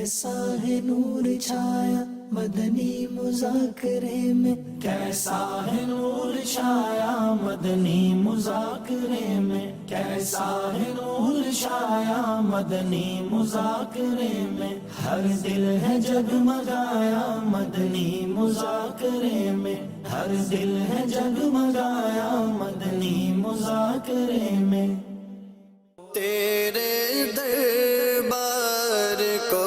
کیسا ہے نور چھایا مدنی مذاکرے میں، کیسا ہے نور چھایا مدنی مذاکرے میں، کیسا ہے نور چھایا مدنی مذاکرے میں، ہر دل ہے جگمگایا مدنی مذاکرے میں، ہر دل ہے جگمگایا مدنی مذاکرے میں۔ تیرے دربار کو،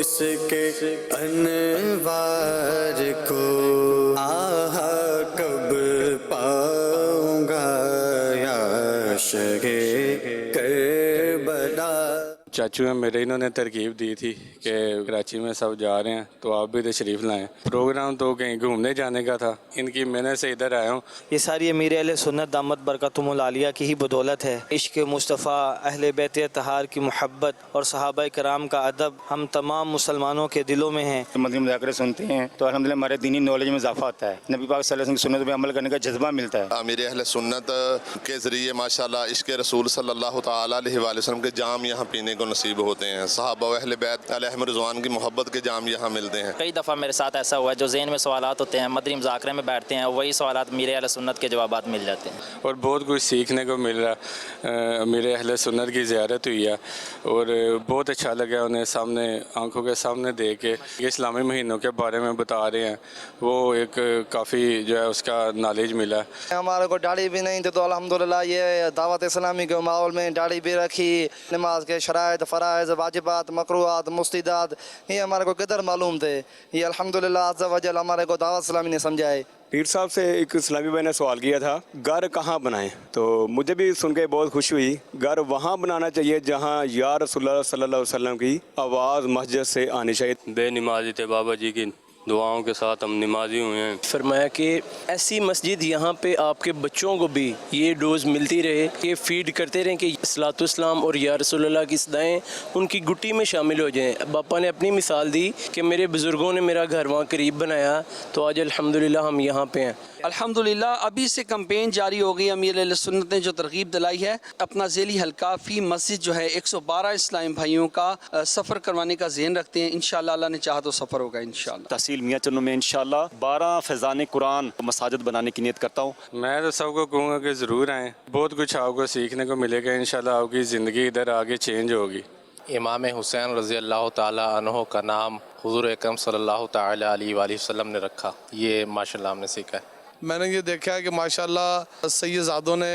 اس کے انوار کو، آہا کب پاؤں گا یا شہ کربلا۔ چاچو ہیں میرے، انہوں نے ترغیب دی تھی کہ کراچی میں سب جا رہے ہیں تو آپ بھی تشریف لائیں۔ پروگرام تو کہیں گھومنے جانے کا تھا، ان کی محنت سے ادھر آیا ہوں۔ یہ ساری امیر اہل سنت دامت برکاتہم العالیہ کی ہی بدولت ہے۔ عشق مصطفیٰ، اہل بیت اطہار کی محبت اور صحابہ کرام کا ادب ہم تمام مسلمانوں کے دلوں میں ہیں۔ مدنی مذاکرے سنتے ہیں تو الحمدللہ ہمارے دینی نالج میں اضافہ ہوتا ہے، نبی پاک صلی اللہ علیہ وسلم کی سنت پہ عمل کرنے کا جذبہ ملتا ہے۔ امیر اہل سنت کے ذریعے ماشاءاللہ عشق رسول صلی اللہ تعالیٰ علیہ وآلہ وسلم کے جام یہاں پینے کو نصیب ہوتے ہیں، صحابہ و اہل بیت علیہم رضوان کی محبت کے جام یہاں ملتے ہیں۔ کئی دفعہ میرے ساتھ ایسا ہوا ہے جو ذہن میں سوالات ہوتے ہیں، مدنی مذاکرے میں بیٹھتے ہیں، وہی سوالات امیر اہل سنت کے جوابات مل جاتے ہیں، اور بہت کچھ سیکھنے کو مل رہا۔ امیر اہل سنت کی زیارت ہوئی ہے اور بہت اچھا لگا انہیں سامنے آنکھوں کے سامنے دیکھ کے یہ اسلامی مہینوں کے بارے میں بتا رہے ہیں، وہ ایک کافی جو ہے اس کا نالج ملا۔ ہمارے کو داڑھی بھی نہیں تھی تو الحمدللہ یہ دعوت اسلامی کے ماحول میں داڑھی بھی رکھی، نماز کے شرائط، فرائض، واجبات، مکروہات، مستحبات یہ ہمارے کو قدر معلوم تھے، یہ الحمدللہ عز و جل ہمارے کو دعوت اسلامی نے سمجھائے۔ پیر صاحب سے ایک اسلامی بھائی نے سوال کیا تھا گھر کہاں بنائیں، تو مجھے بھی سن کے بہت خوشی ہوئی۔ گھر وہاں بنانا چاہیے جہاں یا رسول اللہ صلی اللہ علیہ وسلم کی آواز مسجد سے آنی چاہیے۔ بے نمازی تھے بابا جی کی دعاؤں کے ساتھ ہم نمازی ہوئے ہیں۔ فرمایا کہ ایسی مسجد یہاں پہ آپ کے بچوں کو بھی یہ ڈوز ملتی رہے کہ فیڈ کرتے رہیں کہ صلاۃ السلام اور یا رسول اللہ کی صدائیں ان کی گٹی میں شامل ہو جائیں۔ باپا نے اپنی مثال دی کہ میرے بزرگوں نے میرا گھر وہاں قریب بنایا تو آج الحمدللہ ہم یہاں پہ ہیں۔ الحمدللہ ابھی سے کمپین جاری ہو گئی، امیر اہل سنت نے جو ترغیب دلائی ہے، اپنا ذیلی حلقہ فی مسجد جو ہے 112 اسلامی بھائیوں کا سفر کروانے کا ذہن رکھتے ہیں، انشاءاللہ اللہ نے چاہا تو سفر ہوگا انشاءاللہ۔ تحصیل میاں چنوں میں انشاءاللہ 12 فیضان قرآن مساجد بنانے کی نیت کرتا ہوں۔ میں تو سب کو کہوں گا کہ ضرور آئیں، بہت کچھ آپ کو سیکھنے کو ملے گا، انشاءاللہ آپ کی زندگی ادھر آگے چینج ہوگی۔ امام حسین رضی اللہ تعالیٰ عنہ کا نام حضور اکرم صلی اللہ تعالیٰ علیہ وآلہ وسلم نے رکھا، یہ ماشاءاللہ ہم نے سیکھا ہے۔ میں نے یہ دیکھا ہے کہ ماشاءاللہ سید زادوں نے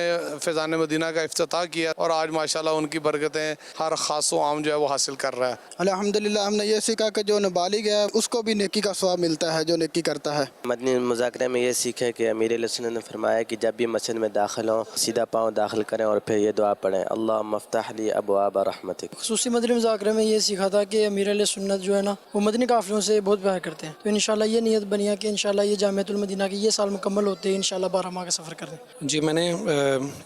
فیضان مدینہ کا افتتاح کیا اور آج ماشاءاللہ ان کی برکتیں ہر خاص و عام جو ہے وہ حاصل کر رہا ہے۔ الحمدللہ ہم نے یہ سیکھا کہ جو نابالغ ہے اس کو بھی نیکی کا ثواب ملتا ہے جو نیکی کرتا ہے۔ مدنی مذاکرے میں یہ سیکھا کہ امیر اہل سنت نے فرمایا کہ جب بھی مسجد میں داخل ہوں سیدھا پاؤں داخل کریں اور پھر یہ دعا پڑھیں، اللہم افتح لی ابواب رحمتک۔ خصوصی مدنی مذاکرے میں یہ سیکھا تھا کہ امیر اہل سنت جو ہے نا وہ مدنی قافلوں سے بہت پیار کرتے ہیں، تو انشاءاللہ یہ نیت بنی ہے کہ انشاءاللہ یہ جامعۃ المدینہ کے یہ سال مکمل ہوتے ہیں انشاءاللہ 12 ماہ کا سفر کریں۔ جی میں نے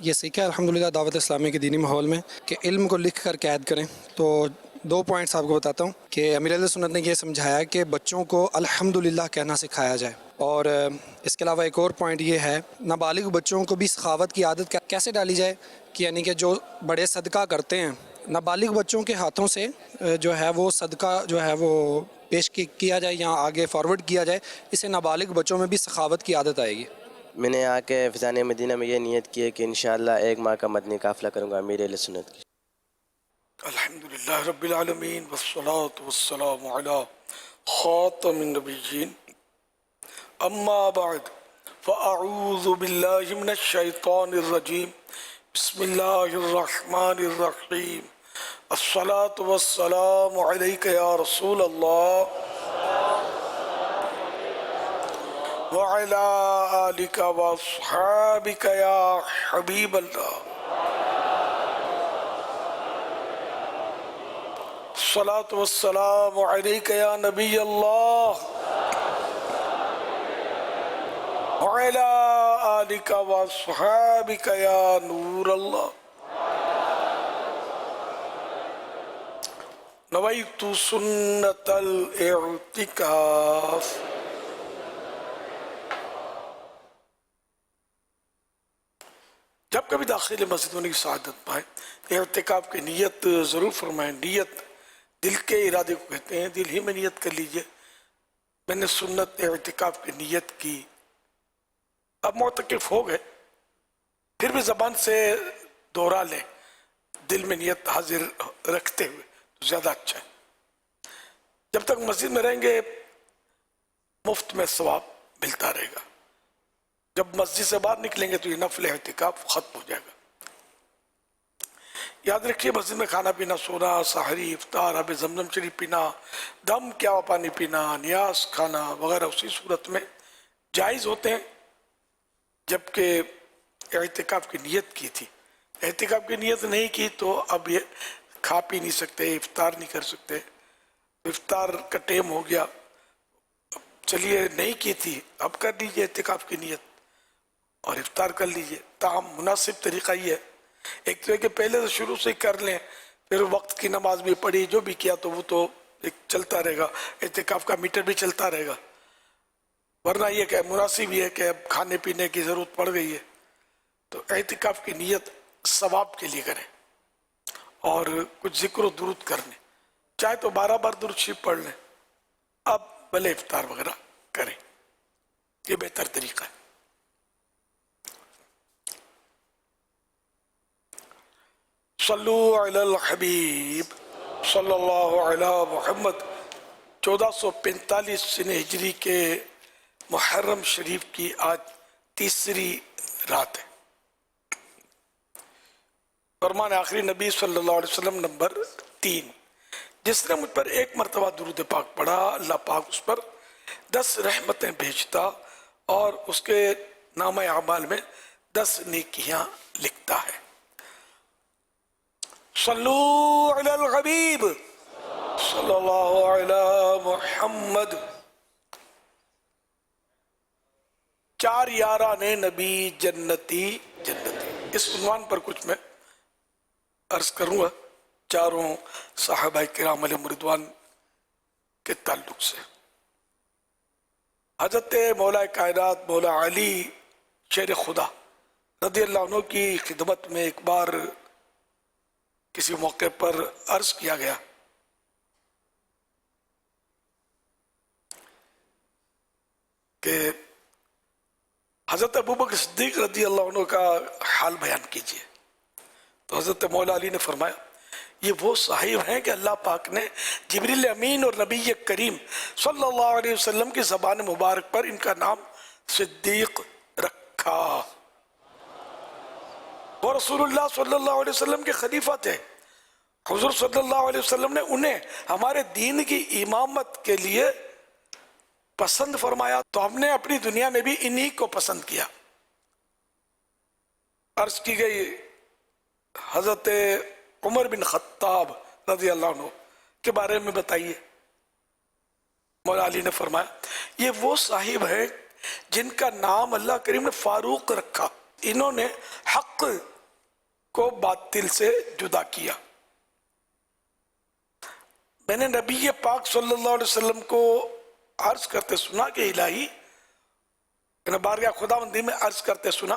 یہ سیکھا الحمدللہ دعوت اسلامی کے دینی ماحول میں کہ علم کو لکھ کر قید کریں۔ تو 2 پوائنٹس آپ کو بتاتا ہوں کہ امیر اہل سنت نے یہ سمجھایا کہ بچوں کو الحمدللہ کہنا سکھایا جائے، اور اس کے علاوہ ایک اور پوائنٹ یہ ہے نابالغ بچوں کو بھی سخاوت کی عادت کیسے ڈالی جائے، کہ یعنی کہ جو بڑے صدقہ کرتے ہیں نابالغ بچوں کے ہاتھوں سے جو ہے وہ صدقہ جو ہے وہ پیش کیا جائے یا آگے فارورڈ کیا جائے، اس سے نابالغ بچوں میں بھی سخاوت کی عادت آئے گی۔ میں نے آ کے فیضان مدینہ میں یہ نیت کی ہے کہ انشاءاللہ 1 ماہ کا مدنی قافلہ کروں گا امیر اہل سنت کی۔ الحمدللہ رب العالمین والصلاة والسلام علی خاتم النبیین، اما بعد فاعوذ باللہ من الشیطان الرجیم، بسم اللہ الرحمن الرحیم، الصلاة والسلام علیک یا رسول اللہ وعلی آلک واصحابک یا حبیب اللہ، الصلاة والسلام علیک یا نبی اللہ وعلی آلک واصحابک یا نور اللہ، نویت سنت الاعتکاف۔ جب کبھی داخل مسجد ہونے کی سعادت پائے اعتکاف کی نیت ضرور فرمائیں۔ نیت دل کے ارادے کو کہتے ہیں. دل ہی میں نیت کر لیجئے میں نے سنت اعتکاف کی نیت کی. اب معتکف ہو گئے پھر بھی زبان سے دوہرا لیں دل میں نیت حاضر رکھتے ہوئے تو زیادہ اچھا ہے. جب تک مسجد میں رہیں گے مفت میں ثواب ملتا رہے گا. جب مسجد سے باہر نکلیں گے تو یہ نفل اعتکاف ختم ہو جائے گا. یاد رکھیے مسجد میں کھانا پینا، سونا، سحری، افطار، آب زمزم شریف پینا، دم کیا ہوا پانی پینا، نیاز کھانا وغیرہ اسی صورت میں جائز ہوتے ہیں جبکہ اعتکاف کی نیت کی تھی. اعتکاف کی نیت نہیں کی تو اب یہ کھا پی نہیں سکتے، افطار نہیں کر سکتے. افطار کا ٹائم ہو گیا، چلیے نہیں کی تھی اب کر لیجئے اعتکاف کی نیت اور افطار کر لیجئے. تاہم مناسب طریقہ یہ ہے ایک تو ہے کہ پہلے سے شروع سے ہی کر لیں، پھر وقت کی نماز بھی پڑھی، جو بھی کیا تو وہ تو ایک چلتا رہے گا، اعتکاف کا میٹر بھی چلتا رہے گا. ورنہ یہ کہ مناسب یہ ہے کہ اب کھانے پینے کی ضرورت پڑ گئی ہے تو اعتکاف کی نیت ثواب کے لیے کریں اور کچھ ذکر و درود کر لیں. چاہے تو 12 بار درود شریف پڑھ لیں، اب بھلے افطار وغیرہ کریں، یہ بہتر طریقہ ہے. صلو علی الحبیب صلی اللہ علی محمد. 1445 سن ہجری کے محرم شریف کی آج تیسری رات ہے. فرمان آخری نبی صلی اللہ علیہ وسلم نمبر 3. جس نے مجھ پر ایک مرتبہ درود پاک پڑھا اللہ پاک اس پر 10 رحمتیں بھیجتا اور اس کے نامہ اعمال میں 10 نیکیاں لکھتا ہے. صلو علی الحبیب صلی اللہ علی محمد. 4 یاران نبی جنتی جنتی، اس عنوان پر کچھ میں عرض کروں گا چاروں صحابہ کرام علیہم رضوان کے تعلق سے. حضرت مولا کائنات مولا علی شیر خدا رضی اللہ عنہ کی خدمت میں ایک بار کسی موقع پر عرض کیا گیا کہ حضرت ابوبکر صدیق رضی اللہ عنہ کا حال بیان کیجئے. تو حضرت مولا علی نے فرمایا یہ وہ صاحب ہیں کہ اللہ پاک نے جبریل امین اور نبی کریم صلی اللہ علیہ وسلم کی زبان مبارک پر ان کا نام صدیق رکھا. وہ رسول اللہ صلی اللہ علیہ وسلم کے خلیفہ تھے. حضور صلی اللہ علیہ وسلم نے انہیں ہمارے دین کی امامت کے لیے پسند فرمایا تو ہم نے اپنی دنیا میں بھی انہی کو پسند کیا. عرض کی گئی حضرت عمر بن خطاب رضی اللہ عنہ کے بارے میں بتائیے. مولا علی نے فرمایا یہ وہ صاحب ہیں جن کا نام اللہ کریم نے فاروق رکھا. انہوں نے حق کو باطل سے جدا کیا. میں نے نبی پاک صلی اللہ علیہ وسلم کو عرض کرتے سنا کہ الہی، بارگاہ خداوندی میں عرض کرتے سنا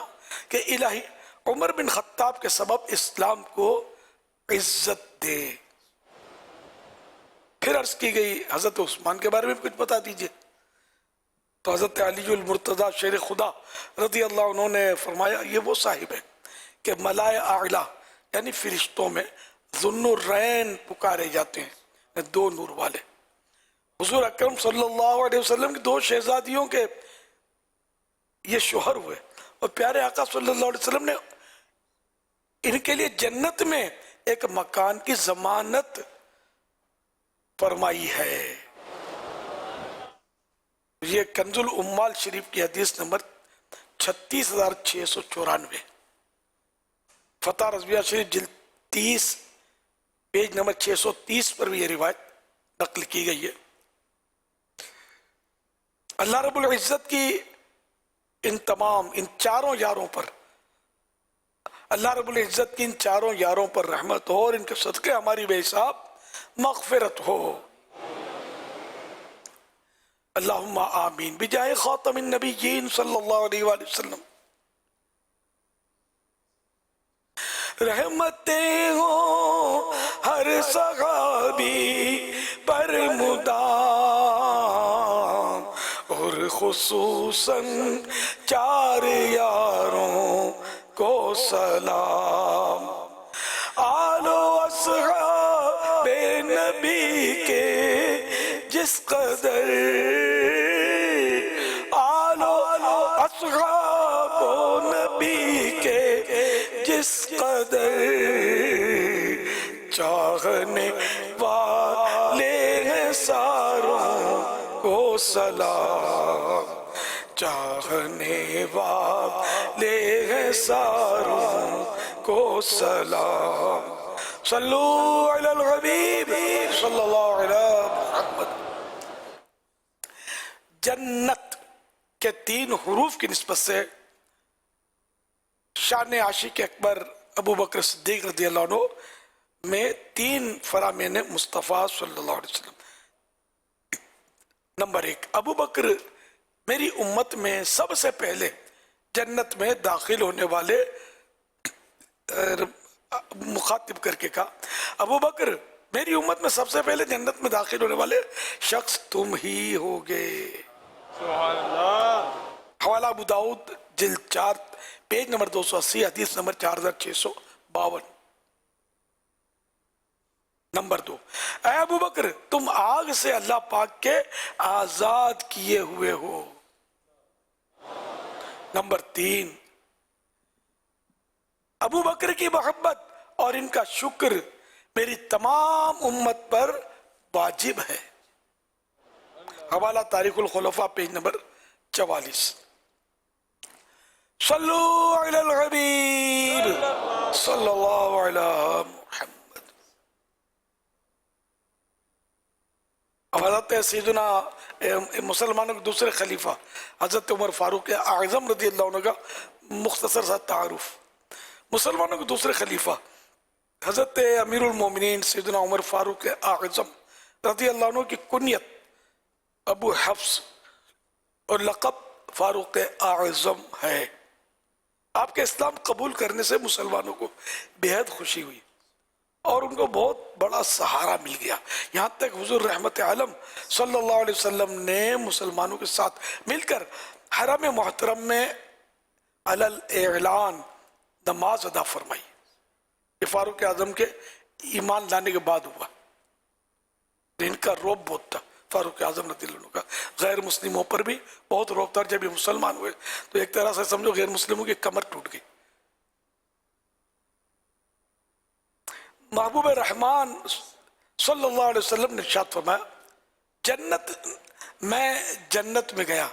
کہ الہی عمر بن خطاب کے سبب اسلام کو عزت دے. پھر عرض کی گئی حضرت عثمان کے بارے میں کچھ بتا دیجئے. تو حضرت علی المرتضی شیر خدا رضی اللہ عنہ نے فرمایا یہ وہ صاحب ہے کہ ملائے اعلیٰ یعنی فرشتوں میں ذو النورین پکارے جاتے ہیں، 2 نور والے. حضور اکرم صلی اللہ علیہ وسلم کی 2 شہزادیوں کے یہ شوہر ہوئے اور پیارے آقا صلی اللہ علیہ وسلم نے ان کے لیے جنت میں ایک مکان کی ضمانت فرمائی ہے. یہ کنز الاموال شریف کی حدیث نمبر 36694، فتح رضویہ شریف جلد 30 پیج نمبر 630 پر بھی یہ روایت نقل کی گئی ہے. اللہ رب العزت کی ان چاروں یاروں پر، اللہ رب العزت کی ان چاروں یاروں پر رحمت ہو اور ان کے صدقے ہماری بے حساب مغفرت ہو. اللہم آمین بجائے خاتم النبیین صلی اللہ علیہ وآلہ وسلم. رحمتیں ہوں ہر صحابی پر مدام، اور خصوصاً 4 یاروں کو سلام۔ آل و اصحاب نبی کے جس قدر، آل و اصحاب نبی کے جس قدر، چاہنے والے ہیں ساروں کو سلام، چاہنے والے ہیں ساروں کو سلام۔ صلو علی الحبیب صلی اللہ علیہ محمد۔ جنت کے 3 حروف کی نسبت سے شان عاشق اکبر ابو بکر صدیق رضی اللہ عنہ میں 3 فرامین مصطفیٰ صلی اللہ علیہ وسلم۔ نمبر 1، ابو بکر میری امت میں سب سے پہلے جنت میں داخل ہونے والے، مخاطب کر کے کہا ابو بکر میری امت میں سب سے پہلے جنت میں داخل ہونے والے شخص تم ہی ہوگے۔ حوالہ ابو داؤد جلد 4 پیج نمبر 280 حدیث نمبر 4652۔ نمبر 2، اے ابو بکر تم آگ سے اللہ پاک کے آزاد کیے ہوئے ہو۔ نمبر 3، ابو بکر کی محبت اور ان کا شکر میری تمام امت پر واجب ہے۔ حوالہ تاریخ الخلفاء پیج نمبر 44۔ صلو علی الحبیب صلی اللہ علیہ محمد۔ حضرت سیدنا مسلمانوں کے دوسرے خلیفہ حضرت عمر فاروق اعظم رضی اللہ عنہ کا مختصر سا تعارف۔ مسلمانوں کے دوسرے خلیفہ حضرت امیر المومنین سیدنا عمر فاروق اعظم رضی اللہ عنہ کی کنیت ابو حفص اور لقب فاروق اعظم ہے۔ آپ کے اسلام قبول کرنے سے مسلمانوں کو بہت خوشی ہوئی اور ان کو بہت بڑا سہارا مل گیا، یہاں تک حضور رحمت عالم صلی اللہ علیہ وسلم نے مسلمانوں کے ساتھ مل کر حرم محترم میں علی الاعلان نماز ادا فرمائی۔ یہ فاروق اعظم کے ایمان لانے کے بعد ہوا۔ ان کا روب بہت تھا فاروق اعظم رضی اللہ عنہ کا، غیر مسلموں پر بھی بہت روب تھا۔ جب یہ مسلمان ہوئے تو ایک طرح سے سمجھو غیر مسلموں کی کمر ٹوٹ گئی۔ محبوب رحمان صلی اللہ علیہ وسلم نے ارشاد فرمایا، جنت میں گیا،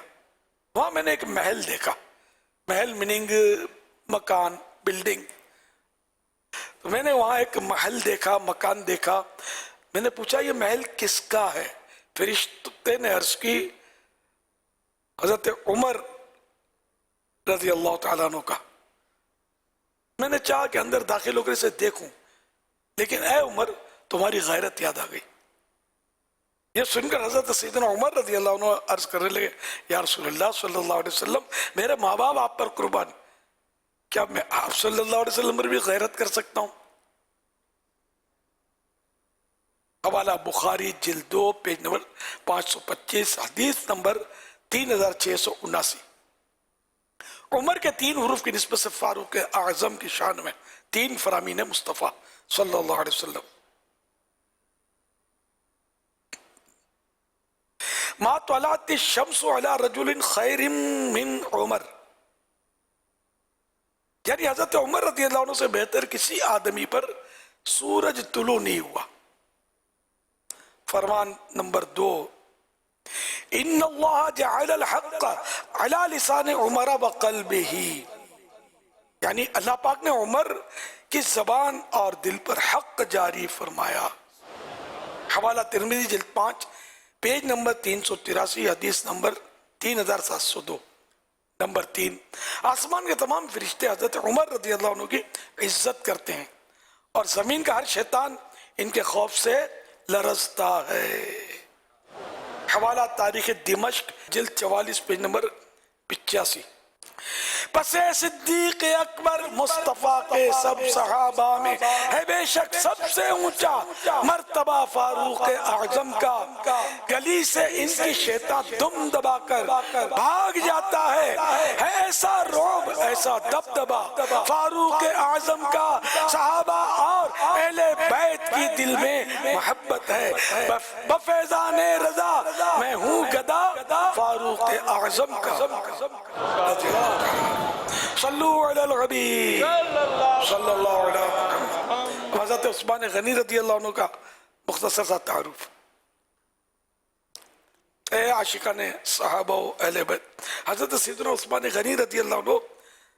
وہاں میں نے ایک محل دیکھا۔ محل میننگ مکان، بلڈنگ۔ تو میں نے وہاں ایک محل دیکھا، مکان دیکھا۔ میں نے پوچھا یہ محل کس کا ہے؟ فرشتے نے عرض کی حضرت عمر رضی اللہ تعالیٰ عنہ کا۔ میں نے چاہا کہ اندر داخل ہو کر اسے دیکھوں، لیکن اے عمر تمہاری غیرت یاد آ گئی۔ یہ سن کر حضرت سیدنا عمر رضی اللہ عنہ عرض کرنے لگے، یا رسول اللہ صلی اللہ علیہ وسلم میرے ماں باپ آپ پر قربان، کیا میں آپ صلی اللہ علیہ وسلم پر بھی غیرت کر سکتا ہوں؟ حوالہ بخاری جلد 2 پیج نمبر 525 حدیث نمبر 3679۔ عمر کے 3 حروف کی نسبت سے فاروق اعظم کی شان میں 3 فرامین مصطفیٰ صلی اللہ علیہ وسلم۔ ما طلعت الشمس علی رجل خیر من عمر، یعنی حضرت عمر رضی اللہ عنہ سے بہتر کسی آدمی پر سورج طلوع نہیں ہوا۔ فرمان نمبر 2، ان اللہ جعل الحق علی لسان عمر وقلبہ، یعنی اللہ پاک نے عمر کی زبان اور دل پر حق جاری فرمایا۔ حوالہ ترمذی جلد 5 پیج نمبر 383 حدیث نمبر 3702۔ نمبر 3، آسمان کے تمام فرشتے حضرت عمر رضی اللہ عنہ کی عزت کرتے ہیں اور زمین کا ہر شیطان ان کے خوف سے لرزتا ہے۔ حوالہ تاریخ دمشق جلد 44 پیج نمبر 85۔ پس صدیق اکبر مصطفیٰ کے سب صحابہ میں ہے بے شک سب سے اونچا مرتبہ فاروق اعظم کا، گلی سے ان کی شیطان دم دبا کر بھاگ جاتا ہے ایسا رعب ایسا دبدبا فاروق اعظم کا، صحابہ اور اہل بیت کی دل میں محبت ہے، بفیضان رضا میں ہوں گدا فاروق اعظم کا۔ صلو علی الحبیب صلی اللہ علیہ وسلم۔ حضرت عثمان غنی رضی اللہ عنہ کا مختصر سا تعارف۔ اے عاشقان صحابہ و اہل بیت، حضرت سیدنا عثمان غنی رضی اللہ عنہ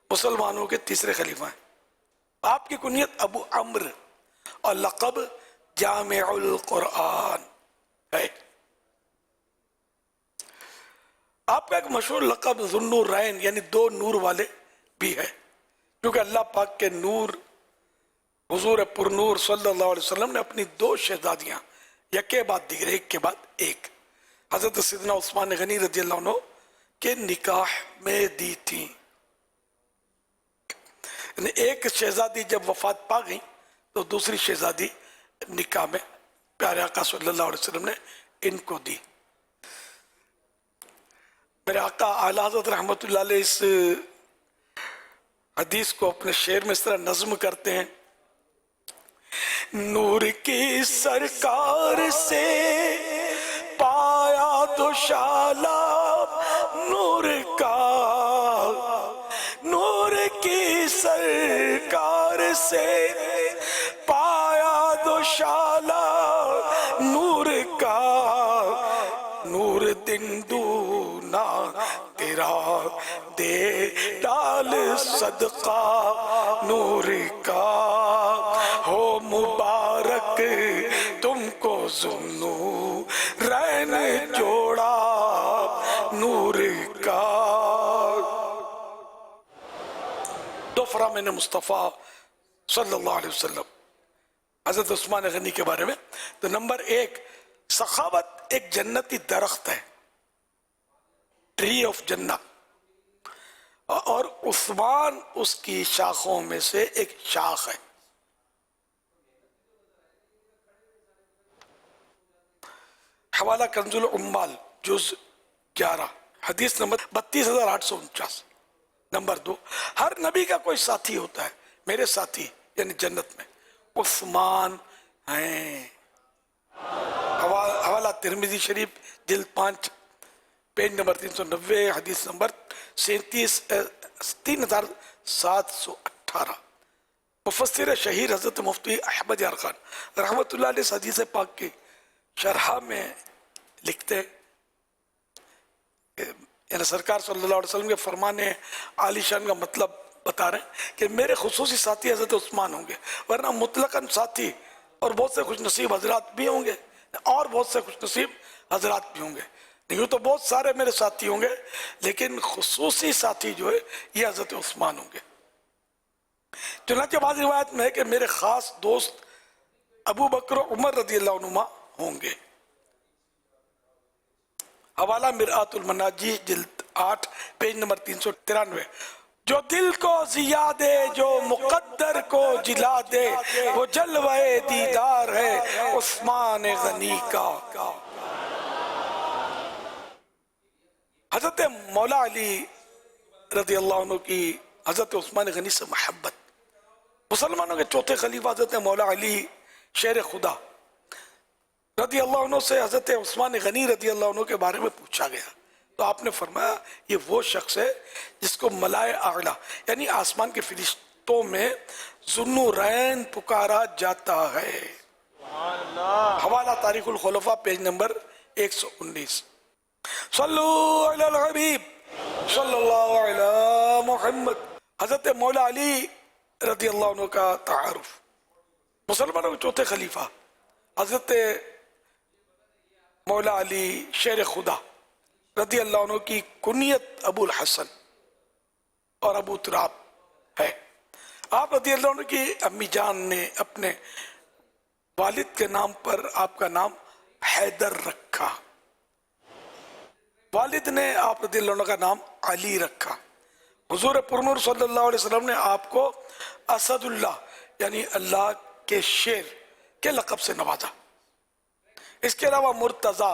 مسلمانوں کے تیسرے خلیفہ ہیں۔ آپ کی کنیت ابو عمرو اور لقب جامع القرآن ہے۔ آپ کا ایک مشہور لقب ذو النورین یعنی دو نور والے بھی ہے، کیونکہ اللہ پاک کے نور حضور پر نور صلی اللہ علیہ وسلم نے اپنی دو شہزادیاں یک کے بعد دیگر ایک کے بعد ایک حضرت سیدنا عثمان غنی رضی اللہ عنہ کے نکاح میں دی تھی۔ یعنی ایک شہزادی جب وفات پا گئی تو دوسری شہزادی نکاح میں پیارے آقا صلی اللہ علیہ وسلم نے ان کو دی۔ میرے آقا اعلیٰ حضرت رحمت اللہ علیہ اس حدیث کو اپنے شعر میں اس طرح نظم کرتے ہیں: نور کی سرکار سے پایا تو شالا نور کا، نور کی سرکار سے پایا تو شالا نور کا، نور دن دونا تیرا دے ڈال صدقہ نور کا، ہو مبارک تم کو ذوالنورین جوڑا نور کا۔ دو فرامین مصطفیٰ صلی اللہ علیہ وسلم حضرت عثمان غنی کے بارے میں۔ تو نمبر ایک، سخاوت ایک جنتی درخت ہے، ٹری آف جنہ، اور عثمان اس کی شاخوں میں سے ایک شاخ ہے۔ حوالہ کنز العمال جز 11 حدیث نمبر 32,849۔ نمبر 2، ہر نبی کا کوئی ساتھی ہوتا ہے، میرے ساتھی یعنی جنت میں عثمان ہیں۔ حوالہ ترمذی شریف جلد 5 پیج نمبر 390 حدیث نمبر 3718۔ مفسر شہیر حضرت مفتی احمد یار خان رحمت اللہ علیہ حدیث پاک کی شرح میں لکھتے ہیں، یعنی سرکار صلی اللہ علیہ وسلم کے فرمان عالی شان کا مطلب بتا رہے ہیں کہ میرے خصوصی ساتھی حضرت عثمان ہوں گے، ورنہ مطلقاً ساتھی اور بہت سے خوش نصیب حضرات بھی ہوں گے اور بہت سے خوش نصیب حضرات بھی ہوں گے، یوں تو بہت سارے میرے ساتھی ہوں گے لیکن خصوصی ساتھی جو ہے یہ حضرت عثمان ہوں گے۔ چنانچہ بعض روایت میں ہے کہ میرے خاص دوست ابو بکر و عمر رضی اللہ عنہما ہوں گے۔ حوالہ مرآت المناجی جلد 8 پیج نمبر 393۔ جو دل کو ضیا دے جو مقدر کو جلا دے وہ جلوہ دیدار ہے عثمان غنی کا۔ حضرت مولا علی رضی اللہ عنہ کی حضرت عثمان غنی سے محبت۔ مسلمانوں کے چوتھے خلیفہ حضرت مولا علی شیر خدا رضی اللہ عنہ سے حضرت عثمان غنی رضی اللہ عنہ کے بارے میں پوچھا گیا تو آپ نے فرمایا یہ وہ شخص ہے جس کو ملائے اعلیٰ یعنی آسمان کے فرشتوں میں ذو النورین پکارا جاتا ہے۔ حوالہ تاریخ الخلفاء پیج نمبر 119۔ صلو علی الحبیب صلی اللہ علی محمد۔ حضرت مولا علی رضی اللہ عنہ کا تعارف۔ مسلمانوں کے چوتھے خلیفہ حضرت مولا علی شیر خدا رضی اللہ عنہ کی کنیت ابو الحسن اور ابو تراب ہے۔ آپ رضی اللہ عنہ کی امی جان نے اپنے والد کے نام پر آپ کا نام حیدر رکھا، والد نے آپ رضی اللہ عنہ کا نام علی رکھا، हुजूर पुरनूर सल्लल्लाहु अलैहि वसल्लम ने आपको असदुल्लाह यानी अल्लाह के शेर के लक़ब से नवाजा। इसके अलावा मुर्तज़ा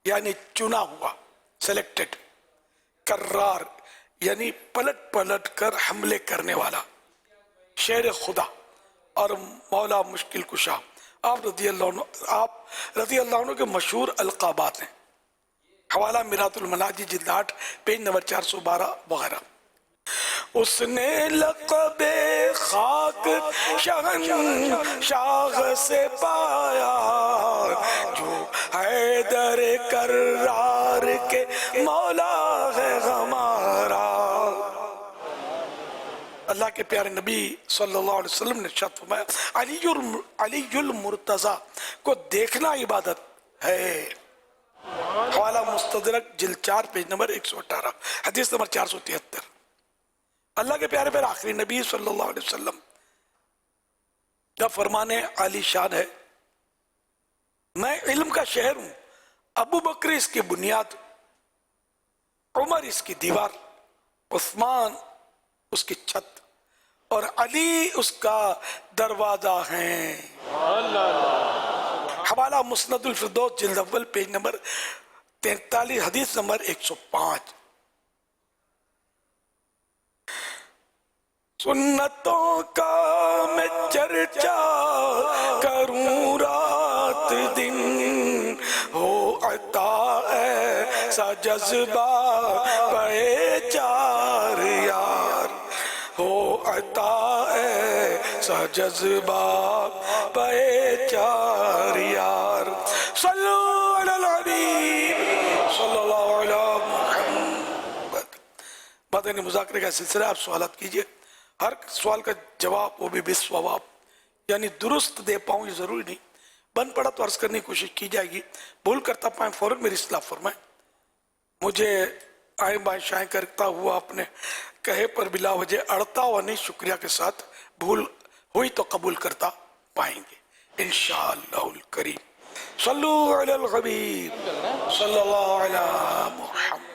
यानी चुना हुआ, सेलेक्टेड, कर्रार यानी पलट पलट कर हमले करने वाला, शेर खुदा और मौला मुश्किल कुशा। आप रज़ी अल्लाह अन्हु के मशहूर अलक़ाबात हैं। हवाला मिरातुल मनाजी जिल्द 8 पेज नंबर 412 वगैरह। उसने लक़बे खाक शहंशाह से पाया जो हैदर कर्रार के मौला है हमारा। अल्लाह के प्यारे नबी सल्लल्लाहु अलैहि वसल्लम ने इरशाद फरमाया, अलीयुल मुर्तज़ा को देखना इबादत है। हवाला मुस्तदरक जिल्द 4 पेज नंबर 118 हदीस नंबर 473। अल्लाह के प्यारे प्यारे आखिरी नबी सल्लल्लाहु अलैहि वसल्लम का फरमाने आली शान है, मैं इल्म का शहर हूं, अबू बकर इसकी बुनियाद, उमर इसकी दीवार, उस्मान उसकी छत और अली उसका दरवाजा है। हवाला मुस्नदुल फिरदौस जिल्द अव्वल पेज नंबर 43 हदीस नंबर 105। सुन्नतों का मैं चर्चा करूं रात दिन, हो अता ऐसा जज्बा पहचार यार, हो अता ऐसा जज्बा पहचार यार। सल्लु अलल हबीब सल्लल्लाहु अलैहि मुहम्मद। मदनी मुज़ाकरे का सिलसिला, आप सवालात कीजिए, हर सवाल का जवाब वो भी बिस्वाब यानी दुरुस्त दे पाऊँ ये ज़रूरी नहीं, बन पड़ा तो अर्ज करने की कोशिश की जाएगी। भूल करता पाए फ़ौरन मेरी इस्लाह फरमाएं। मुझे आए बाएं शाएं करता हुआ अपने कहे पर बिला वजह अड़ता हुआ नहीं, शुक्रिया के साथ भूल हुई तो कबूल करता पाएंगे इंशाअल्लाहुल करीम। सल्लु अलल हबीब सल्लल्लाहु अलैहि मुहम्मद।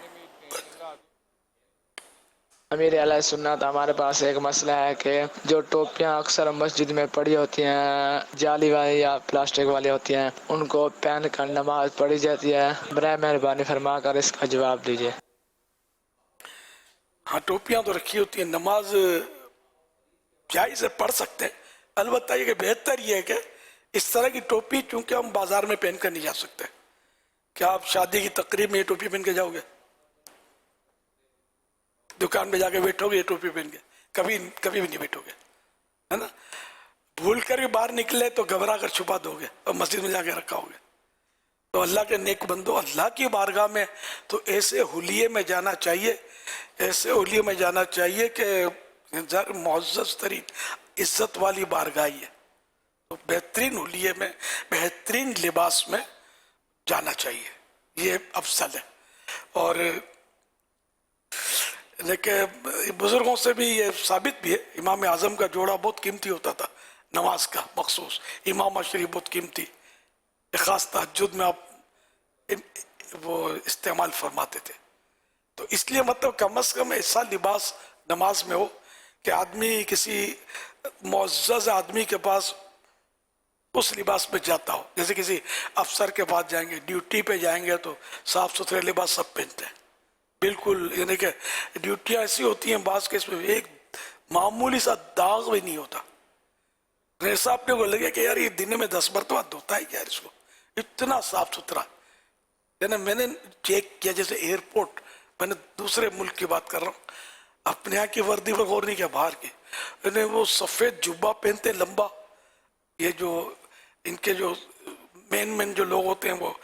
अमीर अहले सुन्नत, हमारे पास एक मसला है कि जो टोपियां अक्सर मस्जिद में पड़ी होती हैं, जाली वाली या प्लास्टिक वाली होती हैं, उनको पहन कर नमाज पढ़ी जाती है, बराए मेहरबानी फरमा कर इसका जवाब दीजिए। हाँ, टोपियां तो रखी होती हैं, नमाज जायज़ है, पढ़ सकते हैं। अलबत्ता ये कि बेहतर ये है कि इस तरह की टोपी चूंकि हम बाजार में पहन कर नहीं जा सकते। क्या आप शादी की तकरीब में ये टोपी पहन के जाओगे? दुकान में जाके बैठोगे ये टोपी पहन के? कभी कभी भी नहीं बैठोगे, है ना। भूल कर भी बाहर निकले तो घबरा कर छुपा दोगे और मस्जिद में जाके रखाओगे। तो अल्लाह के नेक बंदो, अल्लाह की बारगाह में तो ऐसे हुलिये में जाना चाहिए, ऐसे हुलिये में जाना चाहिए कि मुअज़्ज़ज़ तरीन इज्जत वाली बारगाह है। तो बेहतरीन हुलिये में, बेहतरीन लिबास में जाना चाहिए, ये अफसल है। और लेकिन बुजुर्गों से भी ये साबित भी है, इमाम आज़म का जोड़ा बहुत कीमती होता था, नमाज का मखसूस इमाम शरीफ बहुत कीमती, ख़ास तहज्जुद में आप वो इस्तेमाल फरमाते थे। तो इसलिए मतलब कम से कम ऐसा लिबास नमाज में हो कि आदमी किसी मुअज़्ज़ज़ आदमी के पास उस लिबास में जाता हो। जैसे किसी अफसर के पास जाएंगे, ड्यूटी पे जाएंगे तो साफ सुथरे लिबास सब पहनते हैं, बिल्कुल। यानी कि ड्यूटियाँ ऐसी होती हैं बास के इसमें एक मामूली सा दाग भी नहीं होता। ऐसा अपने को लगे कि यार ये दिन में 10 मरतबा धोता है यार इसको, इतना साफ सुथरा। यानी मैंने चेक किया, जैसे एयरपोर्ट, मैंने दूसरे मुल्क की बात कर रहा हूँ, अपने यहाँ की वर्दी पर गौर नहीं किया, बाहर की। यानी वो सफ़ेद जुब्बा पहनते लंबा, ये जो इनके जो मेन जो लोग होते हैं वो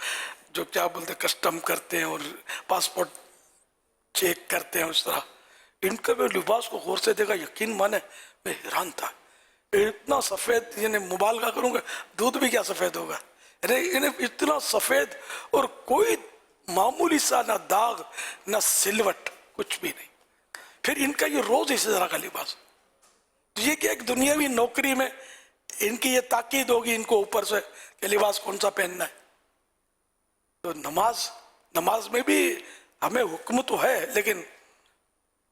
जो क्या बोलते हैं कस्टम करते हैं और पासपोर्ट चेक करते हैं, उस तरह इनका भी लिबास को गौर से देखा, यकीन माने मैं हैरान था, इतना सफ़ेद। यानी मुबालगा करूँगा, दूध भी क्या सफ़ेद होगा, यानी इतना सफ़ेद और कोई मामूली सा ना दाग ना सिलवट, कुछ भी नहीं। फिर इनका ये रोज़ इसी तरह का लिबास। तो ये क्या एक दुनियावी नौकरी में इनकी ये ताकीद होगी इनको ऊपर से कि लिबास कौन सा पहनना है। तो नमाज में भी हमें हुक्म तो है, लेकिन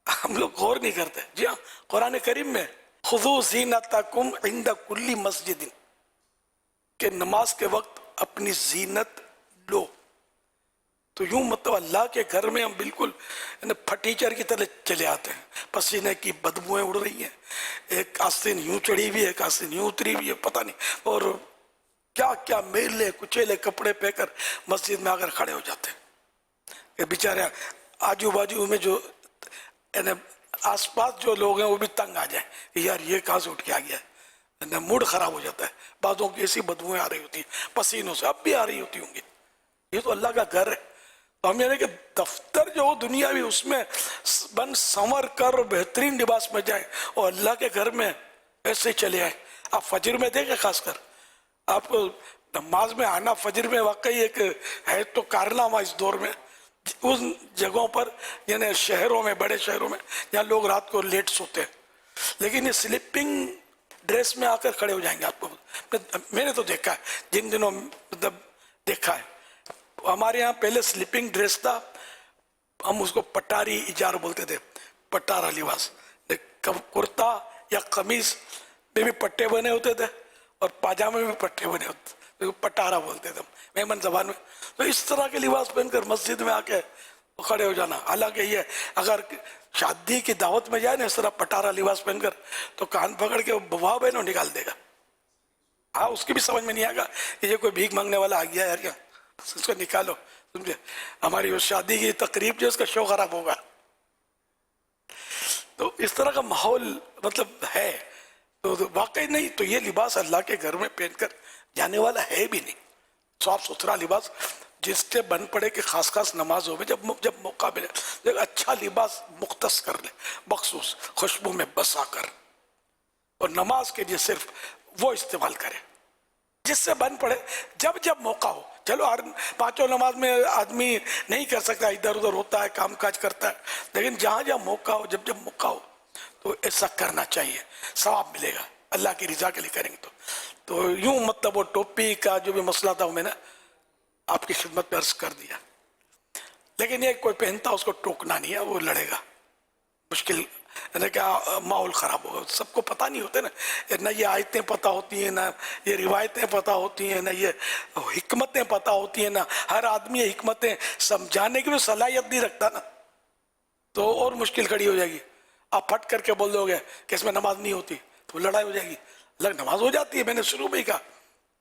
हम लोग गौर नहीं करते। जी हाँ, कुरान करीम में खुदू ज़ीनतकुम इंद कुल्ली मस्जिदिन, कि नमाज के वक्त अपनी जीनत लो। तो यूं मतलब अल्लाह के घर में हम बिल्कुल फटीचर की तरह चले आते हैं, पसीने की बदबुएं उड़ रही हैं, एक आस्तीन यूं चढ़ी हुई है, एक आस्तीन यूं उतरी हुई है, पता नहीं, और क्या क्या मेले कुचेले कपड़े पहनकर मस्जिद में आकर खड़े हो जाते हैं। ये बेचारे आजू बाजू में जो आसपास जो लोग हैं वो भी तंग आ जाए, यार ये कहाँ से उठ के आ गया है, मूड खराब हो जाता है। बाजों की ऐसी बदबुएं आ रही होती हैं पसीनों से, अब भी आ रही होती होंगी। ये तो अल्लाह का घर है। तो हम यानी कि दफ्तर जो दुनिया भी उसमें बन संवर कर बेहतरीन लिबास में जाए, और अल्लाह के घर में ऐसे चले आए। आप फजर में देखें, खासकर आपको नमाज में आना फजर में वाकई एक है तो कारनामा इस दौर में। उन जगहों पर यानी शहरों में, बड़े शहरों में, जहाँ लोग रात को लेट सोते हैं, लेकिन ये स्लीपिंग ड्रेस में आकर खड़े हो जाएंगे। आपको मैंने तो देखा है, जिन दिनों मतलब देखा है, हमारे यहाँ पहले स्लीपिंग ड्रेस था, हम उसको पटारी इजार बोलते थे, पटारा लिबास। कुर्ता या कमीज में भी पट्टे बने होते थे और पाजामे में भी पट्टे बने होते थे, पटारा बोलते थे मेमन जबान में। तो इस तरह के लिबास पहनकर मस्जिद में आके खड़े हो जाना। हालांकि ये अगर शादी की दावत में जाए ना इस तरह पटारा लिबास पहनकर, तो कान पकड़ के बवा बहनों निकाल देगा। हाँ, उसकी भी समझ में नहीं आएगा कि ये कोई भीख मांगने वाला आ गया यार, क्या उसको निकालो, समझे। हमारी वो शादी की तकरीब जो उसका शो खराब होगा। तो इस तरह का माहौल मतलब है। तो वाकई नहीं, तो ये लिबास अल्लाह के घर में पहनकर जाने वाला है भी नहीं। साफ सुथरा लिबास जिससे बन पड़े कि खास खास नमाजों में जब मौका मिले, एक अच्छा लिबास मुख्तस कर ले, मखसूस खुशबू में बसा कर, और नमाज के लिए सिर्फ वो इस्तेमाल करे जिससे बन पड़े। जब जब मौका हो, चलो हर पांचों नमाज में आदमी नहीं कर सकता, इधर उधर होता है, काम काज करता है, लेकिन जहाँ जहाँ मौका हो, जब जब मौका हो, तो ऐसा करना चाहिए, सवाब मिलेगा अल्लाह की रजा के लिए करेंगे। तो यूं मतलब वो टोपी का जो भी मसला था वो मैंने आपकी खिदमत में अर्ज कर दिया। लेकिन ये कोई पहनता उसको टोकना नहीं है, वो लड़ेगा, मुश्किल है क्या, माहौल ख़राब होगा। सबको पता नहीं होते ना ये आयतें पता होती हैं, ना ये रिवायतें पता होती हैं, ना ये हिकमतें पता होती हैं, ना हर आदमी ये हिकमतें समझाने की भी सलाहियत नहीं रखता ना, तो और मुश्किल खड़ी हो जाएगी। आप फट करके बोल दोगे कि इसमें नमाज नहीं होती, तो लड़ाई हो जाएगी। अलग नमाज हो जाती है, मैंने शुरू में ही कहा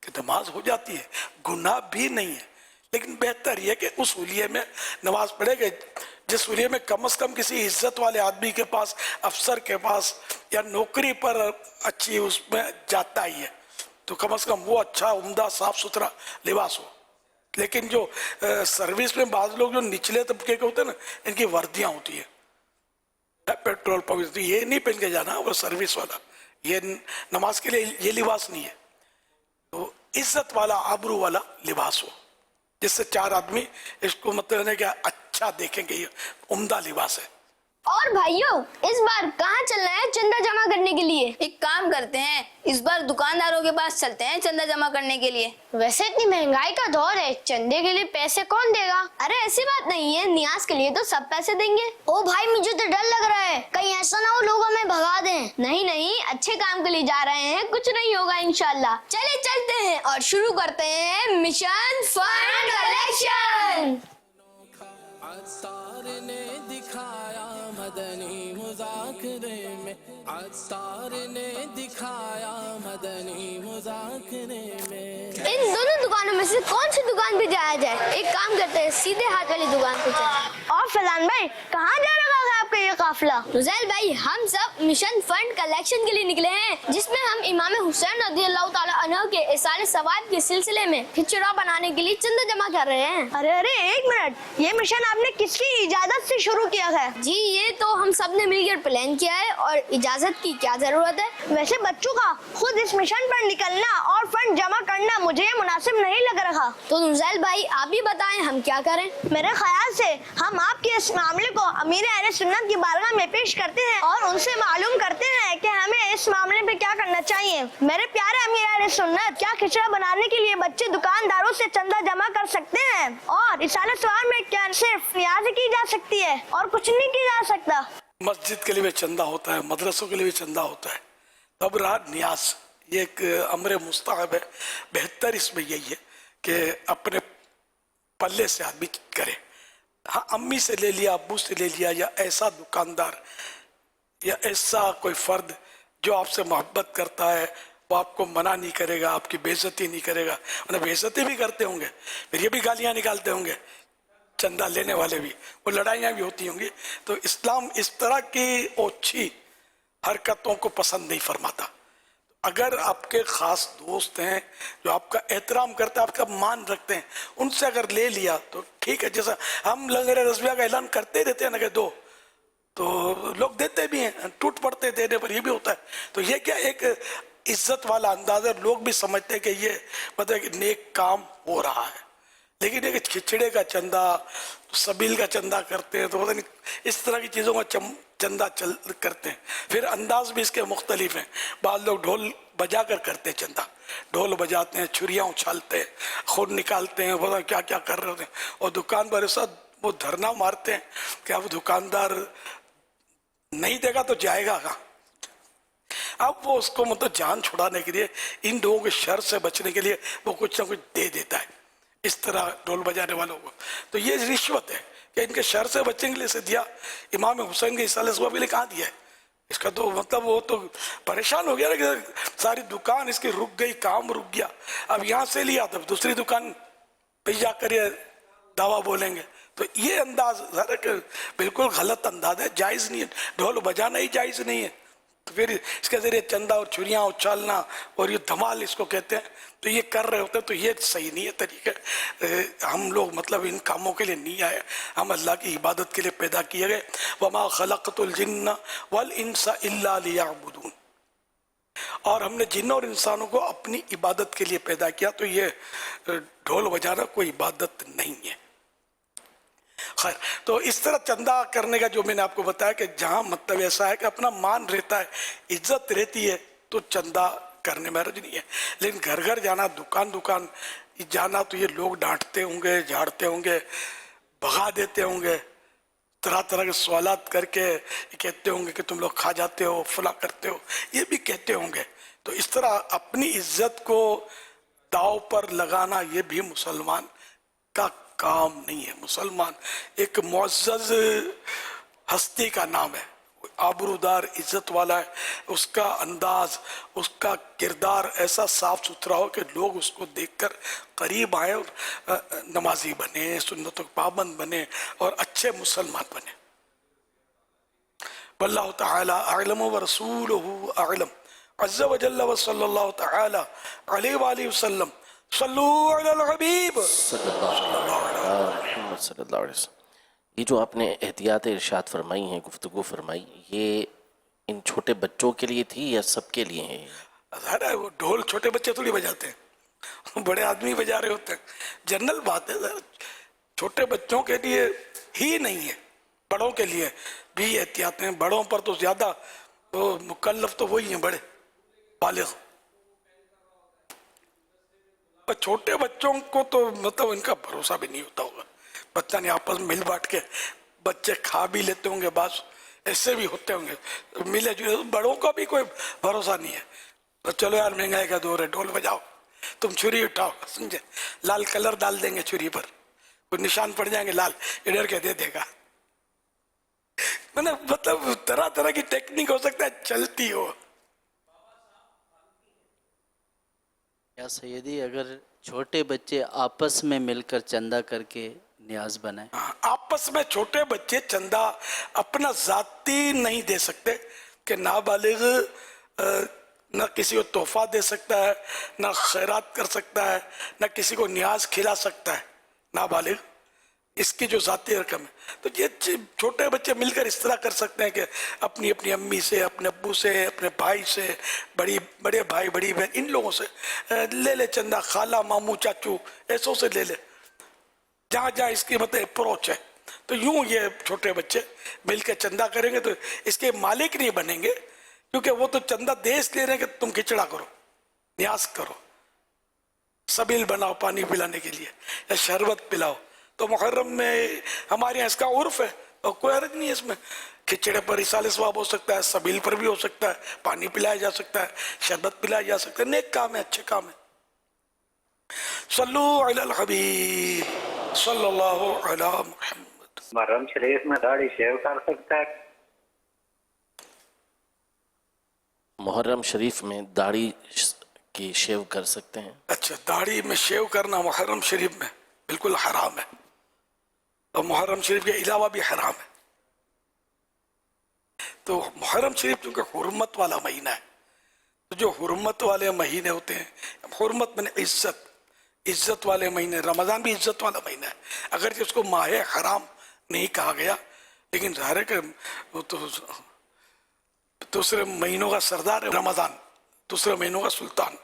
कि नमाज हो जाती है, गुनाह भी नहीं है, लेकिन बेहतर यह कि उस हुलिये में नमाज पढ़ेगा जिस हुलिये में कम से कम किसी इज्जत वाले आदमी के पास, अफसर के पास, या नौकरी पर अच्छी उसमें जाता ही है, तो कम से कम वो अच्छा उम्दा साफ सुथरा लिबास हो। लेकिन जो सर्विस में बाज़ लोग जो निचले तबके के होते हैं ना, इनकी वर्दियाँ होती है, पेट्रोल पंप, ये नहीं पहन के जाना, वो सर्विस वाला, ये नमाज के लिए ये लिबास नहीं है। तो इज्जत वाला, आबरू वाला लिबास हो, जिससे चार आदमी इसको मतलब है कि अच्छा देखेंगे, ये उम्दा लिबास है। और भाइयों, इस बार कहाँ चलना है चंदा जमा करने के लिए? एक काम करते हैं, इस बार दुकानदारों के पास चलते हैं चंदा जमा करने के लिए। वैसे इतनी महंगाई का दौर है, चंदे के लिए पैसे कौन देगा? अरे ऐसी बात नहीं है, नियाज के लिए तो सब पैसे देंगे। ओ भाई, मुझे तो डर लग रहा है, कहीं ऐसा ना हो लोग हमें भगा दें। नहीं नहीं, अच्छे काम के लिए जा रहे हैं, कुछ नहीं होगा इंशाल्लाह। चले चलते हैं और शुरू करते हैं मिशन फंड कलेक्शन। मदनी मुज़ाकरे में अस्तार ने दिखाया, मदनी मुज़ाकरे में। इन दोनों दुकानों में से कौन सी दुकान पे जाया जाए? एक काम करते हैं, सीधे हाथ वाली दुकान पे चलते। और फलान भाई, कहाँ जा रहा है आपका ये काफिला? रुज़ैल भाई, हम सब मिशन फंड कलेक्शन के लिए निकले हैं, जिसमें हम इमाम हुसैन रज़ियल्लाहु ताला अन्हु के इसाले सवाब के सिलसिले में खिचड़ा बनाने के लिए चंदा जमा कर रहे हैं। अरे अरे एक मिनट, ये मिशन आपने किसकी इजाजत से शुरू किया है? जी, ये तो हम सब ने मिलकर प्लान किया है, और इजाजत की क्या जरूरत है? वैसे बच्चों का खुद इस मिशन पर निकलना और फंड जमा करना मुझे ये मुनासिब नहीं लग रहा। तो नुज़ैल भाई, आप ही बताएं हम क्या करें? मेरे ख्याल से हम आपके इस मामले को अमीर अहले सुन्नत की बारगाह में पेश करते हैं और उनसे मालूम करते हैं कि हमें इस मामले पे क्या करना चाहिए। मेरे प्यारे अमीर अहले सुन्नत, क्या खिचड़ा बनाने के लिए बच्चे दुकानदारों से चंदा जमा कर सकते हैं? और इसाले सवाब में क्या सिर्फ नियाज़ की जा सकती है और कुछ नहीं किया जा सकता? मस्जिद के लिए भी चंदा होता है, मदरसों के लिए भी चंदा होता है। तब रहा न्याज, ये एक अमर मुस्तहब है। बेहतर इसमें यही है कि अपने पल्ले से आदमी करे। हाँ, अम्मी से ले लिया, अब्बू से ले लिया, या ऐसा दुकानदार या ऐसा कोई फर्द जो आपसे मोहब्बत करता है, वो आपको मना नहीं करेगा, आपकी बेइज्जती नहीं करेगा। उन्हें बेइज्जती भी करते होंगे, फिर ये भी गालियाँ निकालते होंगे, चंदा लेने वाले भी, वो लड़ाइयाँ भी होती होंगी। तो इस्लाम इस तरह की ओछी हरकतों को पसंद नहीं फरमाता। अगर आपके ख़ास दोस्त हैं जो आपका एहतराम करते हैं, आपका मान रखते हैं, उनसे अगर ले लिया तो ठीक है। जैसा हम लंगर रज़विया का ऐलान करते रहते हैं ना कि दो, तो लोग देते भी हैं, टूट पड़ते देने पर, ये भी होता है। तो ये क्या एक इज्जत वाला अंदाज़ है, लोग भी समझते हैं कि ये मतलब कि नेक काम हो रहा है। लेकिन ये खिचड़े का चंदा, सबील का चंदा करते हैं, तो पता नहीं इस तरह की चीज़ों का चंदा करते हैं। फिर अंदाज भी इसके मुख्तलिफ हैं। बाद लोग ढोल बजा कर करते हैं चंदा, ढोल बजाते हैं, छुरियाँ उछालते हैं, खून निकालते हैं, पता क्या क्या कर रहे होते हैं। और दुकान पर ऐसा वो धरना मारते हैं कि अब दुकानदार नहीं देगा तो जाएगा कहाँ। अब वो उसको मतलब जान छुड़ाने के लिए, इन लोगों के शर से बचने के लिए वो कुछ ना कुछ दे देता है इस तरह ढोल बजाने वालों को। तो ये रिश्वत है कि इनके शर से बचने के लिए से दिया। इमाम हुसैन के इसाले के लिए कहाँ दिया है इसका? तो मतलब वो तो परेशान हो गया ना कि सारी दुकान इसकी रुक गई, काम रुक गया। अब यहाँ से लिया तो दूसरी दुकान पे जाकर ये दावा बोलेंगे। तो ये अंदाज बिल्कुल गलत अंदाज है, जायज़ नहीं है। ढोल बजाना ही जायज़ नहीं है, तो फिर इसके ज़रिए चंदा और छुरियाँ उछालना और ये धमाल इसको कहते हैं, तो ये कर रहे होते हैं। तो ये सही नहीं है तरीका। हम लोग मतलब इन कामों के लिए नहीं आए, हम अल्लाह की इबादत के लिए पैदा किए गए। वमा खलक़तुल जिन्ना वल इंसा इल्ला लियअबुदून, और हमने जिन और इंसानों को अपनी इबादत के लिए पैदा किया। तो ये ढोल बजाना कोई इबादत नहीं है। खैर, तो इस तरह चंदा करने का जो मैंने आपको बताया कि जहाँ मतलब ऐसा है कि अपना मान रहता है, इज्जत रहती है, तो चंदा करने में हर्ज नहीं है। लेकिन घर घर जाना, दुकान दुकान जाना, तो ये लोग डांटते होंगे, झाड़ते होंगे, भगा देते होंगे, तरह तरह के सवालात करके कहते होंगे कि तुम लोग खा जाते हो, फला करते हो, ये भी कहते होंगे। तो इस तरह अपनी इज्जत को दाव पर लगाना ये भी मुसलमान का काम नहीं है। मुसलमान एक मुअज़्ज़ज़ हस्ती का नाम है, आबरूदार इज्जत वाला है। उसका अंदाज, उसका किरदार ऐसा साफ सुथरा हो कि लोग उसको देखकर करीब आए और नमाजी बने, सुन्नतों के पाबंद बने और अच्छे मुसलमान बने। वल्लाहु तआला अअलम व रसूलुहु अअलम। अज़्ज़ा व जल्ल व सल्लल्लाहु तआला अलैहि व आलिहि वसल्लम। सल्लू अलल हबीब सल्लल्लाहु अलैहि वसल्लम। ये जो आपने एहतियात इरशाद फरमाई हैं, गुफ्तगू फरमाई, ये इन छोटे बच्चों के लिए थी या सबके लिए है? अरे वो ढोल छोटे बच्चे थोड़ी बजाते हैं, बड़े आदमी बजा रहे होते हैं। जनरल बात है सर, छोटे बच्चों के लिए ही नहीं है, बड़ों के लिए भी एहतियात हैं। बड़ों पर तो ज़्यादा वो मुकल्लफ तो वही हैं, बड़े बालिग। और छोटे बच्चों को तो मतलब इनका भरोसा भी नहीं होता होगा। बच्चा ने आपस में मिल बांट के बच्चे खा भी लेते होंगे, बस ऐसे भी होते होंगे मिले जुले। बड़ों का भी कोई भरोसा नहीं है। तो चलो यार, महंगाई का दौर है, ढोल बजाओ, तुम छुरी उठाओ, समझे, लाल कलर डाल देंगे छुरी पर, कुछ निशान पड़ जाएंगे लाल, इधर के दे देगा। मतलब तरह तरह की टेक्निक हो सकता है चलती हो। या सैयदी, अगर छोटे बच्चे आपस में मिलकर चंदा करके न्याज बनाए? आपस में छोटे बच्चे चंदा अपना जाती नहीं दे सकते कि नाबालिग न किसी को तोहफा दे सकता है, न खैरात कर सकता है, न किसी को न्याज खिला सकता है नाबालिग, इसकी जो जाती रकम है। तो ये छोटे बच्चे मिलकर इस तरह कर सकते हैं कि अपनी अपनी अम्मी से, अपने अब्बू से, अपने भाई से, बड़े भाई बड़ी बहन, इन लोगों से ले ले चंदा, खाला मामू चाचू ऐसों से ले ले, जहाँ जहाँ इसकी मतलब अप्रोच है। तो यूं ये छोटे बच्चे मिलकर चंदा करेंगे तो इसके मालिक नहीं बनेंगे, क्योंकि वो तो चंदा दे इसलिए रहे कि तुम खिचड़ा करो, न्यास करो, सबील बनाओ पानी पिलाने के लिए या शरबत पिलाओ। तो मुहर्रम में हमारे यहाँ इसका उर्फ है और कोई हर्ज नहीं है इसमें। खिचड़े पर इसाले सवाब हो सकता है, सबील पर भी हो सकता है, पानी पिलाया जा सकता है, शरबत पिलाया जा सकता है, नेक काम है, अच्छे काम है। सल्लु अलल हबीब सल्लल्लाहु अलैहि मुहम्मद। मुहर्रम शरीफ में दाढ़ी शेव कर सकता है? मुहर्रम शरीफ में दाढ़ी की शेव कर सकते हैं। अच्छा, दाढ़ी में शेव करना मुहर्रम शरीफ में बिल्कुल हराम है, और मुहर्रम शरीफ के अलावा भी हराम है। तो मुहर्रम शरीफ चूंकि हुर्मत वाला महीना है, तो जो हुर्मत वाले महीने होते हैं, हुर्मत मैंने इज्जत, इज्जत वाले महीने, रमज़ान भी इज्जत वाला महीना है, अगर उसको माहे हराम नहीं कहा गया, लेकिन ज़ाहिर है कि वो तो दूसरे महीनों का सरदार है रमज़ान, दूसरे महीनों का सुल्तान।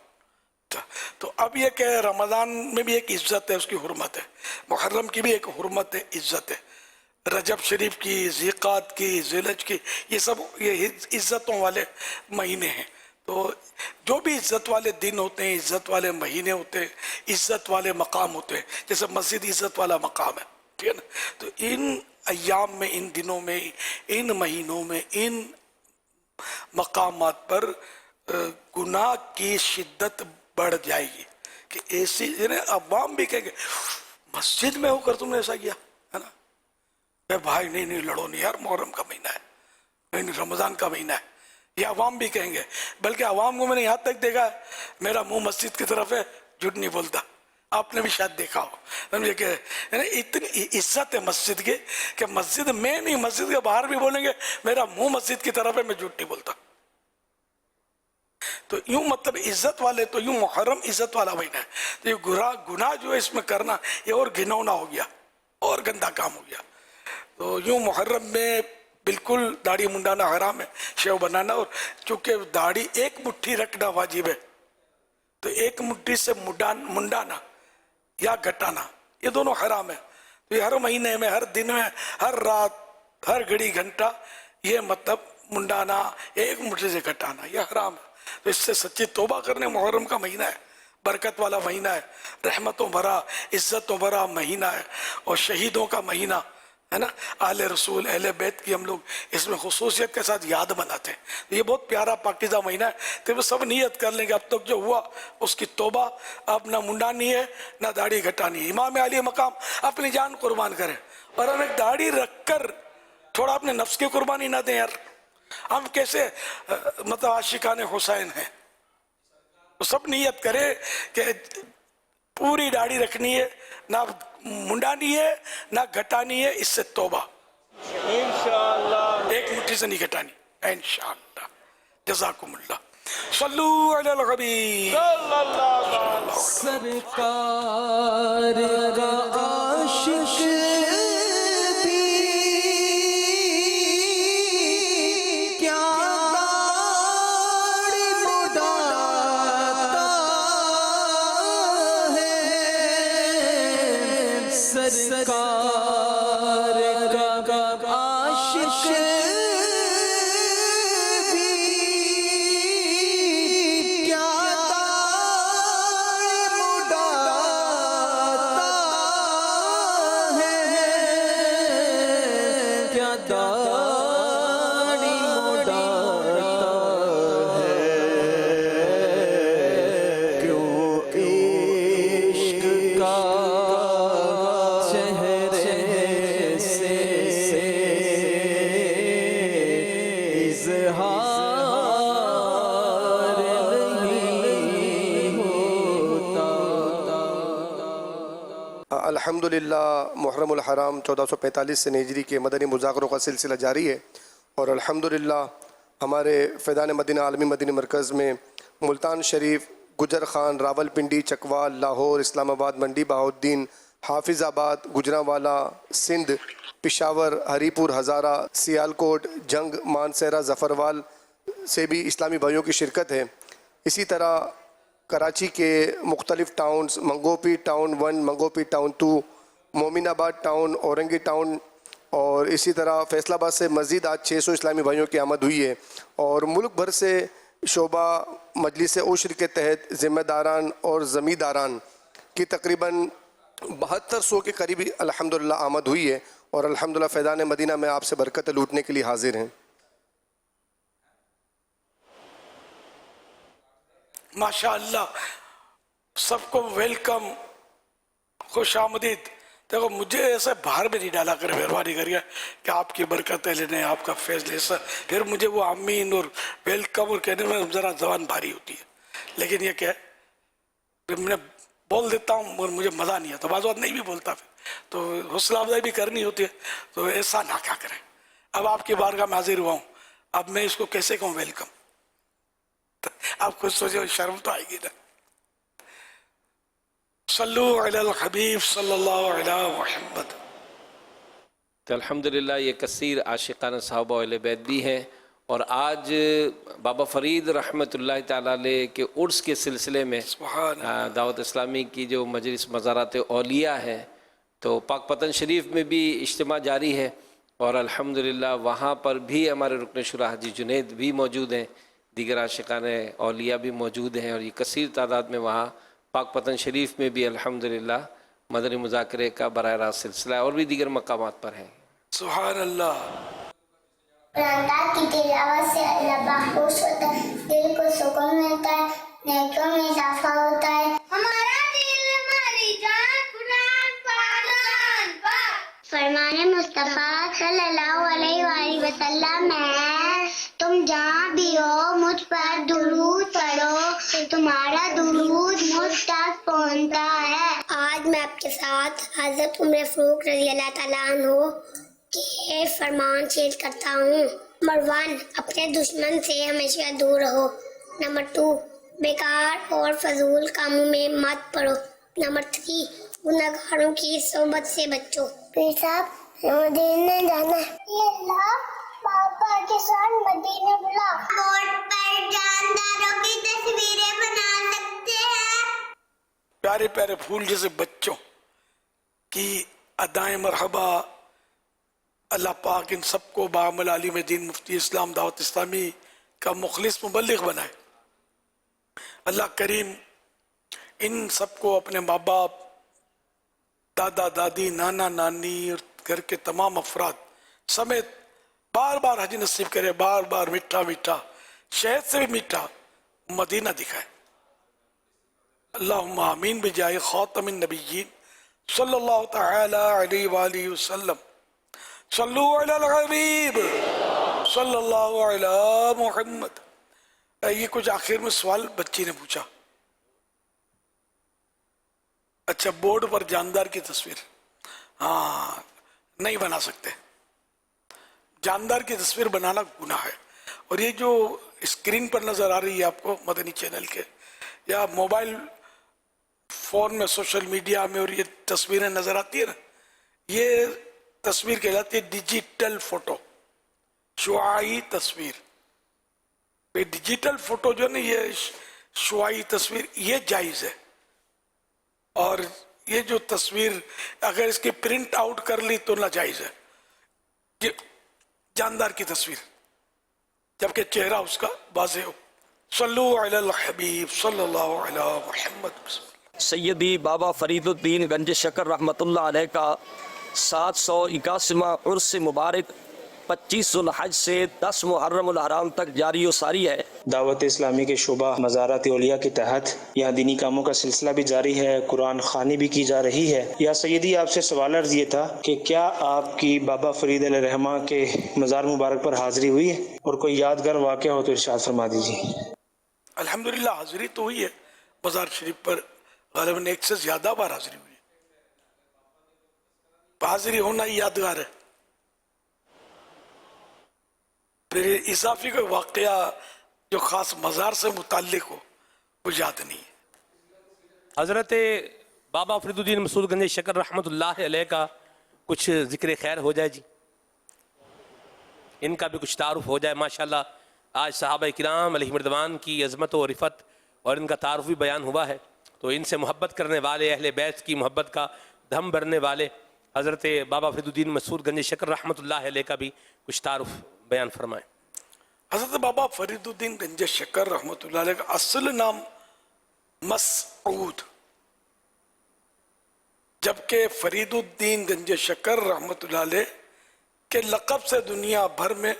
तो अब ये कि रमज़ान में भी एक इज्जत है, उसकी हुर्मत है, मुहर्रम की भी एक हुर्मत है, इज्जत है, रजब शरीफ की, ज़िक़ात की, ज़िलहज की, ये सब ये इज्जतों वाले महीने हैं। तो जो भी इज्जत वाले दिन होते हैं, इज्जत वाले महीने होते हैं, इज्जत वाले मकाम होते हैं, जैसे मस्जिद इज्जत वाला मकाम है, ठीक है ना। तो इन अय्याम में, इन दिनों में, इन महीनों में, इन मकामात पर गुनाह की शिद्दत बढ़ जाएगी कि ऐसी अवाम भी कहेंगे मस्जिद में होकर तुमने ऐसा किया है ना, मैं भाई नहीं लड़ो नहीं यार, मुहर्रम का महीना है, नहीं रमज़ान का महीना है, ये अवाम भी कहेंगे। बल्कि अवाम को मैंने यहाँ तक देखा है, मेरा मुंह मस्जिद की तरफ है, झूठ नहीं बोलता, आपने भी शायद देखा हो, समझे कि इतनी इज्जत है मस्जिद की कि मस्जिद में नहीं, मस्जिद के बाहर भी बोलेंगे मेरा मुंह मस्जिद की तरफ है, मैं झूठ नहीं बोलता। तो यूं मतलब इज्जत वाले, तो यूं मुहर्रम इज्जत वाला महीना है, तो ये गुनाह जो है इसमें करना ये और घिनौना हो गया और गंदा काम हो गया। तो यूं मुहर्रम में बिल्कुल दाढ़ी मुंडाना हराम है, शेव बनाना, और चूंकि दाढ़ी एक मुट्ठी रखना वाजिब है, तो एक मुट्ठी से मुंडाना या घटाना ये दोनों हराम है। तो ये हर महीने में, हर दिन में, हर रात, हर घड़ी घंटा ये मतलब मुंडाना, एक मुट्ठी से घटाना ये हराम है। तो इससे सच्ची तौबा करने, मुहर्रम का महीना है, बरकत वाला महीना है, रहमतों भरा, इज्जतों भरा महीना है, और शहीदों का महीना है ना, आले रसूल, अहले बैत की हम लोग इसमें खुसूसियत के साथ याद मनाते हैं। तो ये बहुत प्यारा पाकीज़ा महीना है। तो वो सब नियत कर लेंगे अब तक जो हुआ उसकी तौबा, अब ना मुंडानी है ना दाढ़ी घटानी है। इमाम अली मकाम अपनी जान कुर्बान करें, और हम एक दाढ़ी रखकर थोड़ा अपने नफ्स की कुर्बानी ना दें यार। हम कैसे मतलब आशिकाने हुसैन हैं, तो सब नियत करे कि पूरी दाढ़ी रखनी है, ना मुंडानी है ना घटानी है, इससे तौबा इंशाअल्लाह, एक मुट्ठी से नहीं घटानी इंशाअल्लाह। जज़ाकुमुल्लाह। सल्लू अलल हबीब सरकार का आशिक भी क्या दाढ़ी मुंडाता है, सरकार का आशिक भी क्या दाढ़ी मुंडाता है, क्या दाढ़ी मुंडाता है, क्यों इश्क का अल्हम्दुलिल्लाह मुहर्रमुल हराम 1445 से हिजरी के मदनी मुज़ाकरों का सिलसिला जारी है, और अल्हम्दुलिल्लाह हमारे फ़ैज़ान मदीना आलमी मदनी मरकज़ में मुल्तान शरीफ, गुजर खान, रावलपिंडी, चकवाल, लाहौर, इस्लामाबाद, मंडी बहाउद्दीन, हाफिज़ाबाद, गुजरांवाला, सिंध, पेशावर, हरीपुर, हज़ारा, सियालकोट, जंग, मानसहरा, ज़फ़रवाल से भी इस्लामी भाइयों की शिरकत है। इसी तरह कराची के मुख्तलिफ़ टाउन्स, मंगोपी टाउन 1, मंगोपी town 2, Mominabad town, Orangi town, और इसी तरह फैसलाबाद से मज़ीद आज 600 इस्लामी भाइयों की आमद हुई है। और मुल्क भर से शोबा मजलिस उश्र के तहत ज़िम्मेदारान और ज़मींदारान की तकरीबन 7200 के करीब अल्हम्दुलिल्लाह आमद हुई है। اور الحمدللہ فیضان مدینہ میں آپ سے برکت لوٹنے کے لیے حاضر ہیں. ماشاء اللہ سب کو ویلکم، خوش آمدید. دیکھو مجھے ایسے باہر میں نہیں ڈالا کر مہربانی کریے کہ آپ کی برکتیں لینے، آپ کا فیض لے سر. پھر مجھے وہ آمین اور ویلکم اور کہنے میں ذرا زبان بھاری ہوتی ہے. لیکن یہ کیا ہے، میں بول دیتا ہوں اور مجھے مزہ نہیں آتا، بعض وقت نہیں بھی بولتا، پھر تو حوصلہ افزائی بھی کرنی ہوتی ہے. تو ایسا نہ کیا کریں. اب آپ کی بارگاہ میں حاضر ہوا ہوں، اب میں اس کو کیسے کہوں ویلکم؟ آپ خود سوچے، شرم تو آئے گی نا. صلو علی الحبیب صلی اللہ علیہ محمد. تو الحمدللہ یہ کثیر عاشقان صحابہ اہل بیت بھی ہیں. اور آج بابا فرید رحمۃ اللہ تعالیٰ علیہ کے عرس کے سلسلے میں دعوت اسلامی کی جو مجلس مزارات اولیاء ہے، تو پاک پتن شریف میں بھی اجتماع جاری ہے. اور الحمدللہ وہاں پر بھی ہمارے رکن شورا حاجی جنید بھی موجود ہیں، دیگر عاشقان اولیاء بھی موجود ہیں. اور یہ کثیر تعداد میں وہاں پاک پتن شریف میں بھی الحمدللہ مدنی مذاکرے کا براہ راست سلسلہ ہے، اور بھی دیگر مقامات پر ہیں. سبحان اللہ. قرآن کی تلاوت سے اللہ باخوش ہوتا ہے، دل کو سکون ملتا ہے، نیکیوں میں اضافہ ہوتا ہے. ہمارا دل ہماری جان قرآن پاک. فرمان مصطفیٰ صلی اللہ علیہ وآلہ وسلم ہے، تم جہاں بھی ہو مجھ پر درود پڑھو، تمہارا درود مجھ تک پہنچتا ہے. آج میں آپ کے ساتھ حضرت عمر فاروق رضی اللہ تعالیٰ عنہ کے فرمان شیئر کرتا ہوں. نمبر 1، اپنے دشمن سے ہمیشہ دور رہو. نمبر 2، بیکار اور فضول کاموں میں مت پڑو. نمبر 3، گناہ گاروں کی صحبت سے بچو. پھر صاحب مدینے جانا ہے، یہ اللہ پاپا کے ساتھ مدینے بلا. بورڈ پر جانداروں کی تصویریں بنا سکتے ہیں. پیارے پیارے پھول جیسے بچوں کی ادائیں مرحبا. اللہ پاک ان سب کو بعمل عالم دین مفتی اسلام دعوت اسلامی کا مخلص مبلغ بنائے. اللہ کریم ان سب کو اپنے ماں باپ، دادا دادی، نانا نانی اور گھر کے تمام افراد سمیت بار بار حج نصیب کرے. بار بار میٹھا میٹھا، شہد سے بھی میٹھا مدینہ دکھائے. اللہم آمین بجائے خاتم النبیین صلی اللہ تعالی علیہ وآلہ وسلم. صلو علی الحبیب صلی اللہ علی محمد. یہ کچھ آخر میں سوال بچی نے پوچھا. اچھا، بورڈ پر جاندار کی تصویر ہاں نہیں بنا سکتے. جاندار کی تصویر بنانا گناہ ہے. اور یہ جو اسکرین پر نظر آ رہی ہے آپ کو مدنی چینل کے یا موبائل فون میں سوشل میڈیا میں، اور یہ تصویریں نظر آتی ہے نا، یہ تصویر کہلاتی ہے ڈیجیٹل فوٹو، شعاعی تصویر. ڈیجیٹل فوٹو جو ہے نا، یہ شعاعی تصویر یہ جائز ہے. اور یہ جو تصویر اگر اس کی پرنٹ آؤٹ کر لی تو ناجائز ہے. یہ جاندار کی تصویر جبکہ چہرہ اس کا واضح ہو. صلو علی الحبیب صلی اللہ علی محمد. سیدی بابا فرید الدین گنج شکر رحمۃ اللہ علیہ کا 781واں عرس مبارک 25 ذوالحج سے 10 محرم الحرام تک جاری و ساری ہے. دعوت اسلامی کے شعبہ مزارات اولیاء کے تحت یہاں دینی کاموں کا سلسلہ بھی جاری ہے، قرآن خوانی بھی کی جا رہی ہے. یا سیدی آپ سے سوال عرض یہ تھا کہ کیا آپ کی بابا فرید علیہ رحمہ کے مزار مبارک پر حاضری ہوئی ہے، اور کوئی یادگار واقعہ ہو تو ارشاد فرما دیجیے. الحمدللہ حاضری تو ہوئی ہے مزار شریف پر، غالباً ایک سے زیادہ بار حاضری ہوئی ہے. حاضری ہونا ہی یادگار ہے. پھر اضافی کوئی واقعہ جو خاص مزار سے متعلق ہو وہ یاد نہیں ہے. حضرت بابا فرید الدین مسعود گنج شکر رحمۃ اللہ علیہ کا کچھ ذکر خیر ہو جائے جی، ان کا بھی کچھ تعارف ہو جائے. ماشاءاللہ آج صحابہ کرام علیہ رضوان کی عظمت و رفت اور ان کا تعارف بھی بیان ہوا ہے. تو ان سے محبت کرنے والے، اہل بیت کی محبت کا دھم بھرنے والے حضرت بابا فرید الدین مسعود گنج شکر رحمۃ اللہ علیہ کا بھی کچھ تعارف بیان فرمائیں. حضرت بابا فرید الدین گنج شکر رحمۃ اللہ علیہ کا اصل نام مسعود، जबकि फरीदुद्दीन गंज शक्कर रहमतुल्लाह अलैह के लक़ब से दुनिया भर में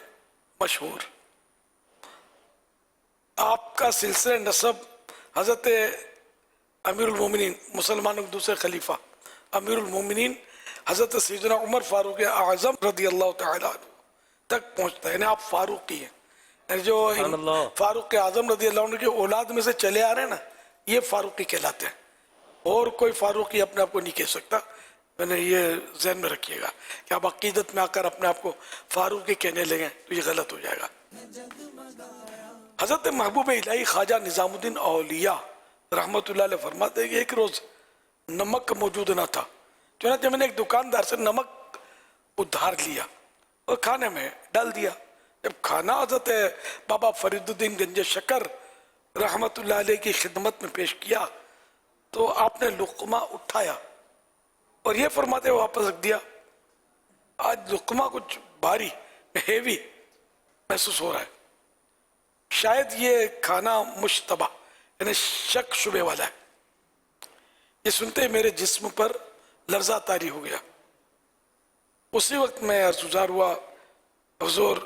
मशहूर। आपका सिलसिले नसब हज़रत अमीरुल मोमिनीन, मुसलमानों के दूसरे खलीफा अमीरुल मोमिनीन हज़रत सैयदना उमर फारूक आज़म रज़ियल्लाहु तआला अन्हु तक पहुँचता है। यानी आप फारूकी हैं, यानी जो फारूक आज़म रज़ियल्लाहु अन्हु की औलाद में से चले आ रहे हैं ना, ये फारूकी कहलाते हैं। और कोई फारूकी अपने आप को नहीं कह सकता। मैंने ये जहन में रखिएगा कि आप अकीदत में आकर अपने आप को फारूकी कहने लगे तो ये गलत हो जाएगा। हज़रत महबूब इलाही ख्वाजा निज़ामुद्दीन औलिया रहमतुल्लाह अलैह फरमाते हैं कि एक रोज़ नमक मौजूद ना था, चुनांचे मैंने एक दुकानदार से नमक उधार लिया और खाने में डाल दिया। जब खाना हज़रत बाबा फरीदुद्दीन गंज शक्कर रहमतुल्लाह अलैह की खिदमत में पेश किया तो आपने लुक़मा उठाया और ये फरमाते हुए वापस रख दिया। आज लुक़मा कुछ भारी हेवी महसूस हो रहा है, शायद ये खाना मुश्तबा यानी शक शुबे वाला है। ये सुनते ही मेरे जिस्म पर लर्जा तारी हो गया। उसी वक्त मैं अर्जुजार हुआ, हुजूर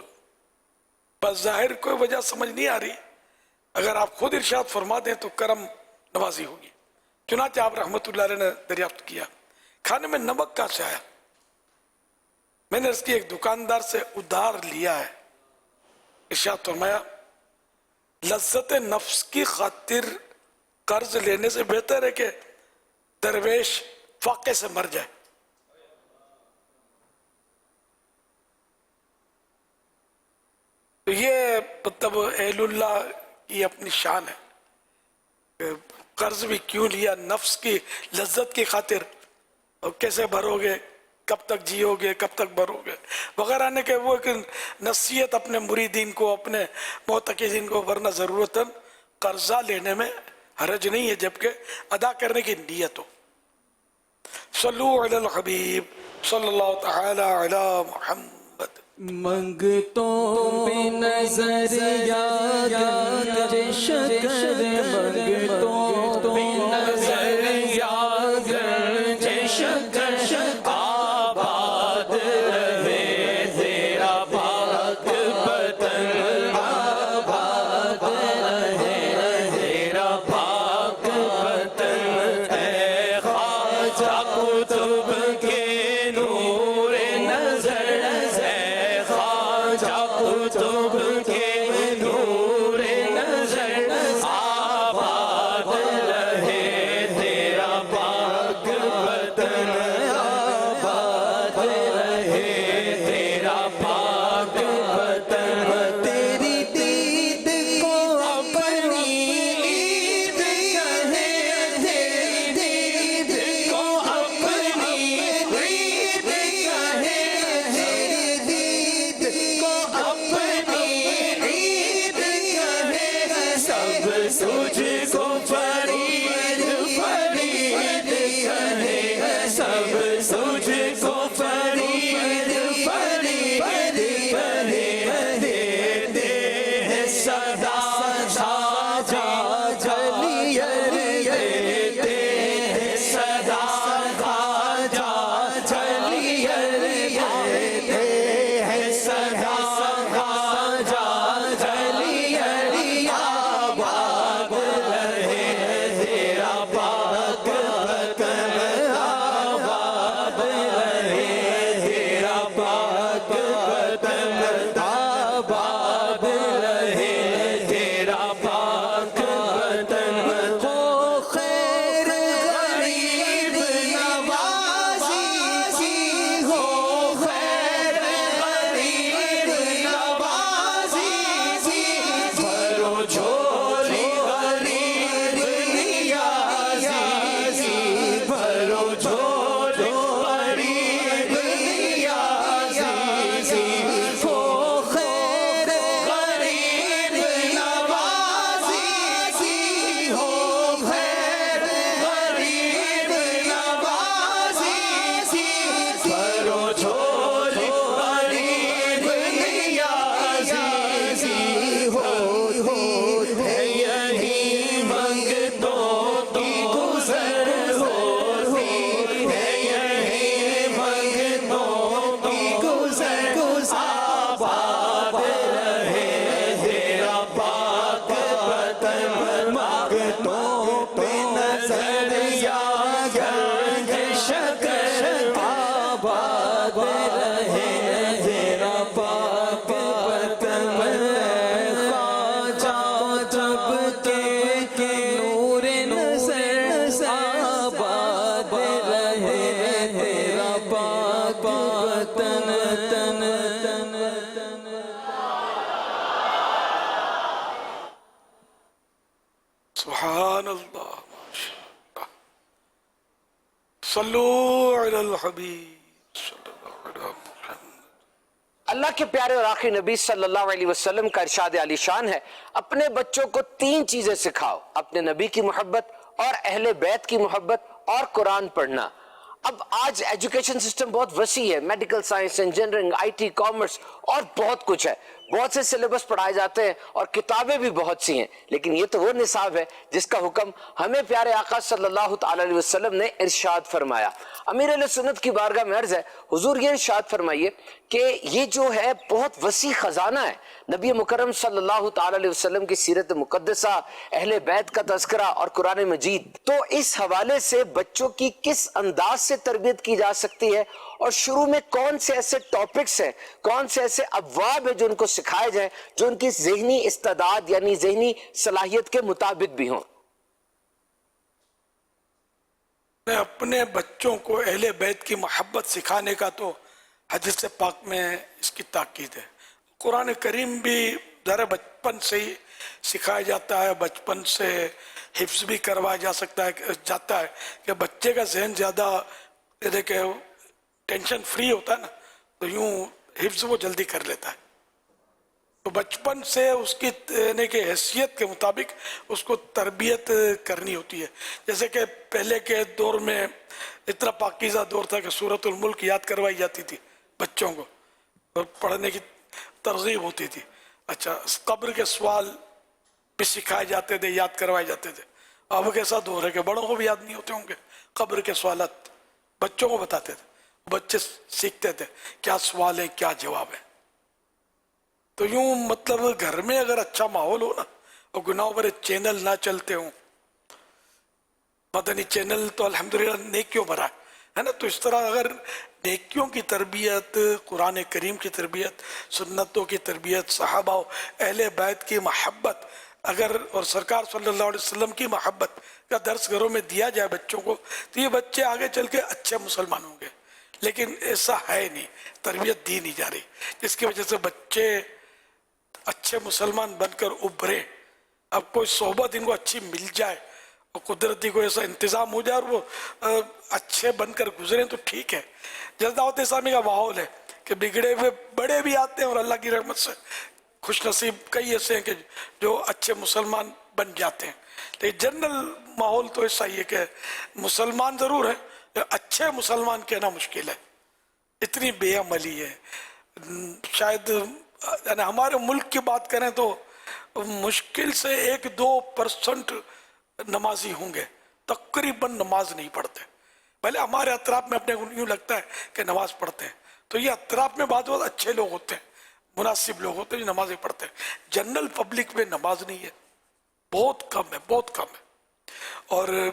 बस ज़ाहिर कोई वजह समझ नहीं आ रही, अगर आप खुद इरशाद फरमा दें तो करम नवाजी होगी। चुनांचे आप रहमतुल्लाह अलैह ने दरियाफ्त किया खाने में नमक कहाँ से आया। मैंने इसकी एक दुकानदार से उधार लिया है। इरशाद फरमाया लज्जत नफ्स की खातिर कर्ज लेने से बेहतर है कि दरवेश फाके से मर जाए। तो ये मतलब अहलुल्लाह की अपनी शान है। कर्ज भी क्यों लिया, नफ्स की लज्जत की खातिर, और कैसे भरोगे, कब तक जियोगे, कब तक भरोगे वगैरह ने के वो एक नसीहत अपने मुरीदीन को, अपने मोतक़िदीन को, वरना ज़रूरतन कर्जा लेने में हरज नहीं है जबकि अदा करने की नीयत हो। सल्लु अलल हबीब सल्लल्लाहु तआला अला मुहम्मद। मंगतों पे नजर याद शकर, मंगतों पे नजर याद शकर, आबाद रहे तेरा पाक वतन, आबाद रहे तेरा पाक वतन। ऐ ख्वाजा कुतुब के नूर नजर, ऐ ख्वाजा कुतुब के नूर नजर, आबाद रहे तेरा पाक वतन, आबाद रहे तेरा पाक वतन। तेरी दीद को अपनी ईद कहे, तेरी दीद को अपनी ईद कहे, तेरी दीद को अपनी ईद कहे। सब तुझको फरीद फरीद कहे, सब तुझको फरीद फरीद कहे। देते हैं सदा साजा जलियर, देते हैं सदा साजा जलियर, देते हैं सदा साजा जलियर। आबाद रहे तेरा पाक वतन, आबाद रहे तेरा पाक वतन, आबाद रहे तेरा पाक वतन। हो खैर गरीब नवाजी की हो, रहे तेरा पाक वतन ख्वाजा जब के नूर नज़र आबाद रहे तेरा पाक वतन तन तन सुभान अल्लाह सल्लू अलल हबीब अल्लाह के प्यारे और आखिरी नबी सल्लल्लाहु अलैहि वसल्लम का इरशाद आलीशान है, अपने बच्चों को 3 चीजें सिखाओ, अपने नबी की मोहब्बत और अहले बैत की मोहब्बत और कुरान पढ़ना। अब आज एजुकेशन सिस्टम बहुत वसी है, medical science, engineering, IT, commerce और बहुत कुछ है, बहुत से सिलेबस पढ़ाए जाते हैं और किताबें भी बहुत सी हैं, लेकिन ये तो वो निसाब है जिसका हुक्म हमें प्यारे आका सल्लल्लाहु ताला अलैहि वसल्लम ने इरशाद फरमाया। अमीर अहले सुन्नत की बारगाह में अर्ज है, हुजूर ये इरशाद फरमाइए कि ये जो है बहुत वसी खजाना है, नबी मुकर्रम सल्लल्लाहु ताला अलैहि वसल्लम की सीरत मुकद्दसा, अहले बैत का तज़किरा और कुरान मजीद। तो इस हवाले से बच्चों की किस अंदाज से तरबियत की जा सकती है और शुरू में कौन से ऐसे टॉपिक्स हैं, कौन से ऐसे अबवाब है जो उनको सिखाए जाए जो उनकी ज़हनी इस्तेदाद यानी ज़हनी सलाहियत के मुताबिक भी हों। अपने बच्चों को अहले बैत की मोहब्बत सिखाने का तो हदीस पाक में इसकी ताकीद है। कुरान करीम भी ज़रा बचपन से ही सिखाया जाता है, बचपन से हिफ्ज़ भी करवाया जाता है कि बच्चे का जहन ज़्यादा टेंशन फ्री होता है ना, तो यूं हिफ्ज़ वो जल्दी कर लेता है। तो बचपन से उसकी यानी कि हैसियत के मुताबिक उसको तरबियत करनी होती है। जैसे कि पहले के दौर में इतना पाकीज़ा दौर था कि सूरतुल मुल्क याद करवाई जाती थी बच्चों को, तो पढ़ने की तरगीब होती थी। अच्छा, कब्र के सवाल भी सिखाए जाते थे, याद करवाए जाते थे। अब कैसा दौर है कि बड़ों को भी याद नहीं होते होंगे, कब्र के सवालात बच्चों को बताते थे, बच्चे सीखते थे क्या सवाल है क्या जवाब है। तो यूं मतलब घर में अगर अच्छा माहौल हो ना और गुनाहों भरे चैनल ना चलते हों, मदनी चैनल तो अल्हम्दुलिल्लाह नेकियों भरा है ना, तो इस तरह अगर नेकियों की तरबियत, कुरान करीम की तरबियत, सुन्नतों की तरबियत, सहाबा अहले बैत की मोहब्बत अगर और सरकार सल्लल्लाहु अलैहि वसल्लम की मोहब्बत का दर्स घरों में दिया जाए बच्चों को, तो ये बच्चे आगे चल के अच्छे मुसलमान होंगे। लेकिन ऐसा है नहीं, तरबियत दी नहीं जा रही, जिसकी वजह से बच्चे अच्छे मुसलमान बनकर उभरे। अब कोई सोहबत इनको अच्छी मिल जाए और कुदरती को ऐसा इंतज़ाम हो जाए और वो अच्छे बनकर गुजरें तो ठीक है। जैसे दावत इस्लामी का माहौल है कि बिगड़े हुए बड़े भी आते हैं और अल्लाह की रहमत से खुश नसीब कई ऐसे हैं कि जो अच्छे मुसलमान बन जाते हैं। लेकिन जनरल माहौल तो ऐसा ही है कि मुसलमान ज़रूर है, अच्छे मुसलमान कहना मुश्किल है, इतनी बेअमली है। शायद यानी हमारे मुल्क की बात करें तो मुश्किल से 1-2% नमाजी होंगे, तकरीबन नमाज नहीं पढ़ते। भले हमारे अतराफ में अपने को यूँ लगता है कि नमाज पढ़ते हैं, तो ये अतराफ में बहुत अच्छे लोग होते हैं, मुनासिब लोग होते हैं जो नमाजें पढ़ते हैं। जनरल पब्लिक में नमाज नहीं है, बहुत कम है, बहुत कम है। और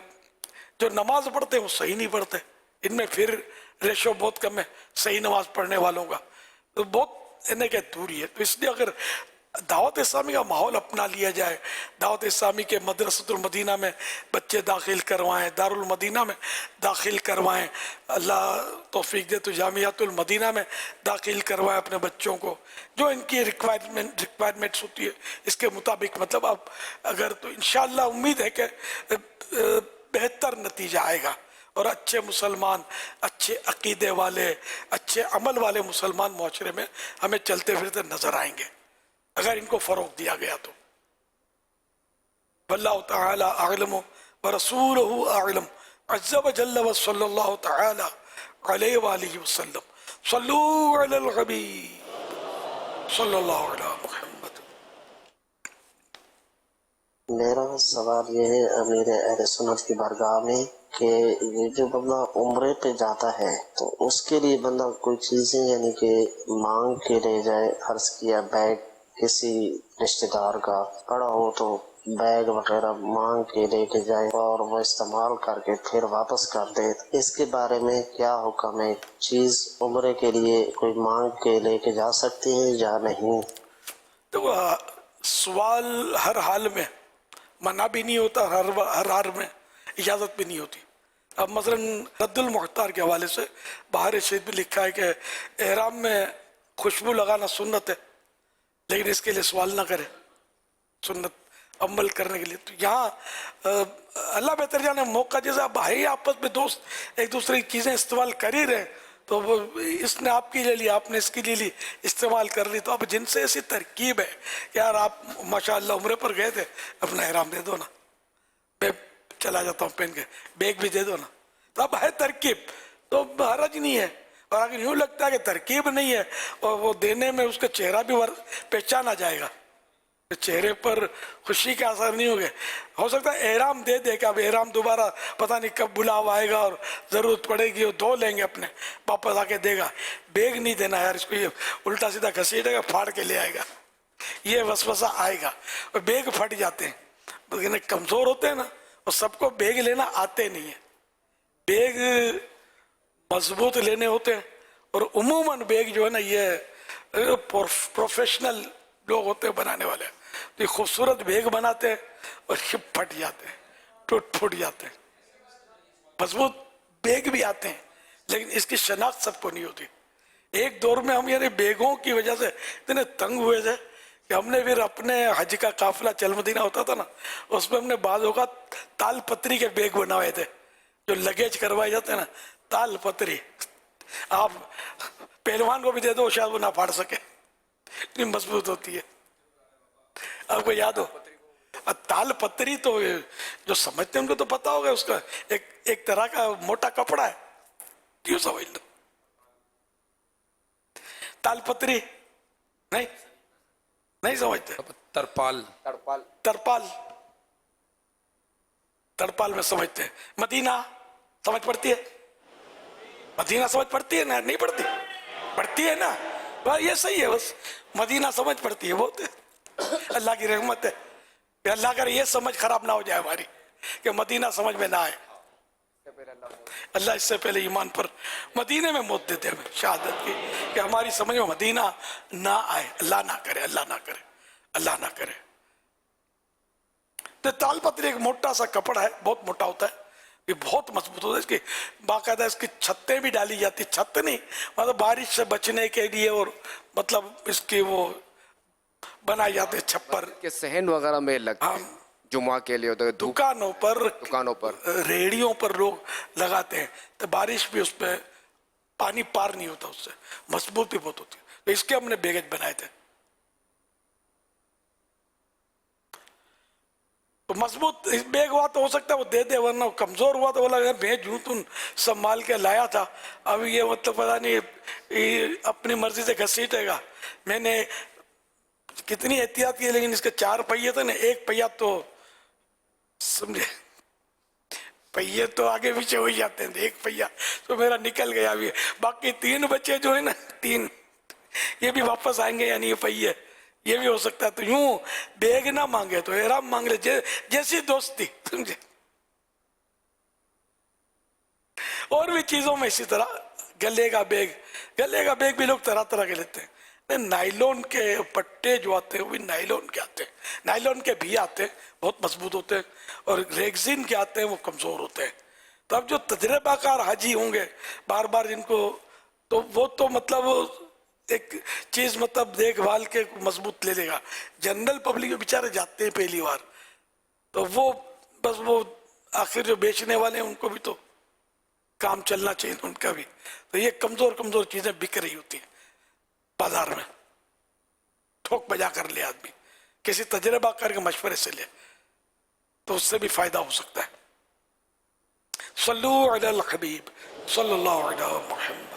जो नमाज पढ़ते हैं वो सही नहीं पढ़ते, इनमें फिर रेशो बहुत कम है सही नमाज पढ़ने वालों का, तो बहुत इन्हें क्या दूरी है। तो इसलिए अगर दावत इस्लामी का माहौल अपना लिया जाए, दावत इस्लामी के मदरसतुल मदीना में बच्चे दाखिल करवाएं, दारुल मदीना में दाखिल करवाएं, अल्लाह तौफीक दे तो जामियातुल मदीना में दाखिल करवाएं अपने बच्चों को, जो इनकी रिक्वायरमेंट्स होती है इसके मुताबिक। मतलब अब अगर तो इंशाअल्लाह उम्मीद है कि बेहतर नतीजा आएगा और अच्छे मुसलमान, अच्छे अकीदे वाले, अच्छे अमल वाले मुसलमान मुआशरे में हमें चलते फिरते नजर आएंगे अगर इनको फरोग दिया गया तो। वल्लाहु तआला अअलम व रसूलुहु अअलम अज़्ज़ व जल्ल व सल्लल्लाहु तआला अलैहि व आलिहि वसल्लम सल्लू अलल हबीब सल्लल्लाहु अलैहि मुहम्मद। मेरा सवाल ये है अमीर अहले सुन्नत की बारगाह में कि ये जो बंदा उम्रे पे जाता है तो उसके लिए बंदा कोई चीज़ें यानी कि मांग के ले जाए, अर्ज किया बैग किसी रिश्तेदार का पड़ा हो तो बैग वगैरह मांग के लेके जाए और वो इस्तेमाल करके फिर वापस कर दे, इसके बारे में क्या हुक्म है? चीज उम्रे के लिए कोई मांग के लेके जा सकती है या नहीं? तो सवाल हर हाल में मना भी नहीं होता, हर हाल में इजाज़त भी नहीं होती। अब मसलन रद्दुल मुख्तार के हवाले से बाहर शरीफ में लिखा है कि एहराम में खुशबू लगाना सुन्नत है, लेकिन इसके लिए सवाल ना करे, सुन्नत अमल करने के लिए। तो यहाँ अल्लाह बेहतर जाने, मौका जैसे अब भाई आपस में दोस्त एक दूसरे की चीज़ें इस्तेमाल कर ही रहे, तो वो इसने आपकी ले ली, आपने इसकी ले ली, इस्तेमाल कर ली। तो अब जिनसे ऐसी तरकीब है कि यार आप माशाअल्लाह उम्रे पर गए थे, अपना एहराम दे दो ना, मैं चला जाता हूँ पहन के, बैग भी दे दो ना, तो अब है तरकीब, तो हरज नहीं है। और अगर यूँ लगता है कि तरकीब नहीं है और वो देने में उसका चेहरा भी पहचाना जाएगा, चेहरे पर खुशी के असर नहीं होंगे, हो सकता है एहराम दे दे कि अब एहराम दोबारा पता नहीं कब बुलावा आएगा और ज़रूरत पड़ेगी, वो धो लेंगे अपने, वापस आके देगा। बैग नहीं देना यार, इसको ये उल्टा सीधा घसीटेगा, फाड़ के ले आएगा, ये वसवसा आएगा। और बैग फट जाते हैं, लेकिन कमज़ोर होते हैं ना, और सबको बैग लेना आते नहीं है, बैग मजबूत लेने होते हैं। और उमूमन बैग जो है ना, ये प्रोफेशनल लोग होते हैं बनाने वाले, तो ये खूबसूरत बैग बनाते हैं और ये फट जाते हैं, टूट फूट जाते हैं। मजबूत बैग भी आते हैं, लेकिन इसकी शनाख्त सबको नहीं होती। एक दौर में हम यानी बैगों की वजह से इतने तंग हुए थे कि हमने फिर अपने हज का काफिला चल मदीना होता था ना, उसमें हमने बाज़ों का ताल पत्री के बैग बनवाए थे, जो लगेज करवाए जाते हैं ना, ताल पत्री। आप पहलवान को भी दे दो, शायद वो ना फाड़ सके, इतनी मजबूत होती है। आपको याद हो ताल पत्री? तो जो समझते हैं उनको तो पता होगा, उसका एक तरह का मोटा कपड़ा है, क्यों समझ लो। ताल पत्री नहीं समझते? तरपाल तरपाल में समझते हैं। मदीना समझ पड़ती है? मदीना समझ पड़ती है ना? नहीं पड़ती? पड़ती है ना? बस ये सही है, बस मदीना समझ पड़ती है, बहुत अल्लाह की रहमत है। अल्लाह करे ये समझ खराब ना हो जाए हमारी कि मदीना समझ में ना आए। अल्लाह इससे पहले ईमान पर मदीने में मौत देते हैं शहादत की, कि हमारी समझ में मदीना ना आए। अल्लाह ना करे, अल्लाह ना करे, अल्लाह ना करे। तो तालपत्री एक मोटा सा कपड़ा है, बहुत मोटा होता है, ये बहुत मजबूत होता है। इसकी बाकायदा इसकी छत्तें भी डाली जाती, छत नहीं मतलब बारिश से बचने के लिए, और मतलब इसकी वो बनाए जाते छप्पर के सहन वगैरह में लगते हैं, जुमा के लिए होते हैं, दुकानों पर रेहड़ियों पर लोग लगाते हैं, तो बारिश भी उस पर पानी पार नहीं होता, उससे मजबूत भी बहुत होती है। तो इसके हमने बैगेज बनाए थे, तो मजबूत बैग हुआ तो हो सकता है वो दे दे, वरना कमजोर हुआ तो बोला मैं जूतून संभाल के लाया था, अब ये मतलब पता नहीं ये अपनी मर्जी से घसीटेगा। मैंने कितनी एहतियात की, लेकिन इसके 4 पहिए थे ना, एक पहिया तो समझे, पहिए तो आगे पीछे हो ही जाते हैं, एक पहिया तो मेरा निकल गया अभी। बाकी 3 बच्चे जो है ना, 3 ये भी वापस आएंगे, यानी ये पहिए ये भी हो सकता है। तो यूं बैग ना मांगे तो एहराम मांग ले, जैसी दोस्ती, समझे। और भी चीजों में इसी तरह गले का बैग भी लोग तरह तरह के लेते हैं। नाइलॉन के पट्टे जो आते हैं वो भी नाइलॉन के आते हैं, नाइलॉन के भी आते हैं, बहुत मजबूत होते हैं, और रेगजिन के आते हैं, वो कमजोर होते हैं। तो अब जो तजर्बाकार हाजी होंगे बार बार जिनको, तो वो तो मतलब एक चीज मतलब देखभाल के मजबूत ले लेगा। जनरल पब्लिक बेचारे जाते हैं पहली बार, तो वो बस वो आखिर जो बेचने वाले हैं उनको भी तो काम चलना चाहिए, उनका भी। तो ये कमजोर चीजें बिक रही होती है बाजार में, ठोक बजा कर ले आदमी, किसी तजर्बाकार के मशवरे से ले, तो उससे भी फायदा हो सकता है। सल्लू अलल हबीब सल्लल्लाहु अलैहि मुहम्मद।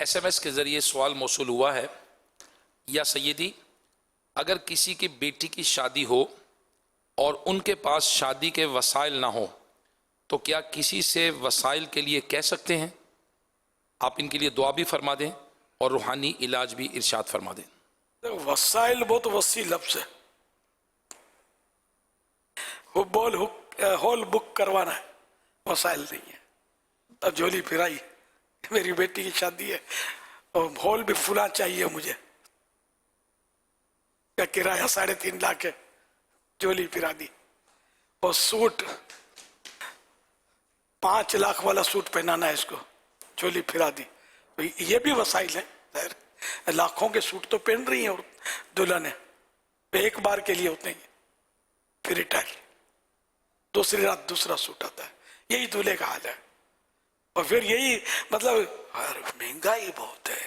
SMS के ज़रिए सवाल मौसूल हुआ है, या सैयदी अगर किसी की बेटी की शादी हो और उनके पास शादी के वसाइल ना हो, तो क्या किसी से वसाइल के लिए कह सकते हैं? आप इनके लिए दुआ भी फरमा दें और रूहानी इलाज भी इरशाद फरमा दें। वसाइल बहुत वसी लफ्ज है, हॉल बुक करवाना है, वसाइल नहीं है। तब झोली फिराई, मेरी बेटी की शादी है और हॉल भी फुला चाहिए मुझे, क्या किराया 3.5 लाख है, झोली फिरा दी। और सूट 5 लाख वाला सूट पहनाना है इसको, झोली फिरा दी। तो ये भी वसाइल है, लाखों के सूट तो पहन रही है और दुल्हन है, एक बार के लिए होते हैं, फिर रिटायर, दूसरी रात दूसरा सूट आता है। यही दूल्हे का हाल है। और फिर यही मतलब महंगाई बहुत है,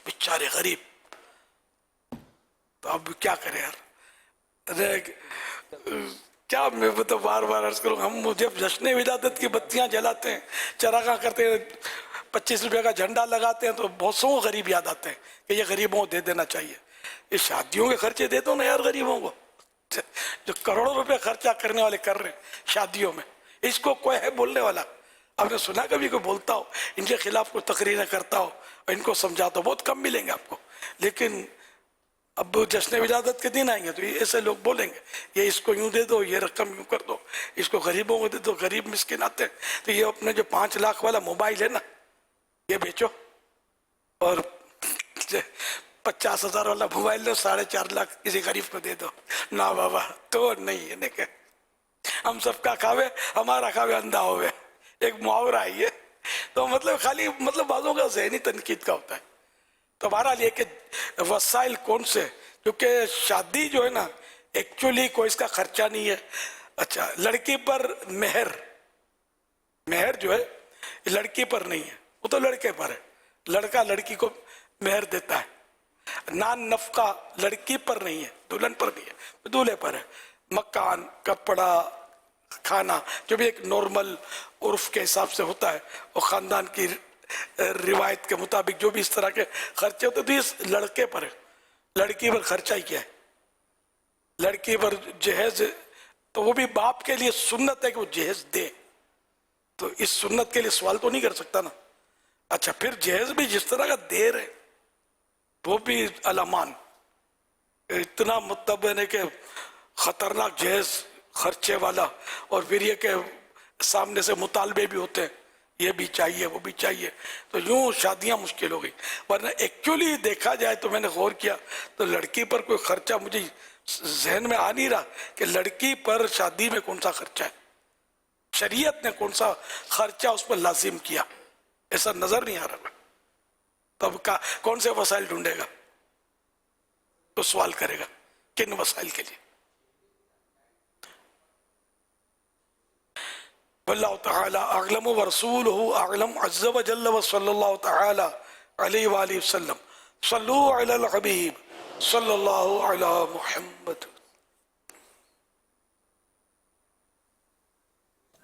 बेचारे गरीब, तो अब क्या करें यार। अरे क्या मैं मतलब बार बार अर्ज करूँ, हम जब जश्न विलादत की बत्तियां जलाते हैं, चरागाह करते हैं, 25 रुपये का झंडा लगाते हैं, तो बहुत सौ गरीब याद आते हैं कि ये गरीबों को दे देना चाहिए। ये शादियों के खर्चे दे दो ना यार गरीबों को, जो करोड़ों रुपए खर्चा करने वाले कर रहे हैं शादियों में, इसको कोई है बोलने वाला? आपने सुना कभी कोई बोलता हो, इनके खिलाफ कोई तकरीरें करता हो और इनको समझाता हो? बहुत कम मिलेंगे आपको। लेकिन अब जश्न विलादत के दिन आएंगे तो ये ऐसे लोग बोलेंगे, ये इसको यूं दे दो, ये रकम यूं कर दो, इसको गरीबों को दे दो, गरीब मिस्किन आते हैं। तो ये अपने जो 5 लाख वाला मोबाइल है ना, ये बेचो और 50,000 वाला मोबाइल लो, 4.5 लाख किसी गरीब को दे दो। ना बाबा, तो नहीं है, देखे हम सबका खावे हमारा खावे अंधा होवे, एक मुहावरा है ये। तो मतलब खाली मतलब बातों का ज़हनी तनकीद का होता है। तो बहरहाल ये कि वसाइल कौन से, क्योंकि शादी जो है ना एक्चुअली कोई इसका खर्चा नहीं है। अच्छा, लड़की पर मेहर जो है लड़की पर नहीं है, वो तो लड़के पर है। लड़का लड़की को मेहर देता है। नान नफका लड़की पर नहीं है, दुल्हन पर नहीं है, दूल्हे पर है। मकान, कपड़ा, खाना, जो भी एक नॉर्मल उर्फ के हिसाब से होता है और ख़ानदान की रिवायत के मुताबिक जो भी इस तरह के खर्चे होते, तो इस लड़के पर है। लड़की पर खर्चा ही क्या है? लड़की पर जहेज, तो वो भी बाप के लिए सुन्नत है कि वो जहेज दे, तो इस सुन्नत के लिए सवाल तो नहीं कर सकता ना। अच्छा, फिर जहेज भी जिस तरह का दे रहे वो भी अलामान, इतना मतलब है कि खतरनाक जहेज खर्चे वाला, और फिर ये कि सामने से मुतालबे भी होते हैं, ये भी चाहिए वो भी चाहिए, तो यूं शादियां मुश्किल हो गई। वरना एक्चुअली देखा जाए तो मैंने गौर किया तो लड़की पर कोई खर्चा मुझे जहन में आ नहीं रहा कि लड़की पर शादी में कौन सा खर्चा है, शरीयत ने कौन सा खर्चा उस पर लाजिम किया, ऐसा नजर नहीं आ रहा। तब का कौन से वसाइल ढूंढेगा, तो सवाल करेगा किन वसाइल के लिए। वल्लाहु तआला अअलम व रसूलुहु अअलम अज़्ज़ व जल्ल व सल्लल्लाहु तआला अलैहि व आलिहि वसल्लम सल्लु अलल हबीब सल्लल्लाहु अला मुहम्मद।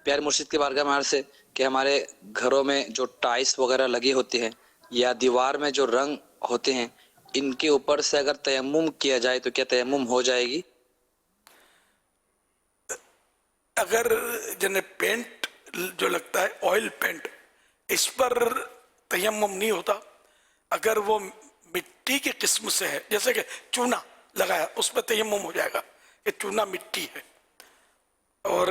प्यारे मुर्शिद के बारगाह में अर्ज़ है कि हमारे घरों में जो टाइल्स वगैरह लगी होती हैं या दीवार में जो रंग होते हैं, इनके ऊपर से अगर तयम्मुम किया जाए तो क्या तयम्मुम हो जाएगी? अगर जने पेंट जो लगता है ऑयल पेंट, इस पर तयम्मुम नहीं होता। अगर वो मिट्टी की किस्म से है, जैसे कि चूना लगाया, उस पर तयम्मुम हो जाएगा कि चूना मिट्टी है। और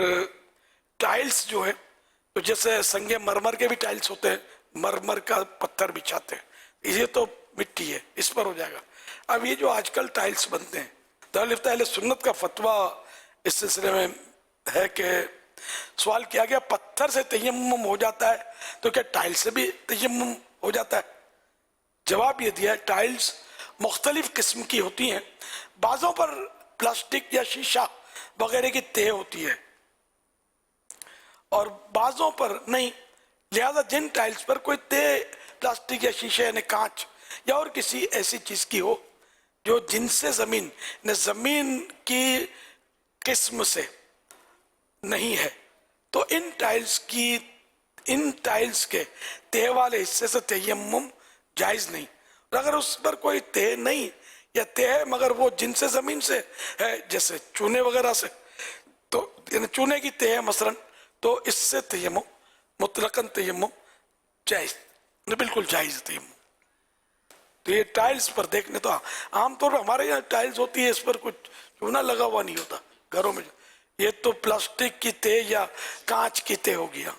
टाइल्स जो है, तो जैसे संगे मरमर के भी टाइल्स होते हैं, मरमर का पत्थर बिछाते हैं, ये तो मिट्टी है, इस पर हो जाएगा। अब ये जो आजकल टाइल्स बनते हैं, तो अहले सुन्नत का फतवा इस सिलसिले में है कि सवाल किया गया पत्थर से तयम्मुम हो जाता है तो क्या टाइल्स से भी तयम्मुम हो जाता है? जवाब ये दिया, टाइल्स मुख्तलिफ किस्म की होती हैं, बाज़ों पर प्लास्टिक या शीशा वगैरह की तह होती है और बाज़ों पर नहीं। लिहाजा जिन टाइल्स पर कोई तह प्लास्टिक या शीशे यानी कांच या और किसी ऐसी चीज़ की हो जो जिनसे ज़मीन की किस्म से नहीं है, तो इन टाइल्स के तह वाले हिस्से से तयम्मुम जायज़ नहीं। और अगर उस पर कोई तह नहीं या तह मगर वो जिनसे ज़मीन से है, जैसे चूने वगैरह से, तो चूने की तह मसलन, तो इससे तयम्मुम मुतलकन तयम्मुम जायज़, बिल्कुल जायज़ तयम्मुम। تو یہ ٹائلز پر دیکھنے تو عام طور پر ہمارے یہاں ٹائلز ہوتی ہے اس پر کچھ چونا لگا ہوا نہیں ہوتا گھروں میں. یہ تو پلاسٹک کی تہ یا کانچ کی تہ ہو گیا.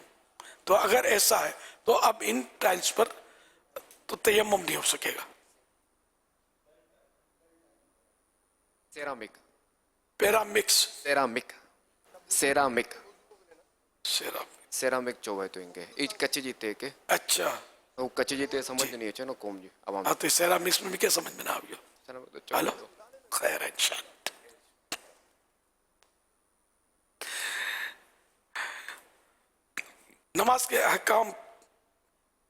تو اگر ایسا ہے تو اب ان ٹائلز پر تو تیمم نہیں ہو سکے گا. سیرامک پیرامکس سیرامک سیرامک جو ہے تو ان کے کچے جیتے کے اچھا وہ کچے جیتے سمجھ نہیں اچھا نا قوم جی عوام ہاں تو سیرامکس میں بھی کیا سمجھ میں نہ آ گیا. خیر ہے انشاءاللہ. نماز کے احکام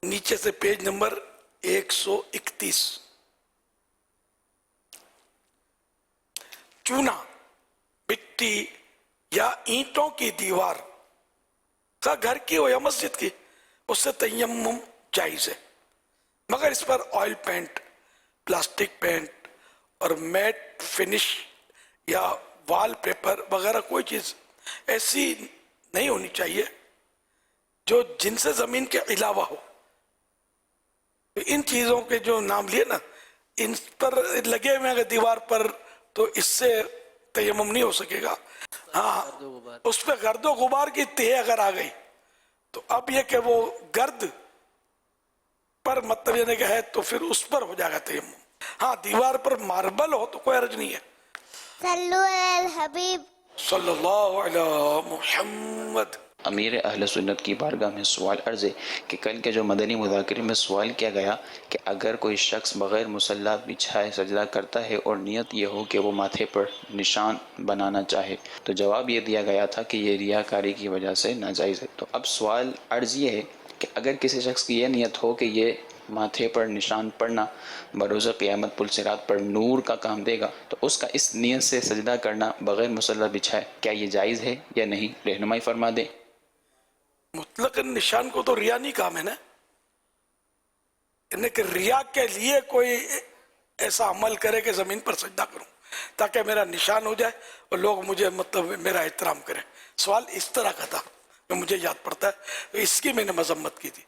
نیچے سے پیج نمبر 131. چونا مٹی یا اینٹوں کی دیوار کا گھر کی ہو یا مسجد کی اس سے تیمم جائز ہے مگر اس پر آئل پینٹ پلاسٹک پینٹ اور میٹ فنش یا وال پیپر وغیرہ کوئی چیز ایسی نہیں ہونی چاہیے جو جن سے زمین کے علاوہ ہو. ان چیزوں کے جو نام لیے نا ان پر لگے ہوئے اگر دیوار پر تو اس سے تیمم نہیں ہو سکے گا. ہاں اس پہ گرد و غبار کی تہ اگر آ گئی تو اب یہ کہ وہ گرد پر مطلب یہ کہ ہے تو پھر اس پر ہو جائے گا تیمم. ہاں دیوار پر ماربل ہو تو کوئی حرج نہیں ہے. صلو علی الحبیب صلی اللہ علی محمد. امیر اہل سنت کی بارگاہ میں سوال عرض ہے کہ کل کے جو مدنی مذاکرے میں سوال کیا گیا کہ اگر کوئی شخص بغیر مصلی بچھائے سجدہ کرتا ہے اور نیت یہ ہو کہ وہ ماتھے پر نشان بنانا چاہے تو جواب یہ دیا گیا تھا کہ یہ ریاکاری کی وجہ سے ناجائز ہے. تو اب سوال عرض یہ ہے کہ اگر کسی شخص کی یہ نیت ہو کہ یہ ماتھے پر نشان پڑنا بروز قیامت پل صراط پر نور کا کام دے گا تو اس کا اس نیت سے سجدہ کرنا بغیر مصلی بچھائے کیا یہ جائز ہے یا نہیں؟ رہنمائی فرما دیں. مطلق نشان کو تو ریا نہیں کام ہے نا. کہ ریا کے لیے کوئی ایسا عمل کرے کہ زمین پر سجدہ کروں تاکہ میرا نشان ہو جائے اور لوگ مجھے مطلب میرا احترام کریں. سوال اس طرح کا تھا جو مجھے یاد پڑتا ہے تو اس کی میں نے مذمت کی تھی.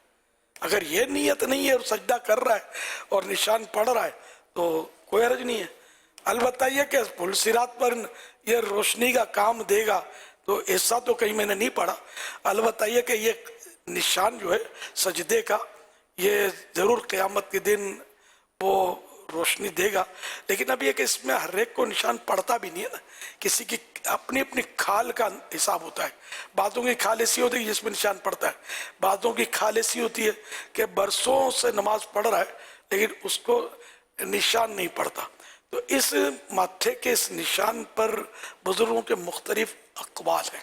اگر یہ نیت نہیں ہے اور سجدہ کر رہا ہے اور نشان پڑھ رہا ہے تو کوئی حرج نہیں ہے. البتہ یہ کہ پل صراط پر یہ روشنی کا کام دے گا تو ایسا تو کہیں میں نے نہیں پڑھا. البتہ یہ کہ یہ نشان جو ہے سجدے کا یہ ضرور قیامت کے دن وہ روشنی دے گا. لیکن اب یہ کہ اس میں ہر ایک کو نشان پڑتا بھی نہیں ہے نا. کسی کی اپنی اپنی کھال کا حساب ہوتا ہے. بعضوں کی کھال ایسی ہوتی ہے جس میں نشان پڑتا ہے. بعضوں کی کھال ایسی ہوتی ہے کہ برسوں سے نماز پڑھ رہا ہے لیکن اس کو نشان نہیں پڑتا. تو اس ماتھے کے اس نشان پر بزرگوں کے مختلف اقوال ہیں.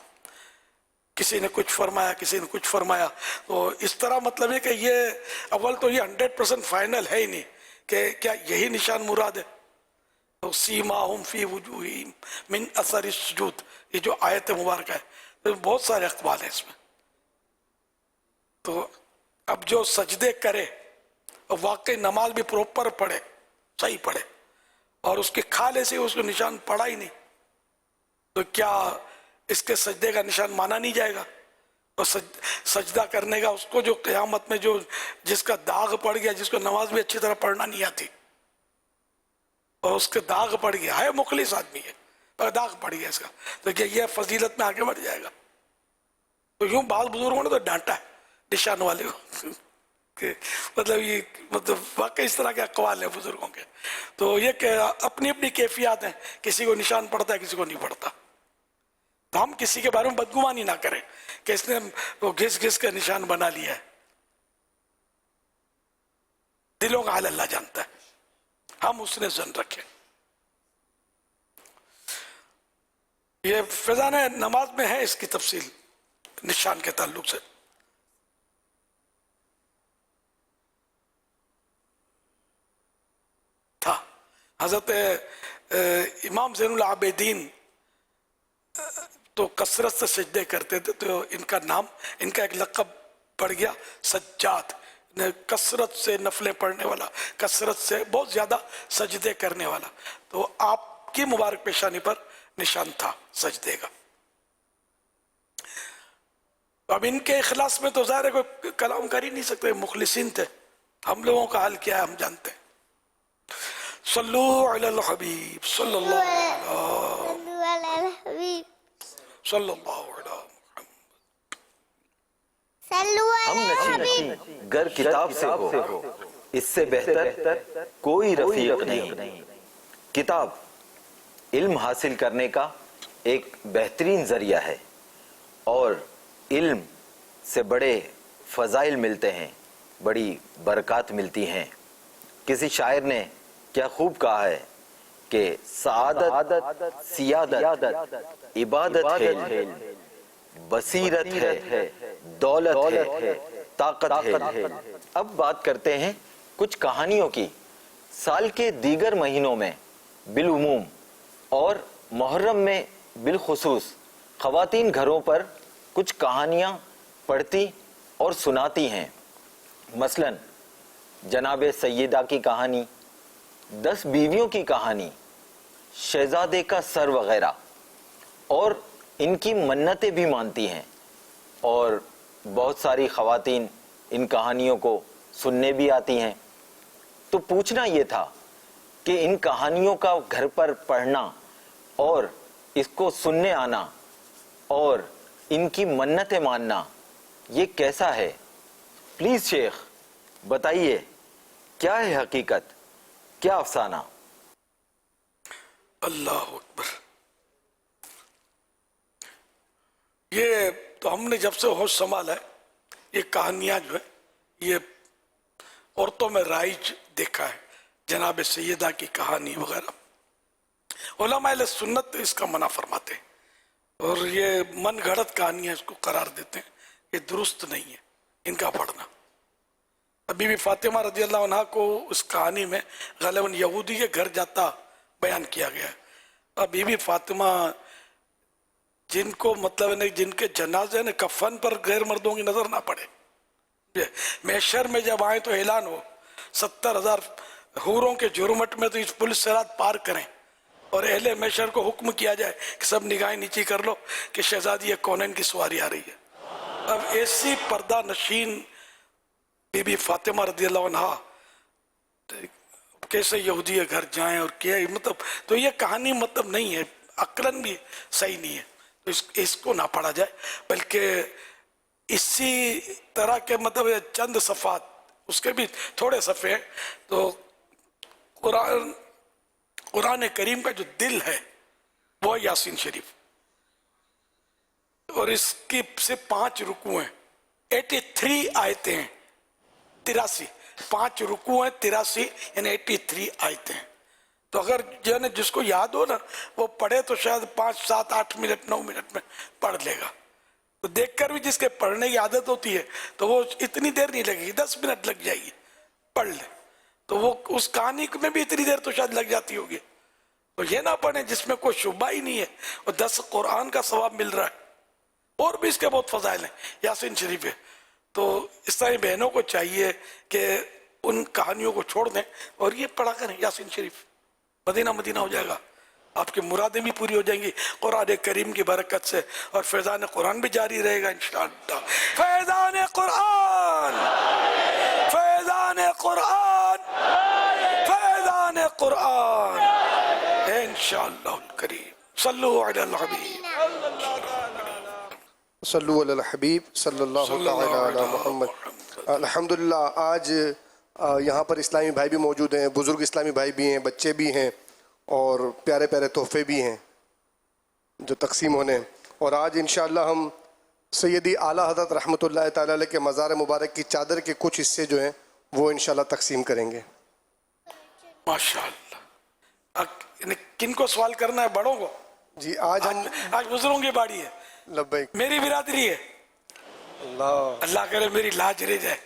کسی نے کچھ فرمایا کسی نے کچھ فرمایا. تو اس طرح مطلب ہے کہ یہ اول تو یہ 100% فائنل ہے ہی نہیں کہ کیا یہی نشان مراد ہے. تو سیماہم فی وجوہہم من اثر السجود یہ جو آیت مبارکہ ہے تو بہت سارے اقوال ہیں اس میں. تو اب جو سجدے کرے اور واقعی نماز بھی پروپر پڑھے صحیح پڑھے اور اس کی کھال ایسی اس کو نشان پڑا ہی نہیں تو کیا اس کے سجدے کا نشان مانا نہیں جائے گا؟ اور سجدہ کرنے کا اس کو جو قیامت میں جو جس کا داغ پڑ گیا جس کو نماز بھی اچھی طرح پڑھنا نہیں آتی اور اس کے داغ پڑ گیا ہے مخلص آدمی ہے پر داغ پڑ گیا اس کا تو کیا یہ فضیلت میں آگے بڑھ جائے گا؟ تو یوں بعض بزرگوں نے تو ڈانٹا ہے نشان والے کو کہ مطلب یہ مطلب واقعی اس طرح کے اقوال ہیں بزرگوں کے. تو یہ کہ اپنی اپنی کیفیات ہیں کسی کو نشان پڑتا ہے کسی کو نہیں پڑتا. تو ہم کسی کے بارے میں بدگمانی نہ کریں کہ اس نے وہ گھس گھس کا نشان بنا لیا ہے. دلوں کا حال اللہ جانتا ہے ہم اس نے ظن رکھیں. یہ فضان نماز میں ہے اس کی تفصیل نشان کے تعلق سے. تھا حضرت امام زین العابدین تو کثرت سے سجدے کرتے تھے تو ان کا نام ان کا ایک لقب پڑ گیا سجاد. کثرت سے نفلیں پڑھنے والا کثرت سے بہت زیادہ سجدے کرنے والا. تو آپ کی مبارک پیشانی پر نشان تھا سجدے کا. اب ان کے اخلاص میں تو ظاہر ہے کوئی کلام کر ہی نہیں سکتے. مخلصین تھے. ہم لوگوں کا حال کیا ہے ہم جانتے ہیں. सल्लू अलल हबीब सल्लल्लाहु हम नशीब गर किताब से हो, इससे बेहतर कोई रफीक नहीं। किताब इल्म हासिल करने का एक बेहतरीन जरिया है और इल्म से बड़े फजाइल मिलते हैं, बड़ी बरकत मिलती हैं। किसी शायर ने क्या खूब कहा है कि सआदत सियादत इबादत है, बसीरत है, दौलत है, ताकत है। अब बात करते हैं कुछ कहानियों की। साल के दीगर महीनों में बिलउमूम और मुहर्रम में बिलखुसूस ख़वातीन घरों पर कुछ कहानियाँ पढ़ती और सुनाती हैं। मसलन जनाब सैयदा की कहानी, 10 बीवियों की कहानी, शहजादे का सर वगैरह, और इनकी मन्नतें भी मानती हैं। और बहुत सारी ख़वातीन इन कहानियों को सुनने भी आती हैं। तो पूछना ये था कि इन कहानियों का घर पर पढ़ना और इसको सुनने आना और इनकी मन्नतें मानना ये कैसा है? प्लीज शेख बताइए, क्या है हकीकत, क्या अफसाना? अल्लाह अकबर। ये तो हमने जब से होश संभाला है, ये कहानियां जो है ये औरतों में राइज देखा है। जनाब सैयदा की कहानी वगैरह उलमा सुन्नत इसका मना फरमाते हैं और ये मन गढ़ंत कहानियां इसको करार देते हैं। ये दुरुस्त नहीं है इनका पढ़ना। अभी भी फातिमा रजी अल्लाह अन्हा को उस कहानी में गलबन यहूदी के घर जाता बयान किया गया है। अभी भी फातिमा जिनको मतलब नहीं, जिनके जनाजे ने कफन पर गैर मर्दों की नजर ना पड़े, महशर में जब आए तो ऐलान हो 70,000 हूरों के जुर्मट में तो इस पुलिस सिरात पार करें और अहले महशर को हुक्म किया जाए कि सब निगाहें नीची कर लो कि शहजादी कौनैन की सवारी आ रही है। अब ऐसी पर्दा नशीन बीबी फातिमा रज़ी अल्लाह अन्हा कैसे यहूदी के घर जाएं और क्या, मतलब तो ये कहानी मतलब नहीं है, अक्लन भी सही नहीं है। तो इसको ना पढ़ा जाए, बल्कि इसी तरह के मतलब चंद सफ़ात, उसके भी थोड़े सफ़े हैं। तो कुरान करीम का जो दिल है वो यासीन शरीफ, और इसकी से 5 रुकू हैं, 83 आयतें हैं, 83, 5 रुकू हैं, 83 यानी 83 आयतें हैं। तो अगर जो है जिसको याद हो ना वो पढ़े तो शायद 5, 7, 8 मिनट 9 मिनट में पढ़ लेगा। तो देखकर भी जिसके पढ़ने की आदत होती है तो वो इतनी देर नहीं लगेगी, 10 मिनट लग जाएगी, पढ़ ले। तो वो उस कहानी में भी इतनी देर तो शायद लग जाती होगी। तो ये ना पढ़े जिसमें कोई शुबा ही नहीं है और 10 कुरान का सवाब मिल रहा है, और भी इसके बहुत फजाइल हैं, यासीन शरीफ है। तो इस तरह बहनों को चाहिए कि उन कहानियों को छोड़ दें और ये पढ़ा करें यासीन शरीफ। मदीना मदीना हो जाएगा, आपकी मुरादें भी पूरी हो जाएंगी कुरान करीम की बरकत से, और फैज़ान कुरान भी जारी रहेगा इंशाअल्लाह। फैज़ान कुरान, फैज़ान कुरान, फैज़ान कुरान इंशाअल्लाह करीम। सल्लु अलल हबीब, सल्लु अलल हबीब सल्लल्लाहु तआला अला मुहम्मद। अल्हम्दुलिल्लाह आज यहाँ पर इस्लामी भाई भी मौजूद हैं, बुज़ुर्ग इस्लामी भाई भी हैं, बच्चे भी हैं, और प्यारे प्यारे तोहफे भी हैं जो तकसीम होने। और आज इंशाअल्लाह हम सैयदी आला हज़रत रहमतुल्लाह ताला अलैह के मज़ार मुबारक की चादर के कुछ हिस्से जो हैं वो इंशाअल्लाह तकसीम करेंगे। माशाअल्लाह। किन को सवाल करना है? बड़ों को जी। आज बुजुर्गों की बाड़ी है। लब्बैक। मेरी बिरादरी है। अल्लाह करे मेरी लाज रह जाए।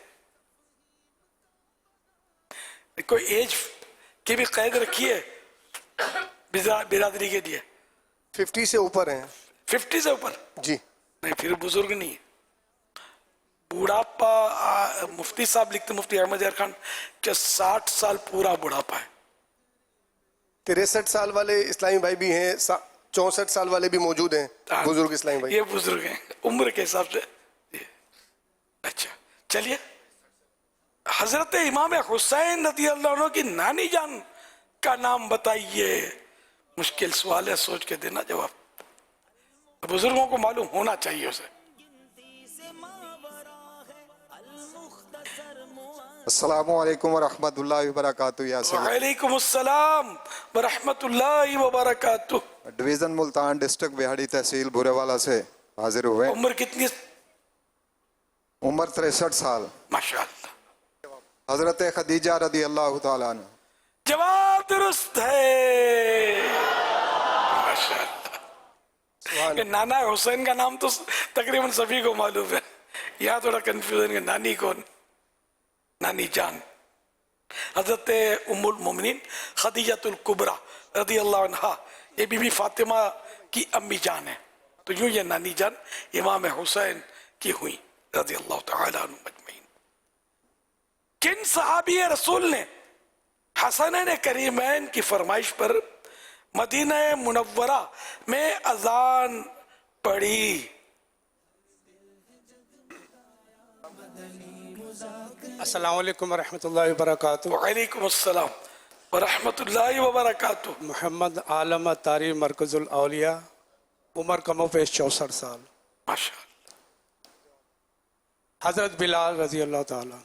कोई एज की भी कैद रखी है बिरादरी के लिए? 50 से ऊपर हैं। 50 से ऊपर? जी। नहीं, फिर बुजुर्ग नहीं है। बुढ़ापा, मुफ्ती साहब लिखते, मुफ्ती अहमद यार खान, कि 60 साल पूरा बुढ़ापा है। 63 साल वाले इस्लामी भाई भी हैं, 64 साल वाले भी मौजूद हैं बुजुर्ग इस्लामी भाई। ये बुजुर्ग हैं उम्र के हिसाब से। अच्छा चलिए, हजरत इमाम हुसैन रज़ी अल्लाह अन्हु की नानी जान का नाम बताइए। मुश्किल सवाल है, सोच के देना जवाब। बुजुर्गों को मालूम होना चाहिए उसे। अस्सलामु अलैकुम व रहमतुल्लाहि व बरकातुहू। या सैयद, वालेकुम अस्सलाम व रहमतुल्लाहि व बरकातुहू। डिवीजन मुल्तान, डिस्ट्रिक्ट बिहाड़ी, तहसील बुरेवाला से हाजिर हुए। उम्र कितनी? उम्र 63 साल। माशाअल्लाह। हजरत खदीजा रदी अल्लाह तआला अन्हा। जवाब दुरुस्त है, माशाअल्लाह। कि नाना हुसैन का नाम तो तकरीबन सभी को मालूम है, यहाँ थोड़ा कंफ्यूजन है। नानी कौन? नानी जान हजरत उम्मुल मोमिनीन खदीजतुल कुबरा रदी अल्लाह अन्हा, ये बीबी फातिमा की अम्मी जान है। तो यूं ये नानी जान इमाम हुसैन की हुई रदी अल्लाह तआला अन्हुम अजमईन। किन सहाबी रसूल ने हसनैन करीमैन की फरमाइश पर मदीना मुनव्वरा में अजान पढ़ी? अस्सलाम वालेकुम रहमतुल्लाहि व बरकातुहू। वालेकुम अस्सलाम व रहमतुल्लाहि व बरकातुहू। मोहम्मद आलम तारी मरकजुल औलिया, उम्र कमो पेश 64 साल। माशाअल्लाह। हजरत बिलाल रजी अल्लाह ताला।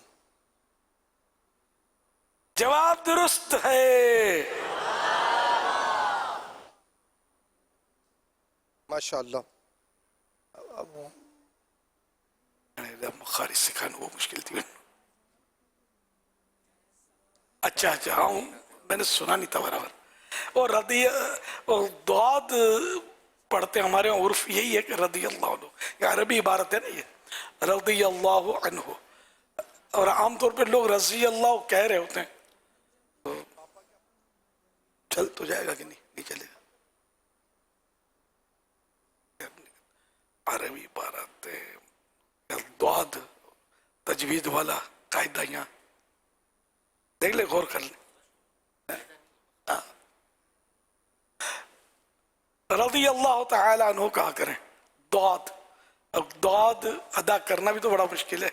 जवाब दुरुस्त है, माशाअल्लाह। बुखारी सिखाना वो मुश्किल थी। अच्छा हाँ, मैंने सुना नहीं था बराबर। और रदी और दाद पढ़ते हमारे यहाँ उर्फ यही है कि रदी अल्लाह अन्हु, ये अरबी इबारत है ना, ये रदी अल्लाह अन्हु। और आमतौर पे लोग रजी अल्लाह कह रहे होते हैं, तो चल तो जाएगा कि नहीं चलेगा। अरबी इबारत दाद तजवीद वाला कायदा यहाँ देख ले, गौर कर ले। रज़ी अल्लाह तआला अन्हु कहा करें दाद। अब दाद अदा करना भी तो बड़ा मुश्किल है।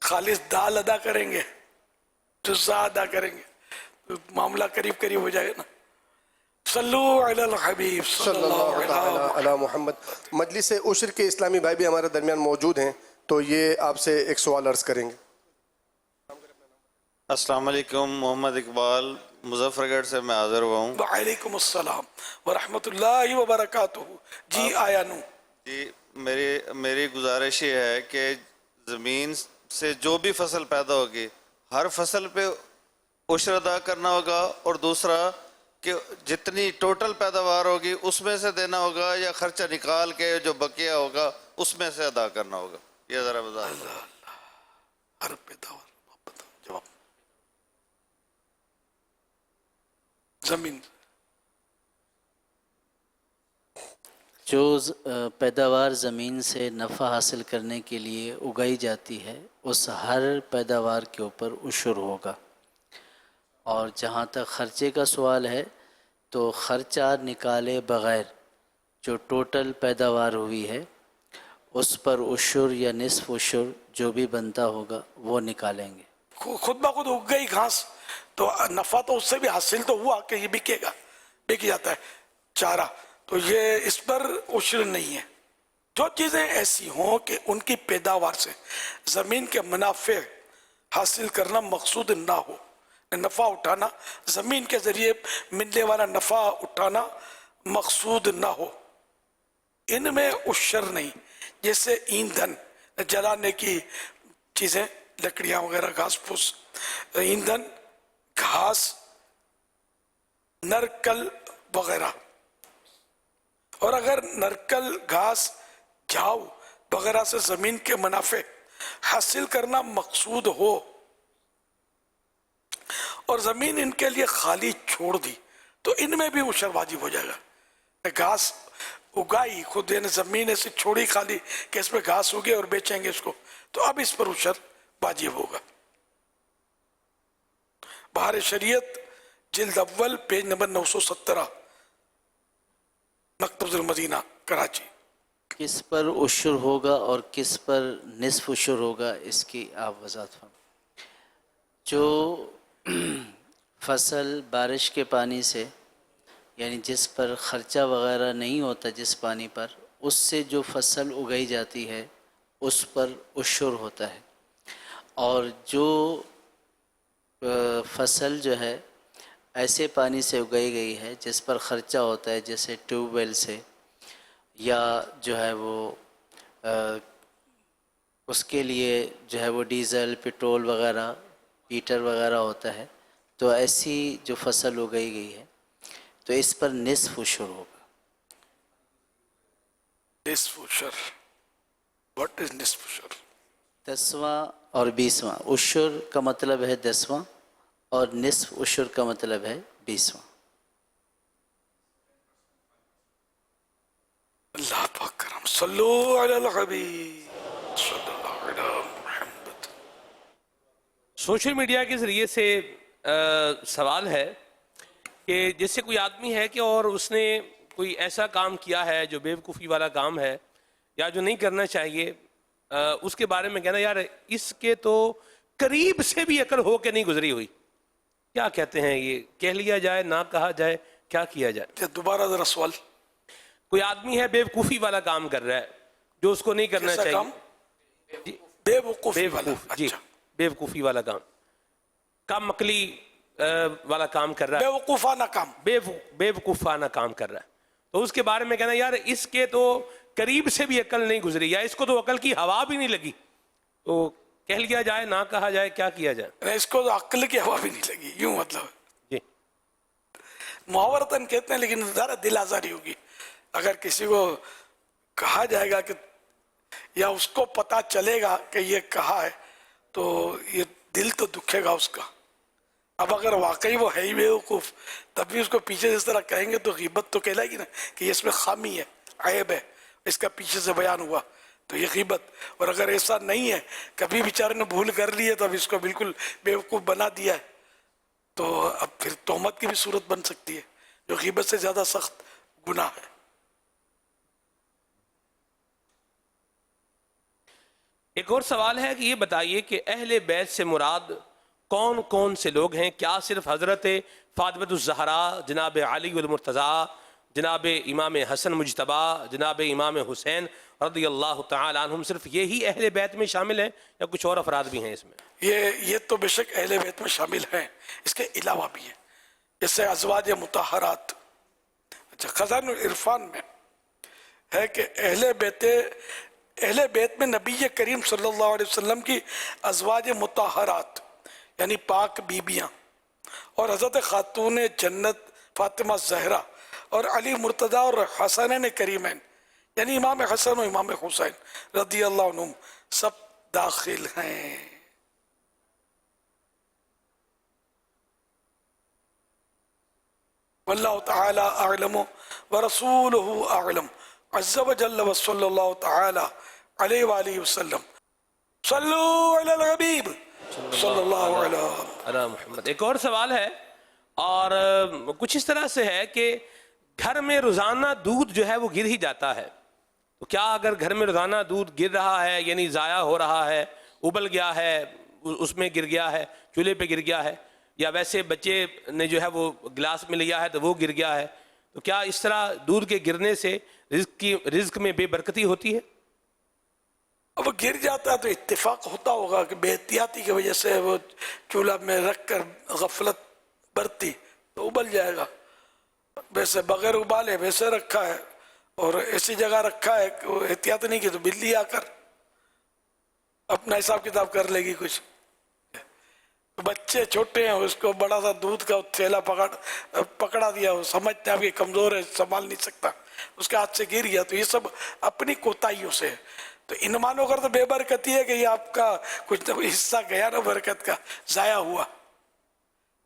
खालिस दाल अदा करेंगे, जुज़्ज़ा अदा करेंगे तो मामला करीब करीब हो जाएगा ना। सल्लु अलल हबीब सल्लल्लाहु अला मोहम्मद। मजलिस उश्र के इस्लामी भाई भी हमारे दरमियान मौजूद हैं, तो ये आपसे एक सवाल अर्ज करेंगे। अस्सलाम वालेकुम, मोहम्मद इकबाल मुजफ्फरगढ़ से मैं हाजिर हुआ हूँ। वालेकुम अस्सलाम व रहमतुल्लाहि व बरकातुहू। जी आया नू जी, मेरी गुजारिश ये है कि ज़मीन से जो भी फसल पैदा होगी हर फसल पे उश्र अदा करना होगा, और दूसरा कि जितनी टोटल पैदावार होगी उसमें से देना होगा, या खर्चा निकाल के जो बकिया होगा उसमें से अदा करना होगा। ये ज़रा बता। हर पैदावार जवाब जमीन जो पैदावार ज़मीन से नफ़ा हासिल करने के लिए उगाई जाती है उस हर पैदावार के ऊपर उशर होगा। और जहाँ तक ख़र्चे का सवाल है तो ख़र्चा निकाले बग़ैर जो टोटल पैदावार हुई है उस पर उशर या निस्फ उशर जो भी बनता होगा वो निकालेंगे। खुद ब खुद उग गई घास तो नफ़ा तो उससे भी हासिल तो हुआ कि ये बिकेगा, बिक जाता है चारा, तो ये इस पर उशर नहीं है। जो चीज़ें ऐसी हों कि उनकी पैदावार से ज़मीन के मुनाफे हासिल करना मकसूद ना हो, नफ़ा उठाना, ज़मीन के ज़रिए मिलने वाला नफ़ा उठाना मकसूद ना हो, इनमें उशर नहीं। जैसे ईंधन जलाने की चीज़ें, लकड़ियाँ वगैरह, घास फूस, ईंधन, घास, नरकल वगैरह। और अगर नरकल, घास, झाव वगैरह से ज़मीन के मुनाफे हासिल करना मकसूद हो और ज़मीन इनके लिए खाली छोड़ दी तो इनमें भी उशर वाजिब हो जाएगा। घास उगाई खुद, यानी ज़मीन ऐसी छोड़ी खाली कि इसमें घास उगे और बेचेंगे इसको, तो अब इस पर उशर वाजिब होगा। बहार शरीयत जिल्द अव्वल पेज नंबर 917, मकतबुल मदीना कराची। किस पर उशर होगा और किस पर निस्फ उशर होगा इसकी आप वजाहत फरमाएं। जो फसल बारिश के पानी से, यानी जिस पर ख़र्चा वग़ैरह नहीं होता जिस पानी पर, उससे जो फसल उगाई जाती है उस पर उशुर होता है। और जो फसल जो है ऐसे पानी से उगाई गई है जिस पर ख़र्चा होता है, जैसे ट्यूबवेल से, या जो है वो उसके लिए जो है वो डीज़ल पेट्रोल वग़ैरह हीटर वग़ैरह होता है, तो ऐसी जो फसल उगाई गई है तो इस पर निस्फ उशुर होगा। निस्फ उशुर, व्हाट इज निस्फ उशुर? 10वां और 20वां। उशुर का मतलब है 10वां और निस्फ उशुर का मतलब है 20वां। अल्लाह पाक करम, सल्लु अलल हबीब सल्लल्लाहु अलैहि मुहम्मद। सोशल मीडिया के ज़रिए से सवाल है कि जैसे कोई आदमी है कि और उसने कोई ऐसा काम किया है जो बेवकूफ़ी वाला काम है या जो नहीं करना चाहिए, उसके बारे में कहना यार इसके तो करीब से भी अकल हो के नहीं गुजरी हुई, क्या कहते हैं, ये कह लिया जाए ना कहा जाए, क्या किया जाए? दोबारा जरा सवाल। कोई आदमी है बेवकूफ़ी वाला काम कर रहा है जो उसको नहीं करना चाहिए। काम? बेवकूफ़ी वाला, जी, बेवकूफ़ी वाला काम, कम अकली वाला काम कर रहा है, बेवकूफ़ाना काम, बेवकूफ़ाना काम कर रहा है, तो उसके बारे में कहना यार इसके तो करीब से भी अकल नहीं गुजरी या इसको तो अकल की हवा भी नहीं लगी, तो कह लिया जाए ना कहा जाए, क्या किया जाए? इसको तो अक्ल की हवा भी नहीं लगी, यूं मतलब जी मुहावरतन कहते हैं, लेकिन ज़रा दिल आज़ारी होगी अगर किसी को कहा जाएगा कि या उसको पता चलेगा कि ये कहा है तो ये दिल तो दुखेगा उसका। अब अगर वाकई वो है ही बेवकूफ़ तब भी उसको पीछे इस तरह कहेंगे तो गीबत तो कहलाएगी ना कि ये इसमें खामी है, ऐब है, इसका पीछे से बयान हुआ तो ये गीबत। और अगर ऐसा नहीं है, कभी बेचारे ने भूल कर ली है तो अब इसको बिल्कुल बेवकूफ़ बना दिया है, तो अब फिर तोहमत की भी सूरत बन सकती है जो गीबत से ज़्यादा सख्त गुनाह है। एक और सवाल है कि ये बताइए कि अहले बैत से मुराद कौन कौन से लोग हैं? क्या सिर्फ हज़रत फ़ातिमतुज़्ज़हरा, जनाब अली वल मुर्तज़ा, जनाब इमाम हसन मुजतबा, जनाब इमाम हुसैन रज़ियल्लाहु तआला अन्हुम, सिर्फ यही अहले बैत में शामिल हैं या कुछ और अफराद भी हैं इसमें? ये तो बेशक अहले बैत में शामिल हैं, इसके अलावा भी है, जैसे अज़वाज मुतहरात। अच्छा, खज़ानुल इरफान में है कि अहले बैत में नबी करीम सल्लल्लाहु अलैहि वसल्लम की अज़वाज मुतहरात यानी पाक बीबियाँ और हज़रत खातून जन्नत फातिमा ज़हरा और अली मुर्तज़ा और हसनैन करीमैन यानी इमाम हसन और इमाम हुसैन रज़ियल्लाहु अन्हुम सब दाखिल हैं। वल्लाहु तआला अअलम व रसूलुहु अअलम अज़्ज़ व जल्ल व सल्लल्लाहु तआला अलैहि व आलिहि वसल्लम। सल्लु अलल हबीब सल्लल्लाहु अलैहि मुहम्मद। एक और सवाल है और कुछ इस तरह से है कि घर में रोज़ाना दूध जो है वो गिर ही जाता है, तो क्या अगर घर में रोज़ाना दूध गिर रहा है यानी ज़ाया हो रहा है, उबल गया है, उसमें गिर गया है, चूल्हे पे गिर गया है, या वैसे बच्चे ने जो है वो गिलास में लिया है तो वो गिर गया है, तो क्या इस तरह दूध के गिरने से रिज्क में बेबरकती होती है? अब गिर जाता है तो इत्तेफाक होता होगा कि बेहतियाती की वजह से वो चूल्हा में रख कर गफलत बरती तो उबल जाएगा, वैसे बगैर उबाले वैसे रखा है और ऐसी जगह रखा है कि वो एहतियात नहीं की तो बिल्ली आकर अपना हिसाब किताब कर लेगी कुछ। तो बच्चे छोटे हैं, उसको बड़ा सा दूध का थैला पकड़ा दिया, वो समझते हैं कि कमज़ोर है, संभाल नहीं सकता, उसके हाथ से गिर गया, तो ये सब अपनी कोताहियों से है। तो इन मानों कर तो बेबरकती है कि ये आपका कुछ न हिस्सा गया ना बरकत का, ज़ाया हुआ।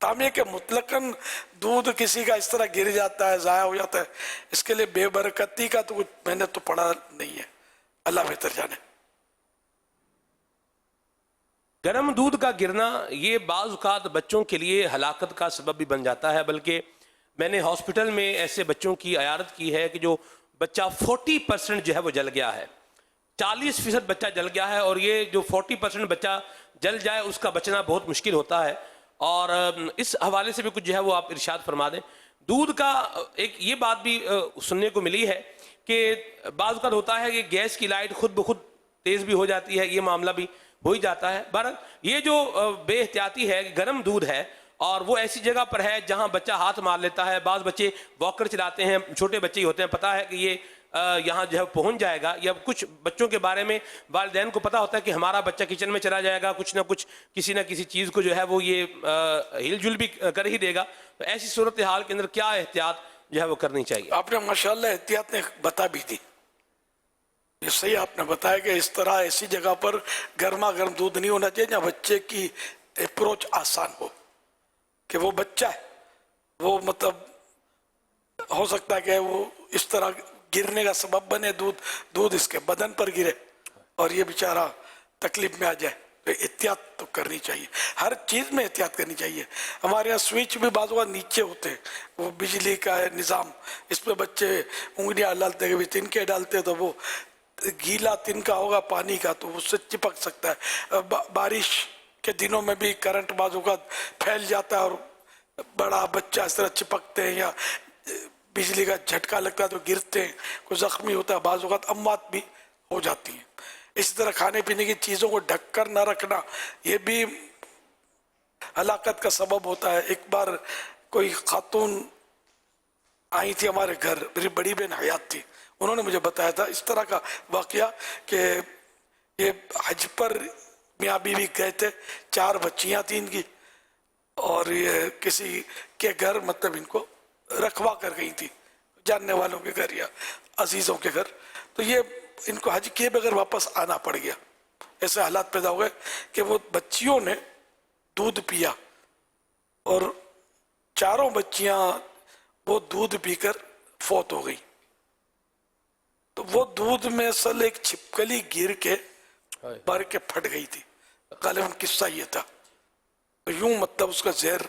तामे के मुतलकन दूध किसी का इस तरह गिर जाता है, ज़ाया हो जाता है, इसके लिए बेबरकती का तो कुछ मैंने तो पढ़ा नहीं है, अल्लाह बेहतर जाने। गर्म दूध का गिरना ये बाज़ औक़ात बच्चों के लिए हलाकत का सबब भी बन जाता है, बल्कि मैंने हॉस्पिटल में ऐसे बच्चों की अयारत की है कि जो बच्चा 40% जो है वो जल गया है, 40% बच्चा जल गया है, और ये जो 40% बच्चा जल जाए उसका बचना बहुत मुश्किल होता है। اور اس حوالے سے بھی کچھ جو ہے وہ آپ ارشاد فرما دیں. دودھ کا ایک یہ بات بھی سننے کو ملی ہے کہ بعض اوقات ہوتا ہے کہ گیس کی لائٹ خود بخود تیز بھی ہو جاتی ہے, یہ معاملہ بھی ہو ہی جاتا ہے. بہرحال یہ جو بے احتیاطی ہے, گرم دودھ ہے اور وہ ایسی جگہ پر ہے جہاں بچہ ہاتھ مار لیتا ہے. بعض بچے واکر چلاتے ہیں, چھوٹے بچے ہی ہوتے ہیں, پتہ ہے کہ یہ یہاں جو ہے پہنچ جائے گا. یا کچھ بچوں کے بارے میں والدین کو پتہ ہوتا ہے کہ ہمارا بچہ کچن میں چلا جائے گا, کچھ نہ کچھ کسی نہ کسی چیز کو جو ہے وہ یہ ہل جل بھی کر ہی دے گا. تو ایسی صورتحال کے اندر کیا احتیاط جو ہے وہ کرنی چاہیے؟ آپ نے ماشاءاللہ احتیاط نے بتا بھی دی. یہ صحیح آپ نے بتایا کہ اس طرح ایسی جگہ پر گرما گرم دودھ نہیں ہونا چاہیے جہاں بچے کی اپروچ آسان ہو, کہ وہ بچہ ہے, وہ مطلب ہو سکتا ہے کہ وہ اس طرح گرنے کا سبب بنے, دودھ اس کے بدن پر گرے اور یہ بیچارہ تکلیف میں آ جائے. تو احتیاط تو کرنی چاہیے, ہر چیز میں احتیاط کرنی چاہیے. ہمارے یہاں سوئچ بھی بعض اوقات نیچے ہوتے ہیں, وہ بجلی کا ہے نظام, اس پہ بچے انگلیاں ڈالتے ہیں, تنکے ڈالتے تو وہ گیلا تنکا ہوگا پانی کا تو اس سے چپک سکتا ہے. بارش کے دنوں میں بھی کرنٹ بعض اوقات پھیل جاتا ہے اور بڑا بچہ اس طرح چپکتے ہیں, یا بجلی کا جھٹکا لگتا ہے تو گرتے ہیں, کوئی زخمی ہوتا ہے, بعض اوقات اموات بھی ہو جاتی ہیں. اسی طرح کھانے پینے کی چیزوں کو ڈھک کر نہ رکھنا یہ بھی ہلاکت کا سبب ہوتا ہے. ایک بار کوئی خاتون آئی تھی ہمارے گھر, میری بڑی بہن حیات تھی, انہوں نے مجھے بتایا تھا اس طرح کا واقعہ کہ یہ حج پر میاں بیوی گئے تھے, 4 بچیاں تھیں ان کی, اور یہ کسی کے گھر مطلب ان کو رکھوا کر گئی تھی, جاننے والوں کے گھر یا عزیزوں کے گھر. تو یہ ان کو حج کیے بغیر واپس آنا پڑ گیا. ایسے حالات پیدا ہوئے کہ وہ بچیوں نے دودھ پیا اور 4 بچیاں وہ دودھ پی کر فوت ہو گئی. تو وہ دودھ میں اصل ایک چھپکلی گر کے بھر کے پھٹ گئی تھی. غالباً قصہ یہ تھا. یوں مطلب اس کا زہر,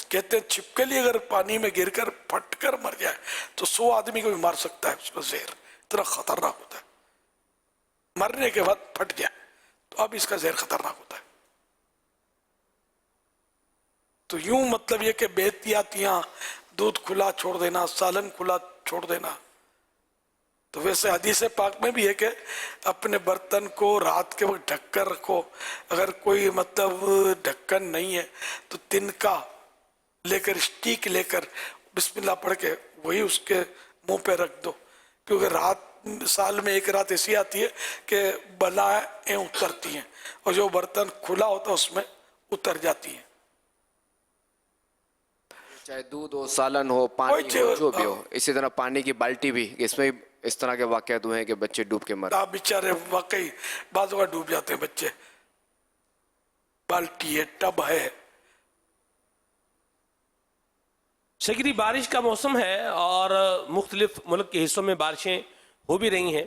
کہتے ہیں چھپکلی اگر پانی میں گر کر پھٹ کر مر جائے تو 100 آدمی کو بھی مار سکتا ہے. اس کا زہر اتنا خطرناک ہوتا ہے, مرنے کے بعد پھٹ جائے تو اب اس کا زہر خطرناک ہوتا ہے. تو یوں مطلب یہ کہ بے احتیاطیاں, دودھ کھلا چھوڑ دینا, سالن کھلا چھوڑ دینا. تو ویسے حدیث پاک میں بھی ہے کہ اپنے برتن کو رات کے وقت ڈھک کر رکھو. اگر کوئی مطلب ڈھکن نہیں ہے تو تنکا لے کر, اسٹیک لے کر بسم اللہ پڑھ کے وہی اس کے منہ پہ رکھ دو, کیونکہ رات سال میں ایک رات ایسی آتی ہے کہ بلائیں اترتی ہیں اور جو برتن کھلا ہوتا ہے اس میں اتر جاتی ہیں. چاہے دودھ ہو, سالن ہو, پانی ہو, جو بھی ہو. اسی طرح پانی کی بالٹی بھی, اس میں اس طرح کے واقعات ہوئے ہیں کہ بچے ڈوب کے مر, بیچارے واقعی بعض اوقات ڈوب جاتے ہیں بچے. بالٹی ہے, ٹب ہے. شکری بارش کا موسم ہے اور مختلف ملک کے حصوں میں بارشیں ہو بھی رہی ہیں.